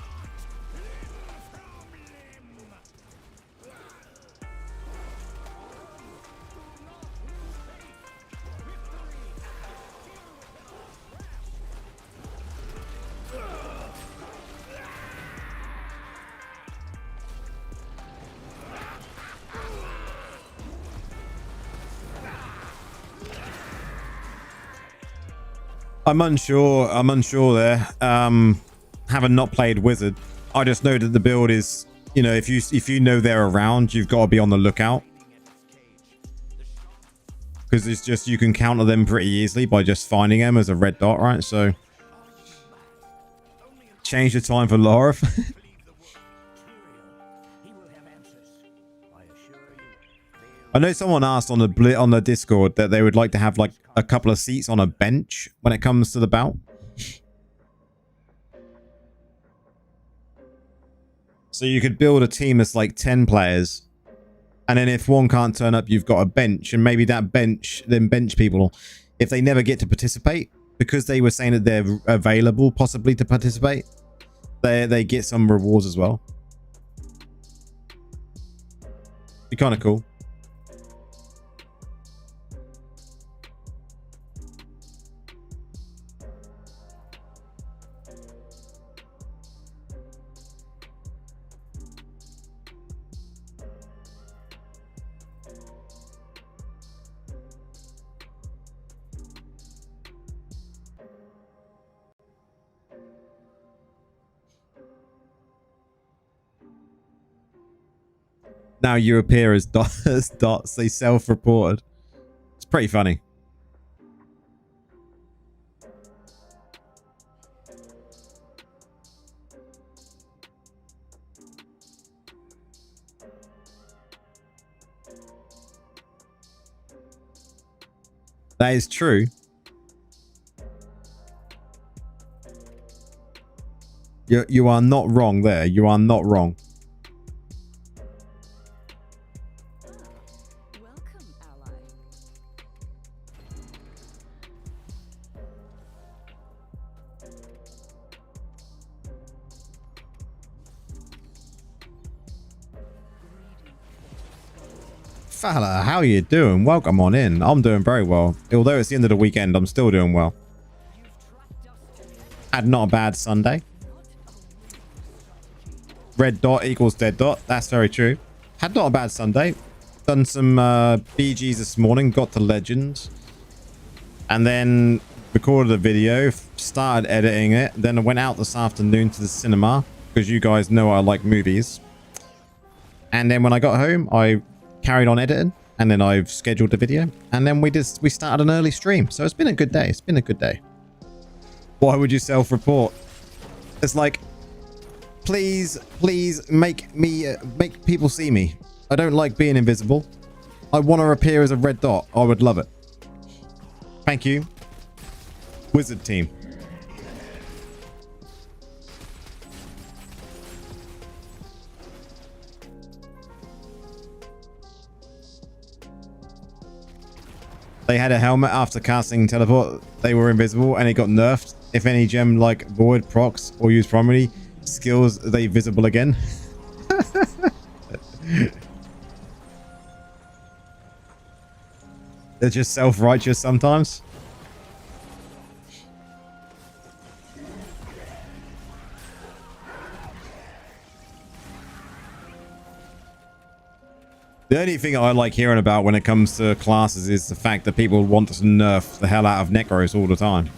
[SPEAKER 1] I'm unsure there. Having not played Wizard, I just know that the build is, you know, if you know they're around, you've got to be on the lookout. Because it's just, you can counter them pretty easily by just finding them as a red dot, right? So change the time for Lorif. I know someone asked on the Discord that they would like to have like a couple of seats on a bench when it comes to the bout. So you could build a team that's like 10 players. And then if one can't turn up, you've got a bench. And maybe that bench, then bench people, if they never get to participate, because they were saying that they're available possibly to participate, They get some rewards as well. Be kind of cool. Now you appear as dots. They self-reported. It's pretty funny. That is true. You are not wrong there. You are not wrong.
[SPEAKER 2] Welcome, ally.
[SPEAKER 1] Fella, how you doing? Welcome on in. I'm doing very well. Although it's the end of the weekend, I'm still doing well. Had not a bad Sunday. Red dot equals dead dot. That's very true. Had not a bad Sunday. Done some BGs this morning. Got to Legends. And then recorded a video. Started editing it. Then I went out this afternoon to the cinema. Because you guys know I like movies. And then when I got home, I carried on editing. And then I've scheduled a video. And then we started an early stream. So it's been a good day. It's been a good day. Why would you self-report? It's like... Please make people see me. I don't like being invisible. I want to appear as a red dot. I would love it. Thank you. Wizard team. They had a helmet after casting teleport. They were invisible and it got nerfed. If any gem like void procs or used primarily skills, they visible again. They're just self-righteous sometimes. The only thing I like hearing about when it comes to classes is the fact that people want to nerf the hell out of Necros all the time.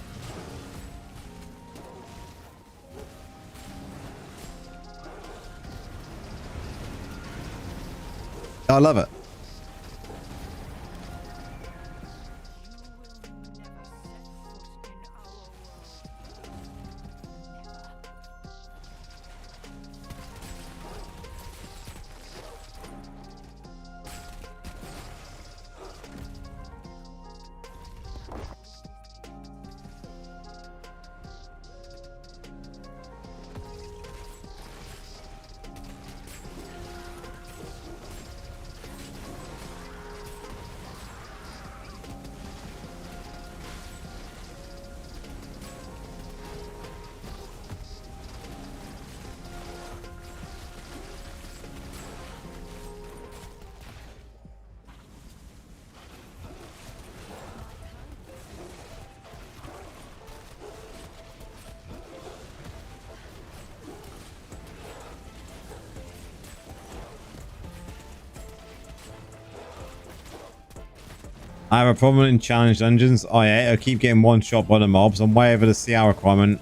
[SPEAKER 1] I love it. I have a problem in challenge dungeons. I keep getting one shot by the mobs. I'm way over the CR requirement.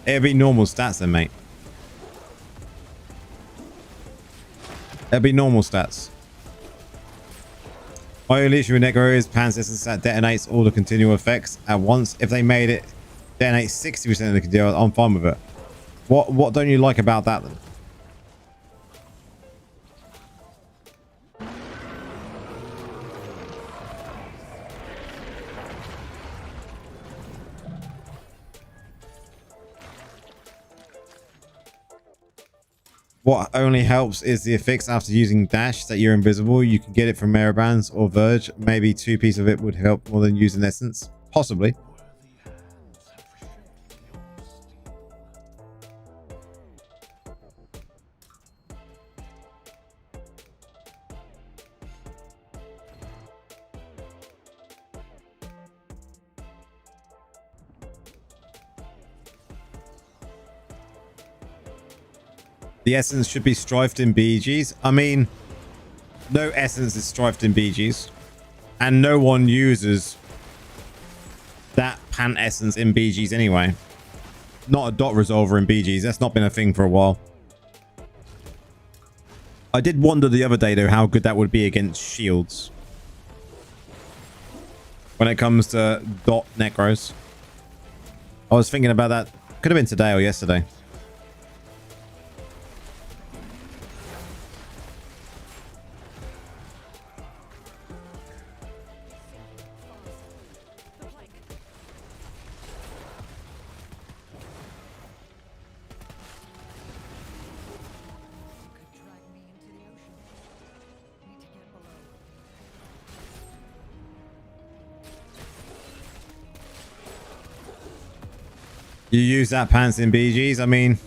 [SPEAKER 1] It'll be normal stats then, mate. It'll be normal stats. My only issue with Necro is Pan's essence that detonates all the continual effects at once. If they made it detonate 60% of the continual, I'm fine with it. What don't you like about that then? What only helps is the effects after using dash that you're invisible. You can get it from Marabands or Verge. Maybe 2 pieces of it would help more than using essence. Possibly. The essence should be strifed in BGs. I mean, no essence is strifed in BGs. And no one uses that pant essence in BGs anyway. Not a dot resolver in BGs. That's not been a thing for a while. I did wonder the other day, though, how good that would be against shields. When it comes to dot necros. I was thinking about that. Could have been today or yesterday. You use that pants in BGs? I mean,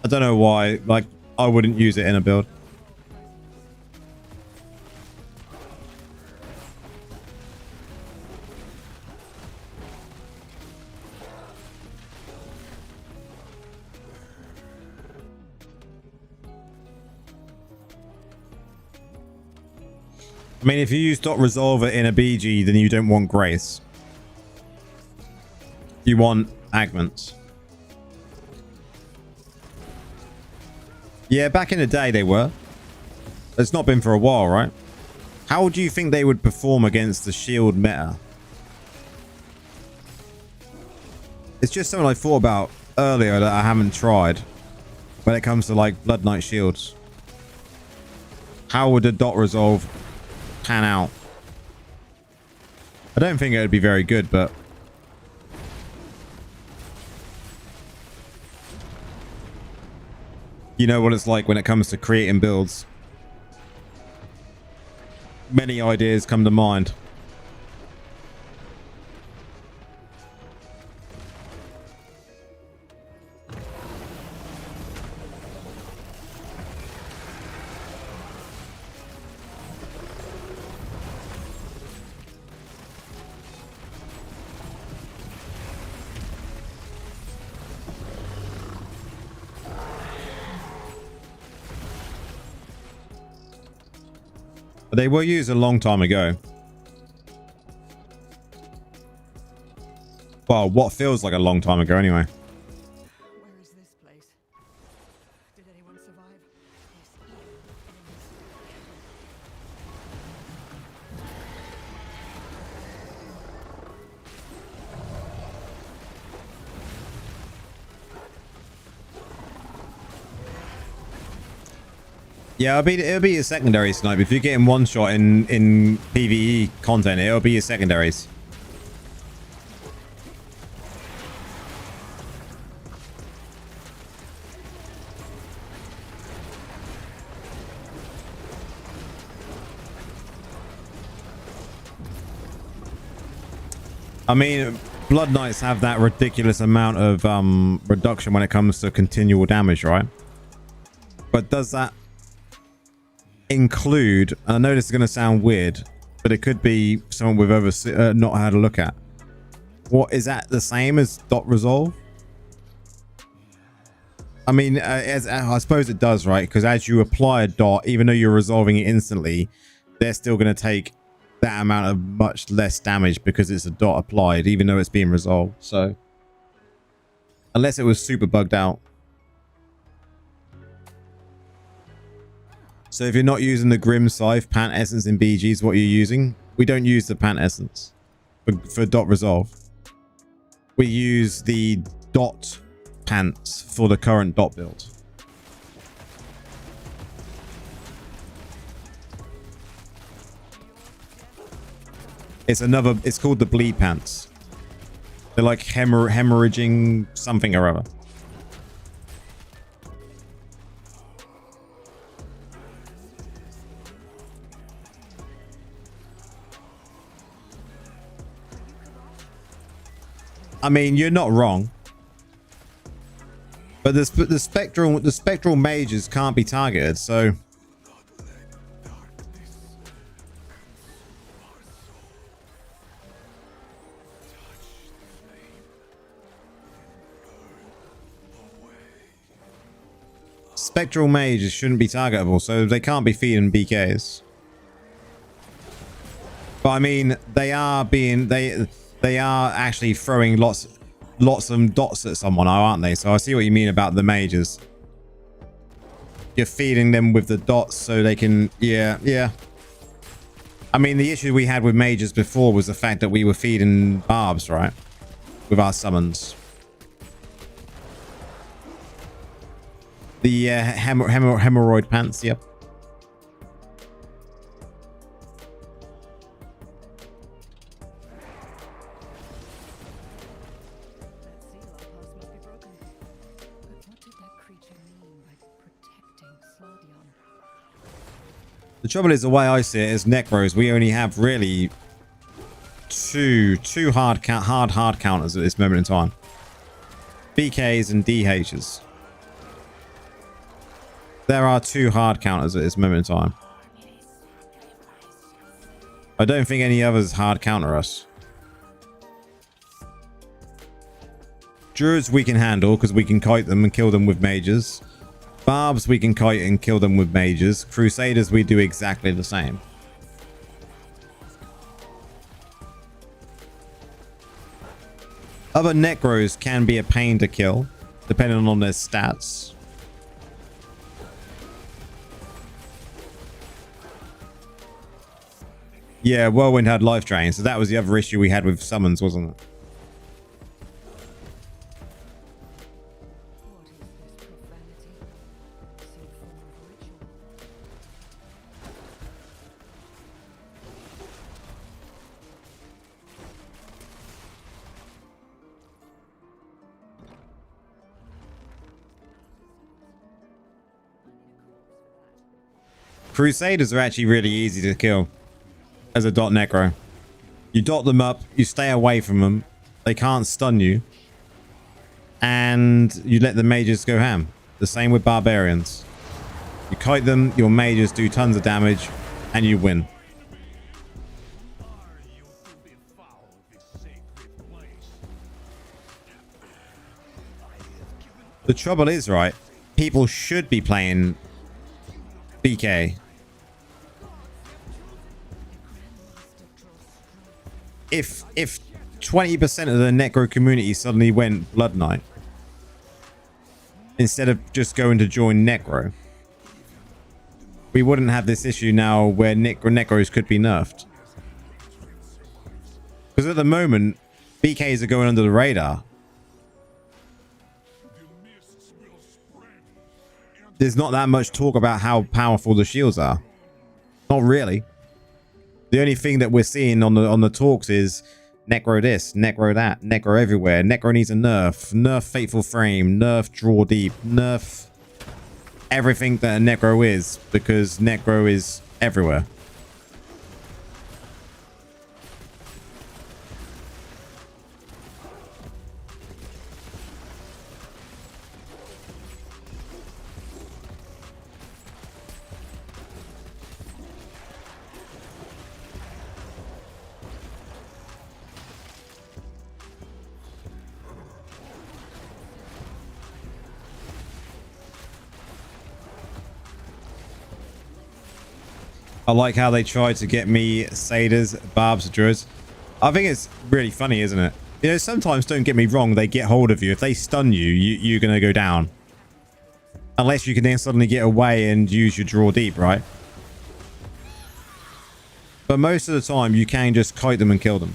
[SPEAKER 1] I don't know why. Like, I wouldn't use it in a build. I mean, if you use dot resolver in a BG, then you don't want grace. You want agments. Yeah, back in the day they were. It's not been for a while, right? How do you think they would perform against the shield meta? It's just something I thought about earlier that I haven't tried when it comes to like Blood Knight shields. How would a dot resolve pan out? I don't think it would be very good, but you know what it's like when it comes to creating builds. Many ideas come to mind. They were used a long time ago. Well, what feels like a long time ago anyway.
[SPEAKER 2] Where is this place? Did anyone survive? Yes.
[SPEAKER 1] Yeah, it'll be your secondary snipe. If you're getting one shot in PvE content, it'll be your secondaries. I mean, Blood Knights have that ridiculous amount of reduction when it comes to continual damage, right? But does that include, and I know this is going to sound weird, but it could be someone we've ever not had a look at. What is that the same as dot resolve? I mean, I suppose it does, right? Because as you apply a dot, even though you're resolving it instantly, they're still going to take that amount of much less damage because it's a dot applied, even though it's being resolved. So unless it was super bugged out. So if you're not using the Grim Scythe Pant Essence in BGs, what you're using? We don't use the Pant Essence for dot resolve. We use the dot pants for the current dot build. It's called the bleed pants. They're like hemorrhaging something or other. I mean, you're not wrong, but the spectral mages can't be targeted, so Spectral mages shouldn't be targetable, so they can't be feeding BKs. But I mean, they are actually throwing lots of dots at someone, aren't they? So I see what you mean about the mages. You're feeding them with the dots so they can, yeah. I mean, the issue we had with mages before was the fact that we were feeding barbs, right? With our summons. The hemorrhoid pants, yep.
[SPEAKER 2] That seal outpost must be broken. But what did that creature mean by protecting Sladion?
[SPEAKER 1] The trouble is, the way I see it as Necros, we only have really two hard counters at this moment in time. BKs and DHs. There are 2 hard counters at this moment in time. I don't think any others hard counter us. Druids we can handle because we can kite them and kill them with mages. Barbs we can kite and kill them with mages. Crusaders we do exactly the same. Other Necros can be a pain to kill, depending on their stats. Yeah, Whirlwind had life drain, so that was the other issue we had with summons, wasn't it?
[SPEAKER 2] What is this profanity? Some form of ritual.
[SPEAKER 1] Crusaders are actually really easy to kill as a dot necro. You dot them up, you stay away from them, they can't stun you, and you let the mages go ham. The same with barbarians. You kite them, your mages do tons of damage, and you win. The trouble is, right, people should be playing BK. If 20% of the Necro community suddenly went Blood Knight instead of just going to join Necro, we wouldn't have this issue now where Necros could be nerfed. Because at the moment, BKs are going under the radar. There's not that much talk about how powerful the shields are. Not really. The only thing that we're seeing on the talks is Necro this, Necro that, Necro everywhere. Necro needs a nerf. Nerf Fateful Frame. Nerf Draw Deep. Nerf everything that a Necro is, because Necro is everywhere. I like how they tried to get me Satyrs, Barbs, Druids. I think it's really funny, isn't it? You know, sometimes, don't get me wrong, they get hold of you. If they stun you, you're going to go down. Unless you can then suddenly get away and use your Draw Deep, right? But most of the time, you can just kite them and kill them.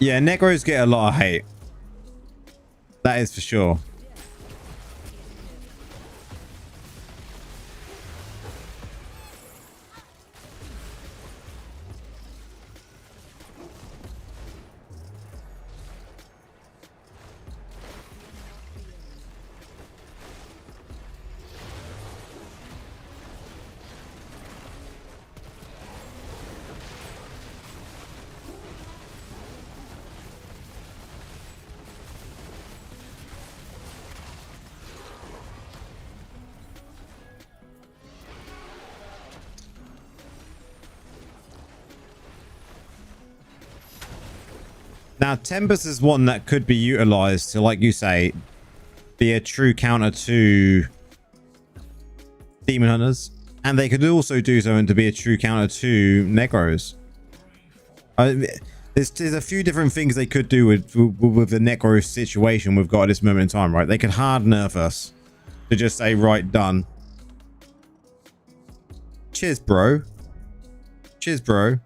[SPEAKER 1] Yeah, Necros get a lot of hate. That is for sure. Now, Tempest is one that could be utilized to, like you say, be a true counter to Demon Hunters. And they could also do something to be a true counter to Necros. There's a few different things they could do with the Necro situation we've got at this moment in time, right? They could hard nerf us to just say, right, done. Cheers, bro. Cheers, bro.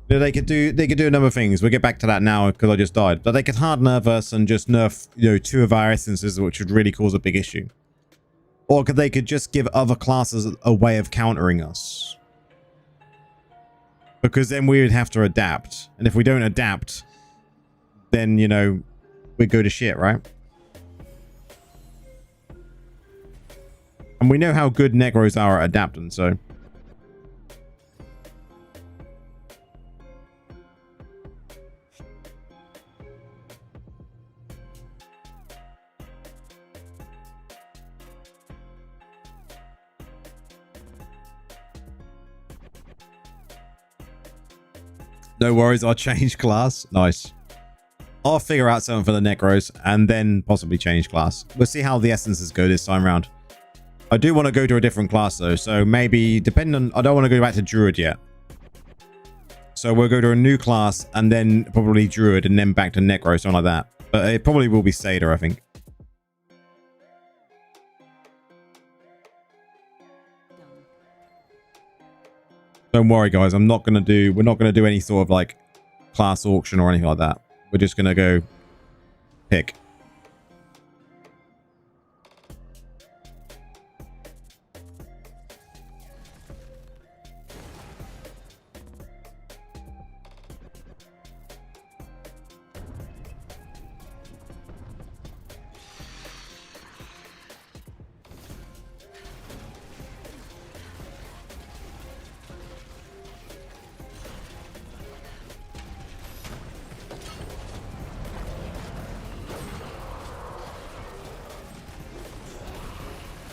[SPEAKER 1] They could do a number of things. We'll get back to that now because I just died. But they could hard nerf us and just nerf, you know, 2 of our essences, which would really cause a big issue. Or they could just give other classes a way of countering us. Because then we would have to adapt. And if we don't adapt, then, you know, we go to shit, right? And we know how good Necros are at adapting, so... No worries, I'll change class. Nice. I'll figure out something for the Necros and then possibly change class. We'll see how the essences go this time around. I do want to go to a different class though, so maybe depending on... I don't want to go back to Druid yet. So we'll go to a new class and then probably Druid and then back to Necro, something like that. But it probably will be Seder, I think. Don't worry, guys. We're not going to do any sort of like class auction or anything like that. We're just going to go pick.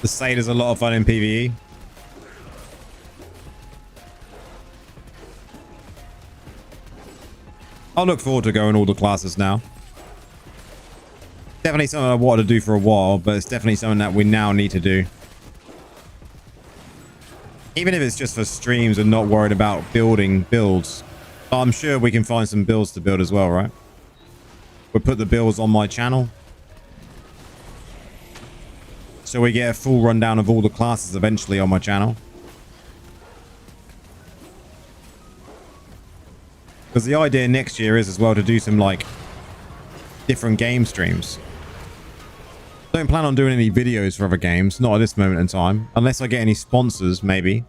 [SPEAKER 1] The Sade is a lot of fun in PvE. I'll look forward to going all the classes now. Definitely something I wanted to do for a while, but it's definitely something that we now need to do. Even if it's just for streams and not worried about building builds. I'm sure we can find some builds to build as well, right? We'll put the builds on my channel. So we get a full rundown of all the classes eventually on my channel. Because the idea next year is as well to do some like different game streams. Don't plan on doing any videos for other games, not at this moment in time. Unless I get any sponsors, maybe.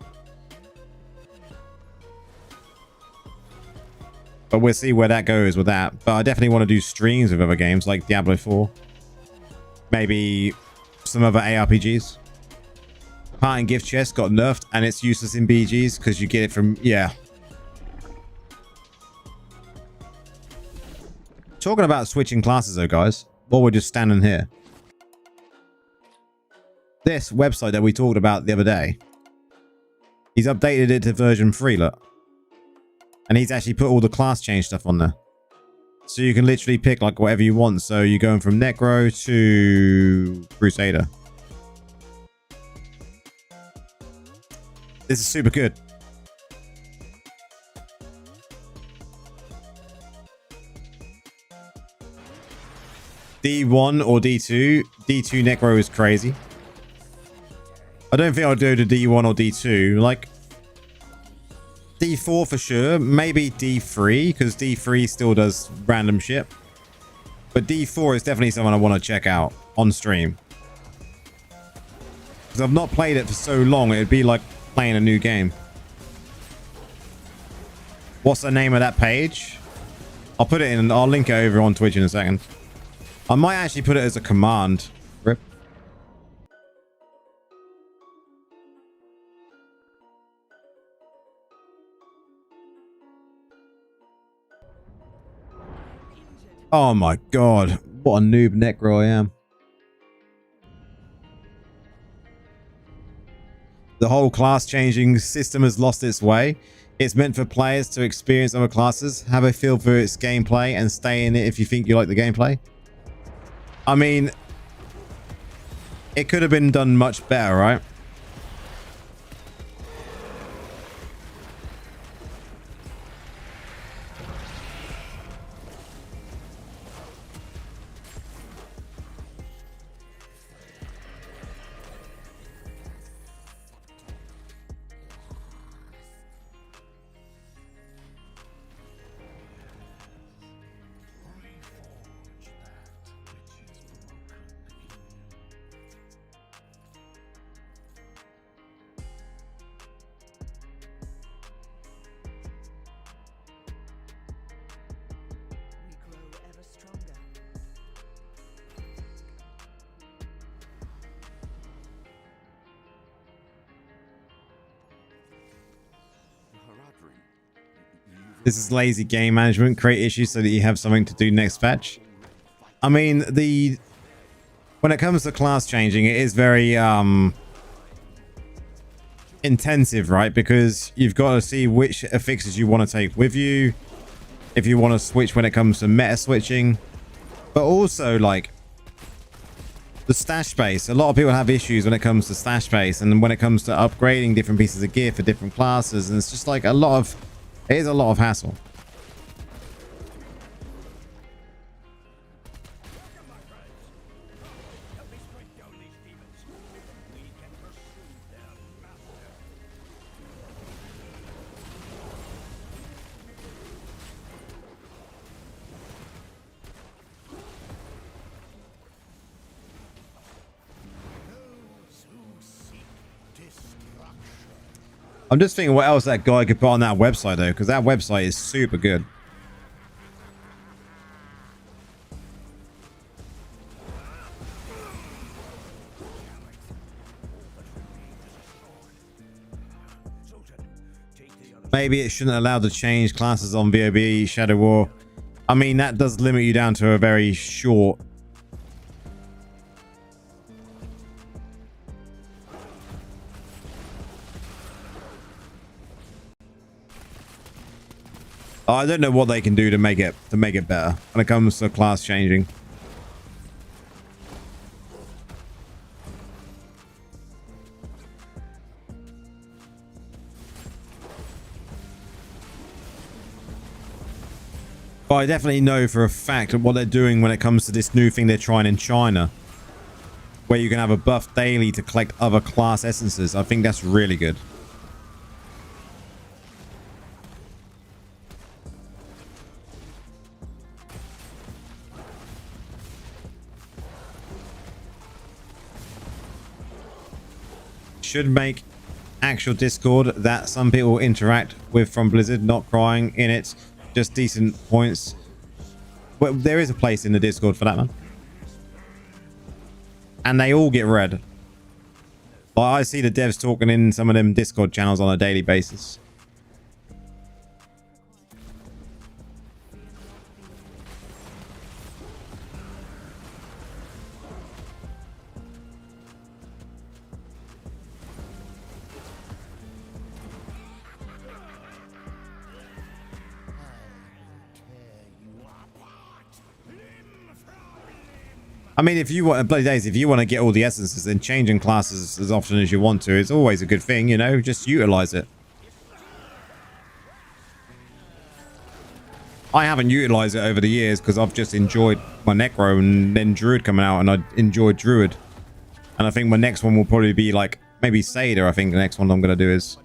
[SPEAKER 1] But we'll see where that goes with that. But I definitely want to do streams with other games like Diablo 4. Maybe some other ARPGs. Parting gift chest got nerfed and it's useless in BGs because you get it from... Yeah. Talking about switching classes though, guys. While we're just standing here. This website that we talked about the other day. He's updated it to version 3, look. And he's actually put all the class change stuff on there. So you can literally pick like whatever you want. So you're going from Necro to Crusader. This is super good. D1 or D2. D2 Necro is crazy. I don't think I'll go to D1 or D2. Like D4 for sure. Maybe D3 because D3 still does random shit. But D4 is definitely someone I want to check out on stream. Because I've not played it for so long. It'd be like playing a new game. What's the name of that page? I'll put it in. I'll link it over on Twitch in a second. I might actually put it as a command. Rip. Oh my god. What a noob Necro I am. The whole class changing system has lost its way. It's meant for players to experience other classes, have a feel for its gameplay, and stay in it if you think you like the gameplay. I mean, it could have been done much better, right?
[SPEAKER 2] We grow ever stronger.
[SPEAKER 1] This is lazy game management. Create issues so that you have something to do next patch. I mean, when it comes to class changing, it is very intensive, right? Because you've got to see which affixes you want to take with you, if you want to switch when it comes to meta switching, but also like the stash space. A lot of people have issues when it comes to stash space and when it comes to upgrading different pieces of gear for different classes, and it's just like it is a lot of hassle. I'm just thinking what else that guy could put on that website though, because that website is super good. Maybe it shouldn't allow to change classes on VOB, Shadow War. I mean, that does limit you down to a very short. I don't know what they can do to make it better when it comes to class changing. But I definitely know for a fact what they're doing when it comes to this new thing they're trying in China, where you can have a buff daily to collect other class essences. I think that's really good. Should make actual Discord that some people interact with from Blizzard, not crying in it, just decent points. Well, there is a place in the Discord for that, man, and they all get read. Like, I see the devs talking in some of them Discord channels on a daily basis. I mean, if you want, bloody days, if you want to get all the essences, then changing classes as often as you want to is always a good thing, you know, just utilize it. I haven't utilized it over the years because I've just enjoyed my Necro and then Druid coming out, and I enjoyed Druid. And I think my next one will probably be like maybe Seder. I think the next one I'm going to do is.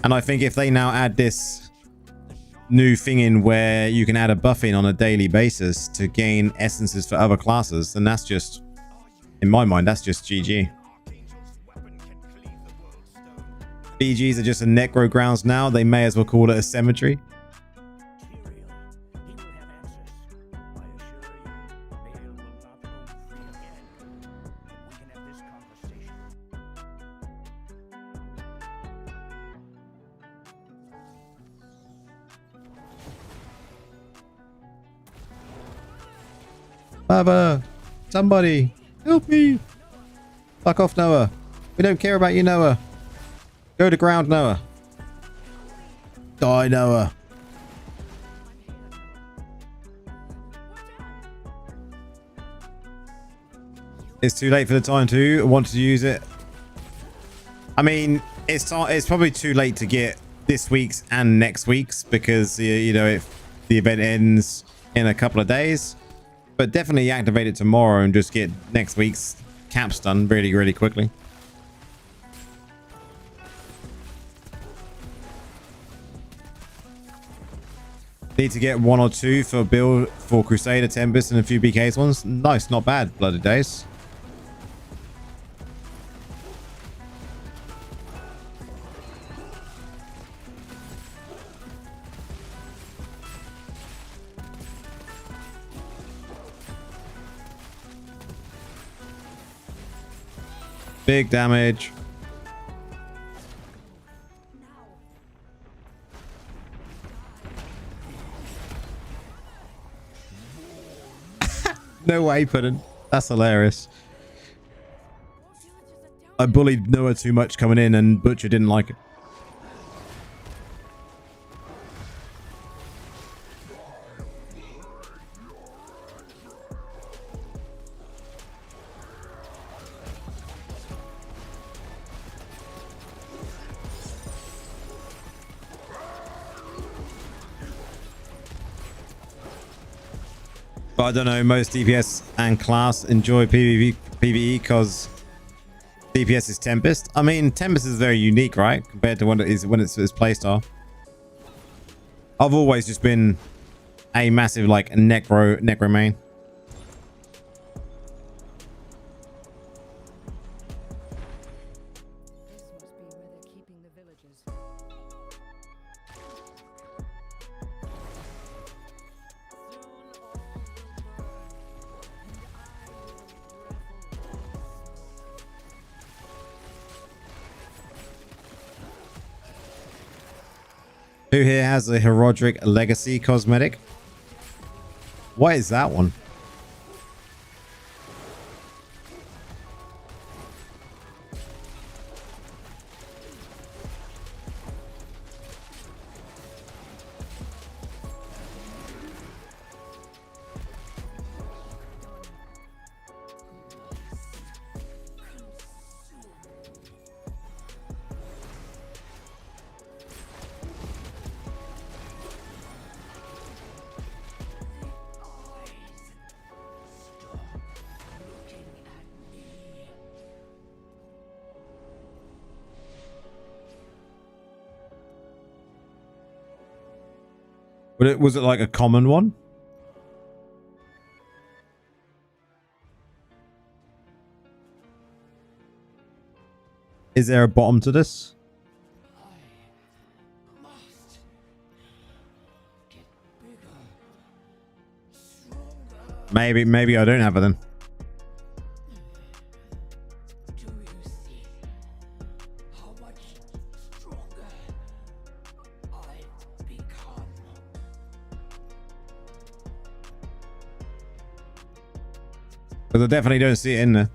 [SPEAKER 1] And I think if they now add this new thing in where you can add a buff in on a daily basis to gain essences for other classes, then that's just, in my mind, that's just GG. BGs are just a Necro grounds now. They may as well call it a cemetery. Baba, somebody help me. Fuck off, Noah. We don't care about you, Noah. Go to ground, Noah. Die, Noah. It's too late for the time to want to use it. I mean, it's probably too late to get this week's and next week's because, you know, if the event ends in a couple of days. But definitely activate it tomorrow and just get next week's caps done really, really quickly. Need to get 1 or 2 for build for Crusader, Tempest, and a few BKs ones. Nice, not bad, bloody days. Big damage. No way, Puddin'. That's hilarious. I bullied Noah too much coming in and Butcher didn't like it. But I don't know, most DPS and class enjoy PvE because DPS is Tempest. I mean, Tempest is very unique, right? Compared to when it's playstyle. I've always just been a massive like Necro main.
[SPEAKER 2] This must be where they're keeping the villagers.
[SPEAKER 1] Who here has a Herodric Legacy cosmetic? What is that one? Was it like a common one? Is there a bottom to this? Maybe I don't have it then.
[SPEAKER 3] Do you see how much stronger I've become?
[SPEAKER 1] Because I definitely don't see it in there.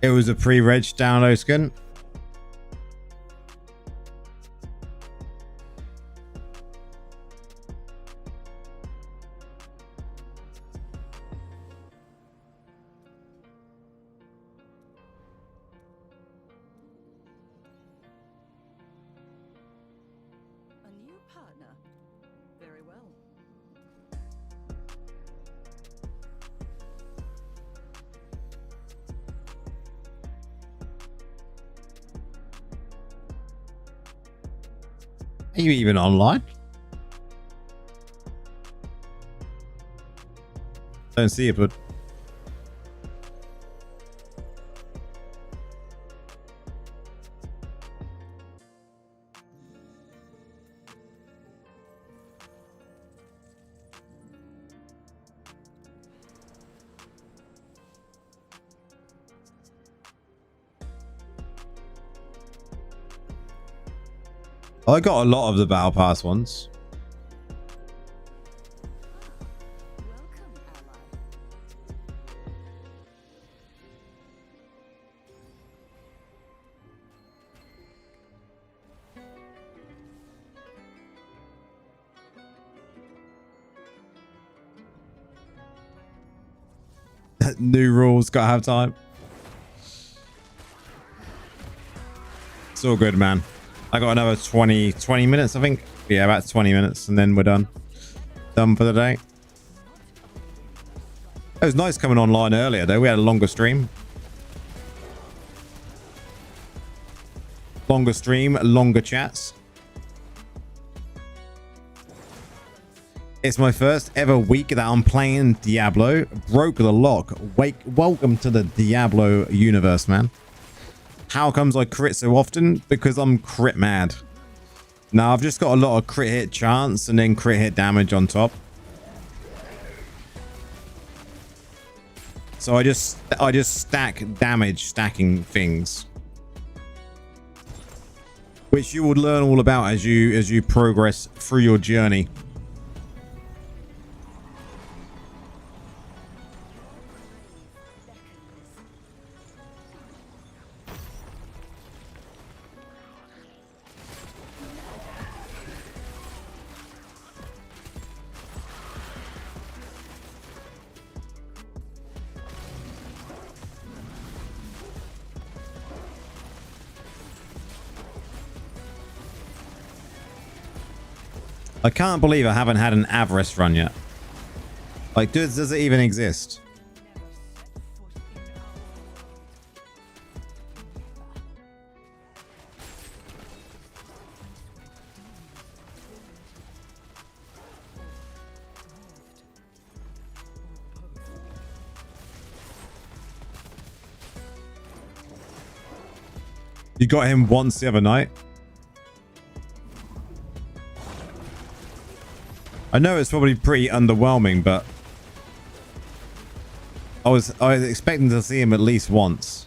[SPEAKER 1] It was a pre-reg download skin.
[SPEAKER 2] A new partner. Very well.
[SPEAKER 1] Are you even online? Don't see it, but I got a lot of the battle pass ones.
[SPEAKER 2] Welcome, ally.
[SPEAKER 1] New rules, gotta have time. It's all good, man. I got another 20 minutes, I think. Yeah, about 20 minutes, and then we're done. Done for the day. It was nice coming online earlier, though. We had a longer stream. Longer stream, longer chats. It's my first ever week that I'm playing Diablo. Broke the lock. Welcome to the Diablo universe, man. How comes I crit so often? Because I'm crit mad. Now, I've just got a lot of crit hit chance and then crit hit damage on top. So I just stack damage, stacking things. Which you will learn all about as you progress through your journey. I can't believe I haven't had an Avarice run yet. Like, does it even exist? You got him once the other night. I know it's probably pretty underwhelming, but I was expecting to see him at least once.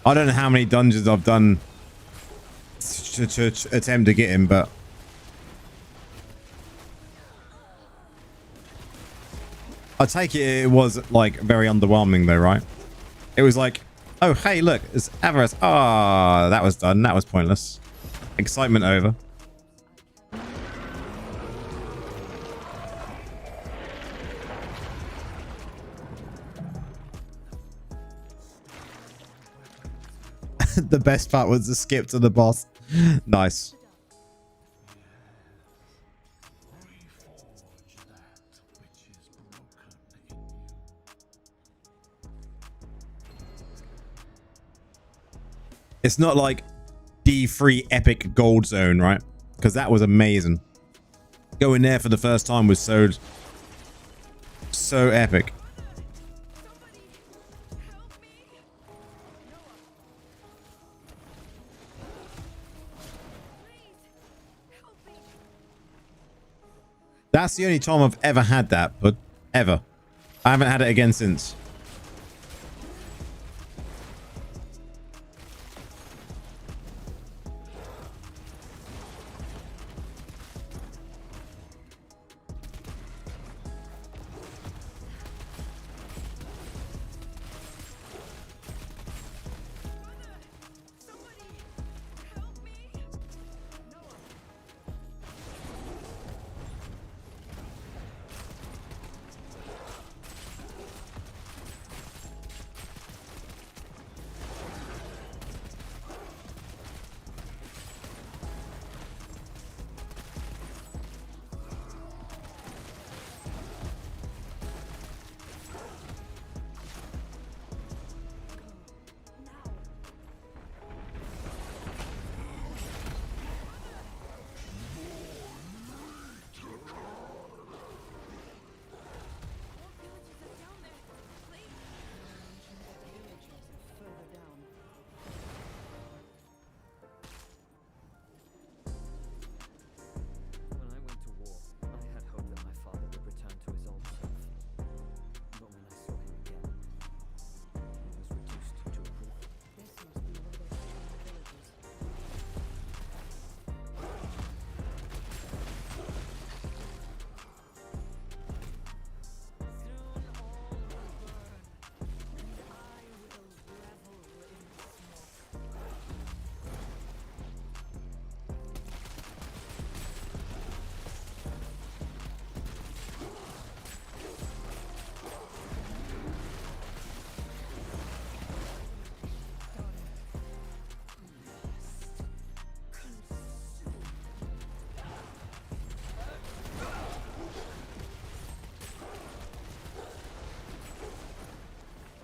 [SPEAKER 1] I don't know how many dungeons I've done to attempt to get him, but I take it was like very underwhelming though, right? It was like, oh, hey, look, it's Avarice. Ah, that was done. That was pointless. Excitement over. The best part was the skip to the boss. Nice. It's not like D3 epic gold zone, right? Because that was amazing. Going there for the first time was so epic. That's the only time I've ever had that, but ever. I haven't had it again since.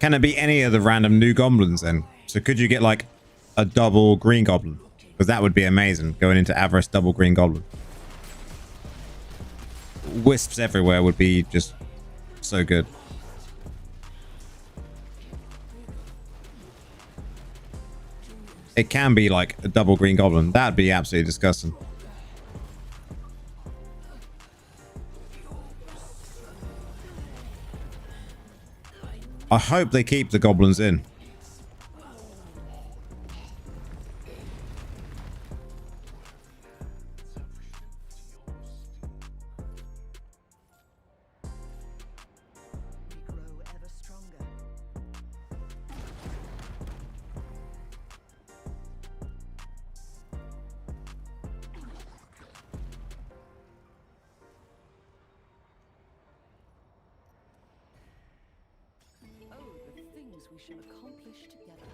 [SPEAKER 1] Can it be any of the random new goblins then? So could you get like a double green goblin? Because that would be amazing, going into Avarice double green goblin. Wisps everywhere would be just so good. It can be like a double green goblin. That'd be absolutely disgusting. I hope they keep the goblins in.
[SPEAKER 2] We grow ever stronger. Oh, the things we shall accomplish together.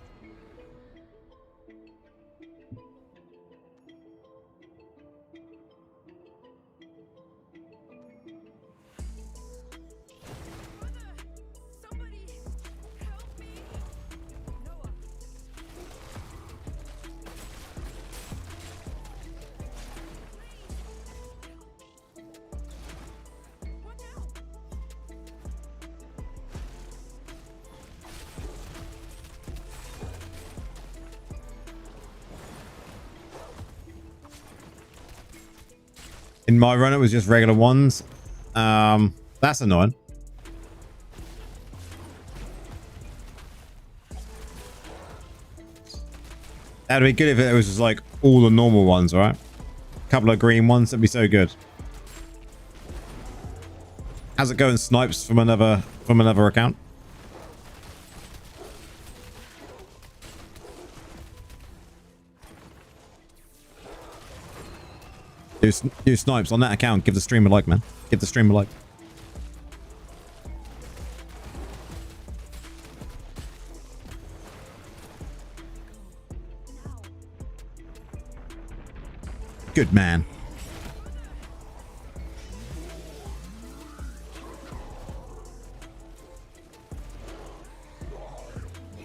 [SPEAKER 2] Somebody help me! Noah. What now?
[SPEAKER 1] In my run, it was just regular ones. That's annoying. That'd be good if it was just like all the normal ones, right? A couple of green ones, that'd be so good. How's it going, Snipes, from another account? Do Snipes on that account. Give the stream a like, man. Give the stream a like. Good man.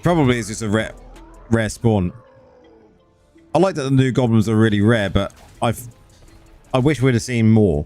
[SPEAKER 1] Probably it's just a rare spawn. I like that the new goblins are really rare, but I wish we'd have seen more.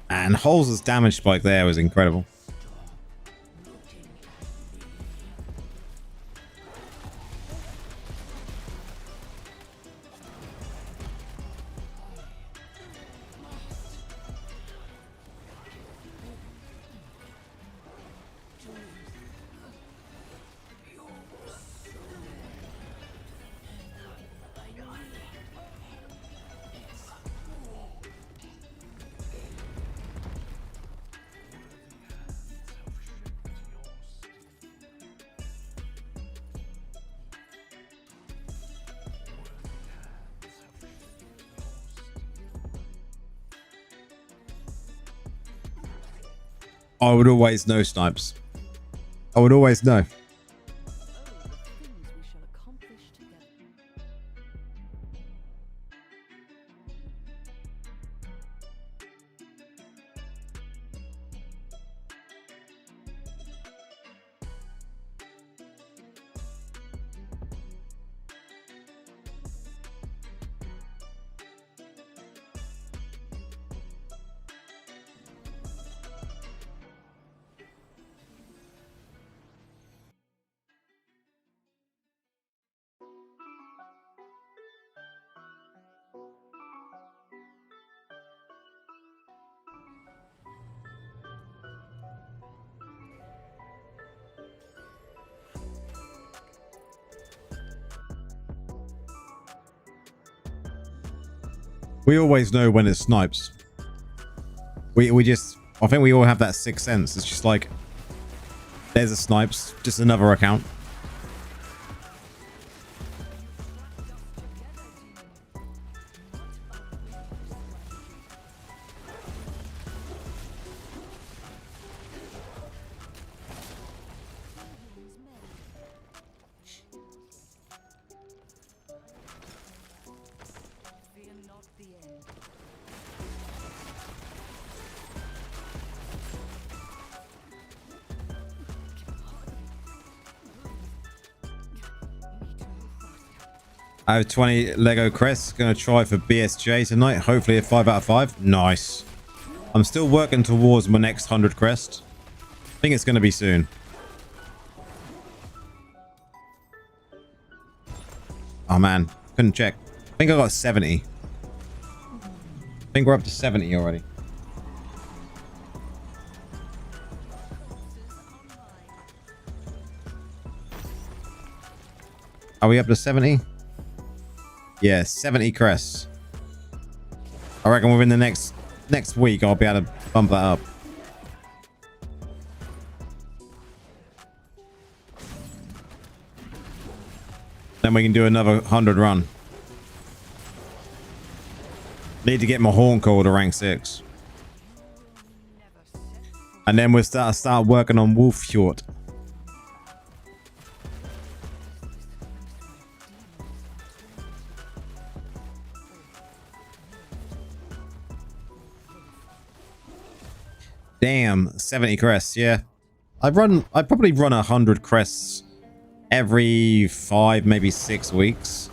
[SPEAKER 1] And Holes' damage spike there was incredible. I would always know, Snipes. I would always know.
[SPEAKER 2] Oh, the things we shall accomplish together.
[SPEAKER 1] We always know when it snipes. We just, I think we all have that sixth sense. It's just like, there's a snipes, just another account.
[SPEAKER 2] Fear not the end.
[SPEAKER 1] I have 20 Lego crests. Gonna try for BSJ tonight. Hopefully a 5 out of 5. Nice. I'm still working towards my next 100 crest. I think it's gonna be soon. Oh man, couldn't check. I think I got 70. I think we're up to 70 already. Are we up to 70? Yeah, 70 crests. I reckon within the next week I'll be able to bump that up. Then we can do another 100 run. Need to get my horn call to rank 6. And then we'll start working on Wolf Short. Damn, 70 crests, yeah. I probably run 100 crests every 5, maybe 6 weeks.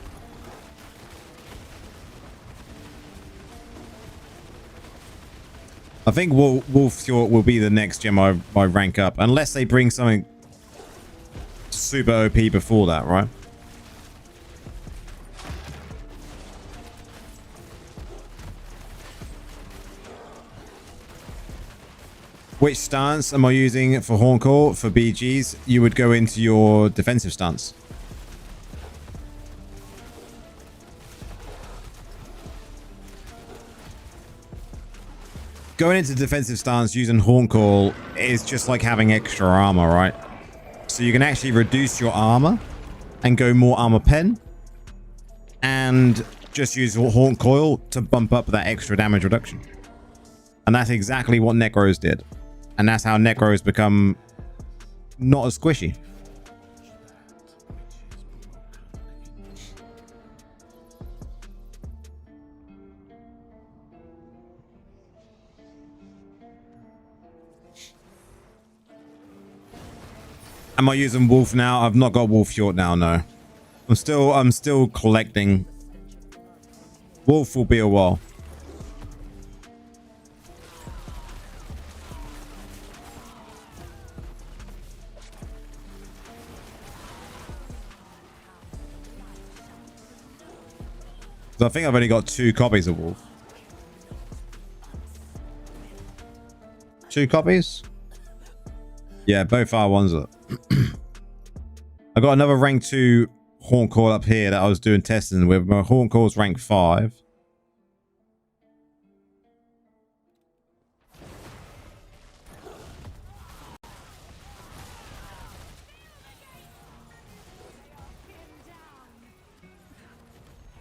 [SPEAKER 1] I think Wolf Short will be the next gem I rank up, unless they bring something super OP before that, right? Which stance am I using for Horn Call? For BGs, you would go into your defensive stance. Going into defensive stance using Horn Call is just like having extra armor, right? So you can actually reduce your armor and go more armor pen and just use Horn Coil to bump up that extra damage reduction. And that's exactly what Necros did. And that's how Necros become not as squishy. Am I using Wolf now? I've not got Wolf Short now, no. I'm still collecting. Wolf will be a while. I think I've only got 2 copies of Wolf. 2 copies? Yeah, both are ones. I got another rank 2 Horn Call up here that I was doing testing with. My Horn Call's rank 5.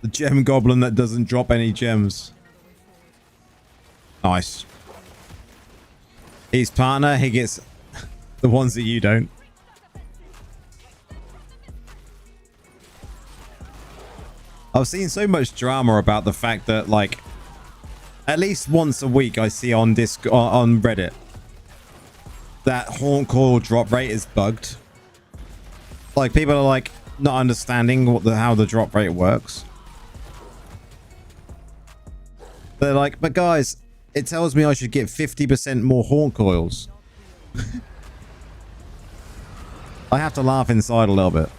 [SPEAKER 1] The gem goblin that doesn't drop any gems. Nice. His partner, he gets the ones that you don't. I've seen so much drama about the fact that, like, at least once a week I see on Reddit that Horn Call drop rate is bugged. Like, people are like not understanding how the drop rate works. They're like, but guys, it tells me I should get 50% more Horn Coils. I have to laugh inside a little bit.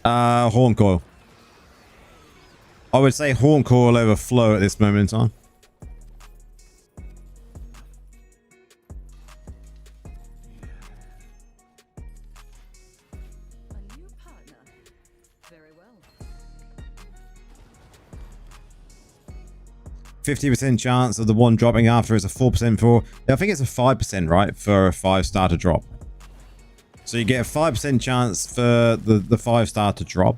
[SPEAKER 1] Horn coil. I would say horn coil over flow at this moment in time.
[SPEAKER 2] A new partner. Very well.
[SPEAKER 1] 50% chance of the one dropping after is a 4% for... I think it's a 5%, right? For a 5-star to drop. So you get a 5% chance for the 5-star to drop.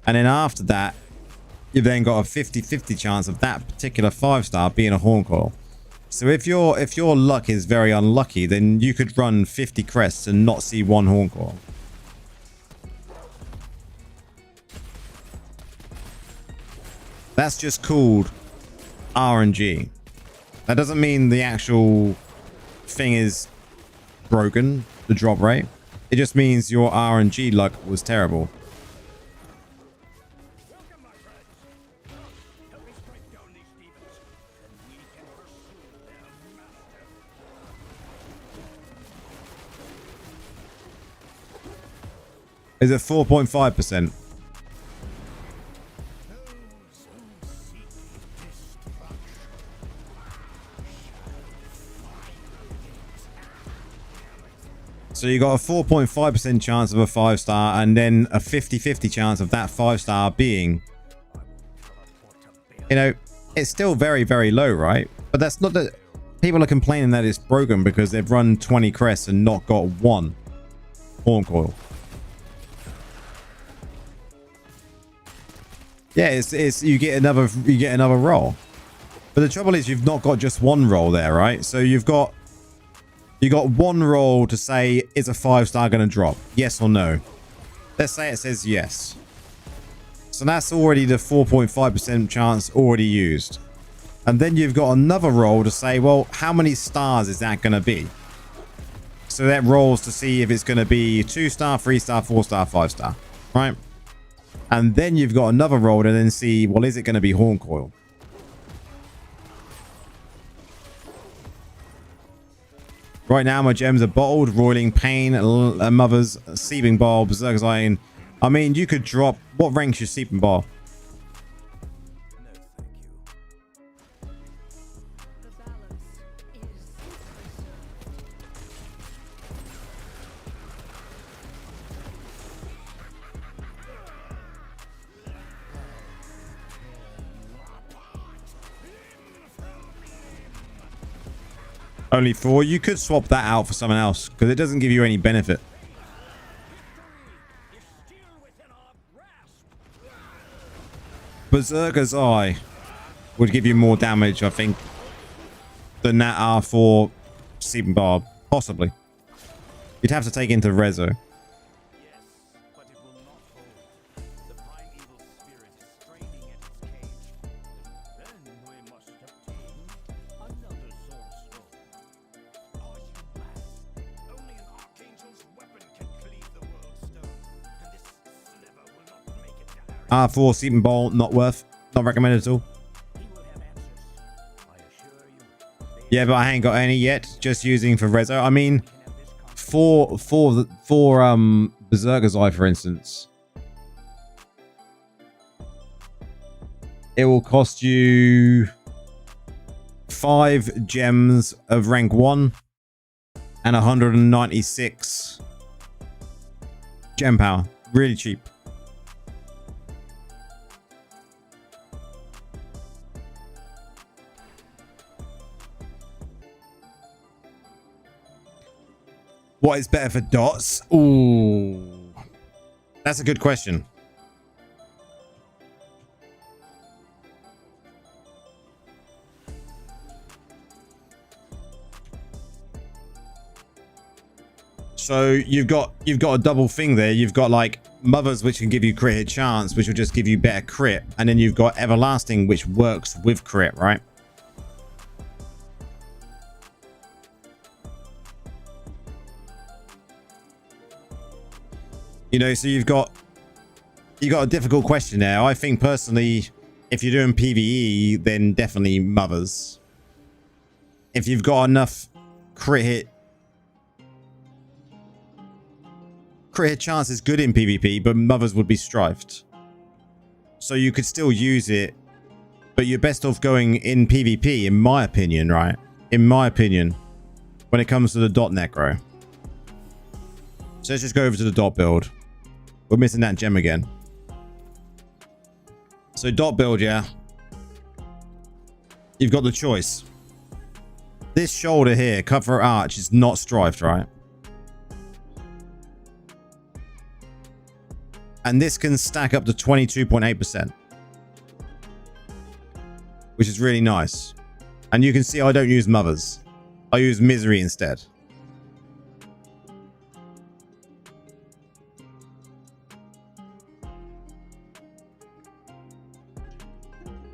[SPEAKER 1] And then after that, you've then got a 50-50 chance of that particular 5-star being a horn coil. So if your luck is very unlucky, then you could run 50 crests and not see one horn coil. That's just called RNG. That doesn't mean the actual thing is broken, the drop rate. It just means your RNG luck was terrible.
[SPEAKER 3] Welcome, my friends. Help me strike down these demons, and we can pursue their master.
[SPEAKER 1] Is it 4.5%? So you got a 4.5% chance of a 5-star and then a 50-50 chance of that 5-star being, you know, it's still very, very low, right? But that's not that people are complaining that it's broken because they've run 20 crests and not got one horn coil. Yeah, it's you get another roll. But the trouble is you've not got just one roll there, right? So you got one roll to say, is a 5-star going to drop? Yes or no? Let's say it says yes. So that's already the 4.5% chance already used. And then you've got another roll to say, well, how many stars is that going to be? So that rolls to see if it's going to be 2-star, 3-star, 4-star, 5-star, right? And then you've got another roll to then see, well, is it going to be horn coil? Right now, my gems are bottled, roiling, pain, mothers, seeping ball, berserker's iron. I mean, you could drop. What rank's your seeping ball?
[SPEAKER 3] No, thank you.
[SPEAKER 2] The balance is
[SPEAKER 1] Only 4. You could swap that out for someone else because it doesn't give you any benefit.
[SPEAKER 3] Is still within our grasp.
[SPEAKER 1] Berserker's Eye would give you more damage, I think, than that R4 Seeping Barb. Possibly. You'd have to take into Rezo.
[SPEAKER 3] Yes, but it will not hold. The primeval spirit is straining at its cage. Then we must obtain another soul stone. Are you mad? Only an archangel's weapon can cleave the world stone, and this sliver will not make it to Harry.
[SPEAKER 1] R4 Seeping Ball, not worth. Not recommended at all.
[SPEAKER 3] He will have answers. I assure you.
[SPEAKER 1] Yeah, but I ain't got any yet. Just using for Rezo. I mean, for Berserker's Eye, for instance, it will cost you 5 gems of rank 1 and 196 gem power. Really cheap. What is better for dots? Ooh, that's a good question. So you've got a double thing there. You've got like mothers, which can give you crit hit chance, which will just give you better crit, and then you've got everlasting, which works with crit, right? You know, so you've got a difficult question there. I think personally, if you're doing PvE, then definitely mothers. If you've got enough crit crit hit chance is good in PvP, but mothers would be strifed. So you could still use it, but you're best off going in PvP, in my opinion, right? In my opinion, when it comes to the dot necro. So let's just go over to the dot build. We're missing that gem again. So dot build, yeah. You've got the choice. This shoulder here, cover arch, is not strifed, right? And this can stack up to 22.8%. Which is really nice. And you can see I don't use mothers. I use misery instead.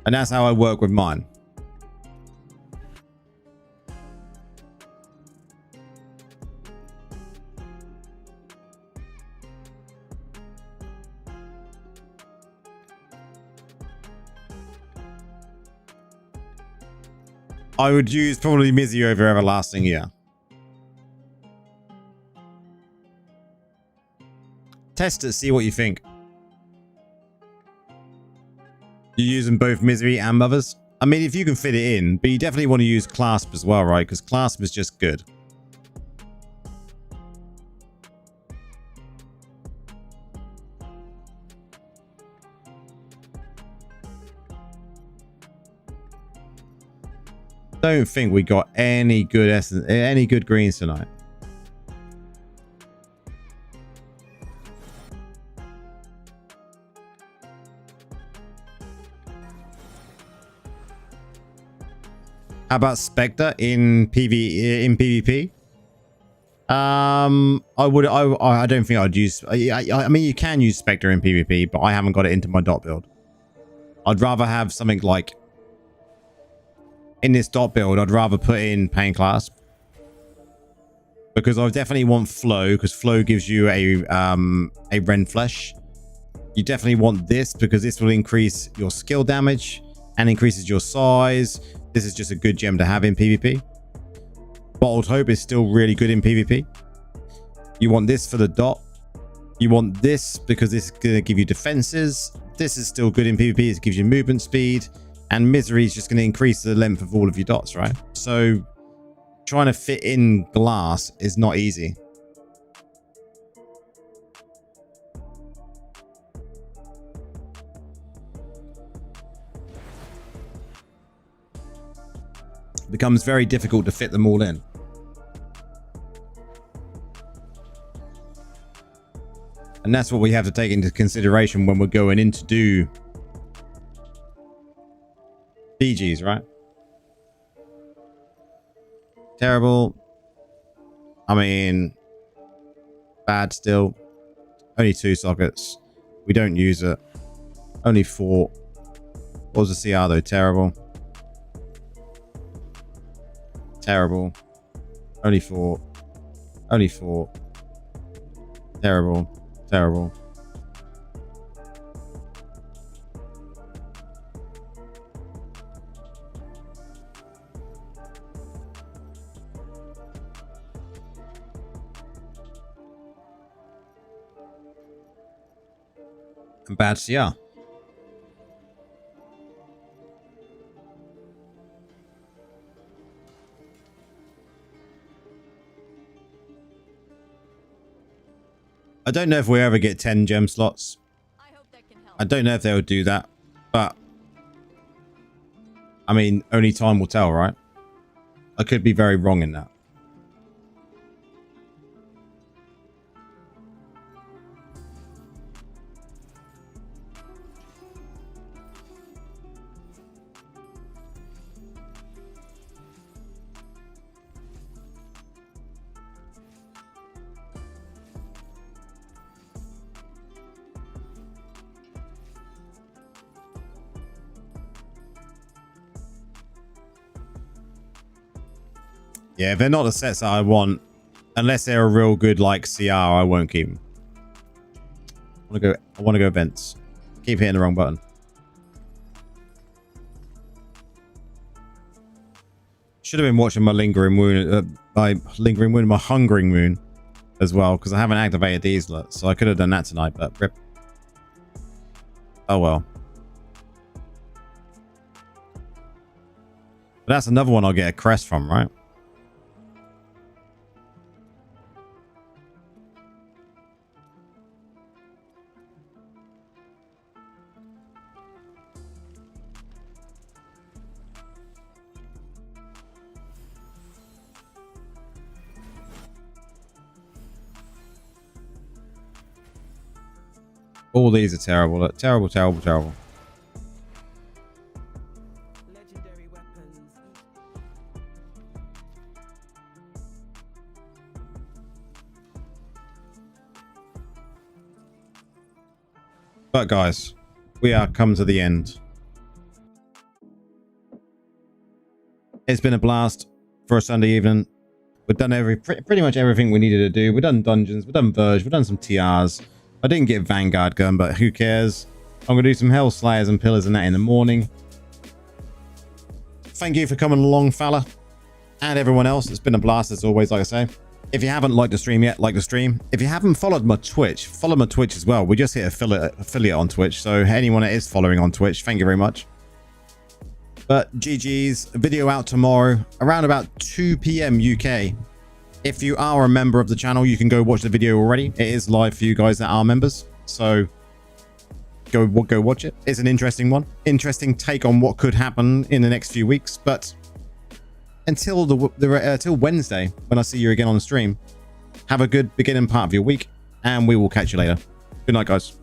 [SPEAKER 1] And that's how I work with mine. I would use probably Mizzy over Everlasting, yeah. Test it, see what you think. You using both Misery and Mothers? I mean, if you can fit it in, but you definitely want to use Clasp as well, right? Because Clasp is just good. Don't think we got any good essence, any good greens tonight. How about Spectre in PvP? I don't think I'd use. I mean, you can use Spectre in PvP, but I haven't got it into my dot build. I'd rather have something like. In this dot build, I'd rather put in Pain Clasp. Because I definitely want Flow, because Flow gives you a Rend Flesh. You definitely want this, because this will increase your skill damage and increases your size. This is just a good gem to have in PvP. Bottled Hope is still really good in PvP. You want this for the dot. You want this because this is going to give you defenses. This is still good in PvP. It gives you movement speed. And Misery is just going to increase the length of all of your dots, right? So trying to fit in glass is not easy. It becomes very difficult to fit them all in. And that's what we have to take into consideration when we're going in to do PGs, right? Terrible. I mean, bad still. Only 2 sockets. We don't use it. Only 4. What was the CR though? Terrible. Terrible. Only 4. Only 4. Terrible. Terrible. And bad CR. I don't know if we ever get 10 gem slots.
[SPEAKER 2] I hope that can help.
[SPEAKER 1] I don't know if they'll do that, but I mean, only time will tell, right? I could be very wrong in that. Yeah, if they're not the sets that I want, unless they're a real good like CR, I won't keep them. I want to go events. Keep hitting the wrong button. Should have been watching my lingering wound, my hungering moon. as well, because I haven't activated these alerts, so I could have done that tonight, but rip. Oh well. But that's another one I'll get a crest from, right? All these are terrible. Terrible, terrible, terrible.
[SPEAKER 5] Legendary weapons.
[SPEAKER 1] But guys, we are come to the end. It's been a blast for a Sunday evening. We've done pretty much everything we needed to do. We've done dungeons, we've done Verge, we've done some TRs. I didn't get Vanguard gun, but who cares? I'm going to do some Hell Slayers and Pillars and that in the morning. Thank you for coming along, fella. And everyone else. It's been a blast as always, like I say. If you haven't liked the stream yet, like the stream. If you haven't followed my Twitch, follow my Twitch as well. We just hit affiliate on Twitch. So anyone that is following on Twitch, thank you very much. But GG's, video out tomorrow around about 2 p.m. UK. If you are a member of the channel, you can go watch the video already. It is live for you guys that are members. So go watch it. It's an interesting one. Interesting take on what could happen in the next few weeks. But until till Wednesday, when I see you again on the stream, have a good beginning part of your week, and we will catch you later. Good night, guys.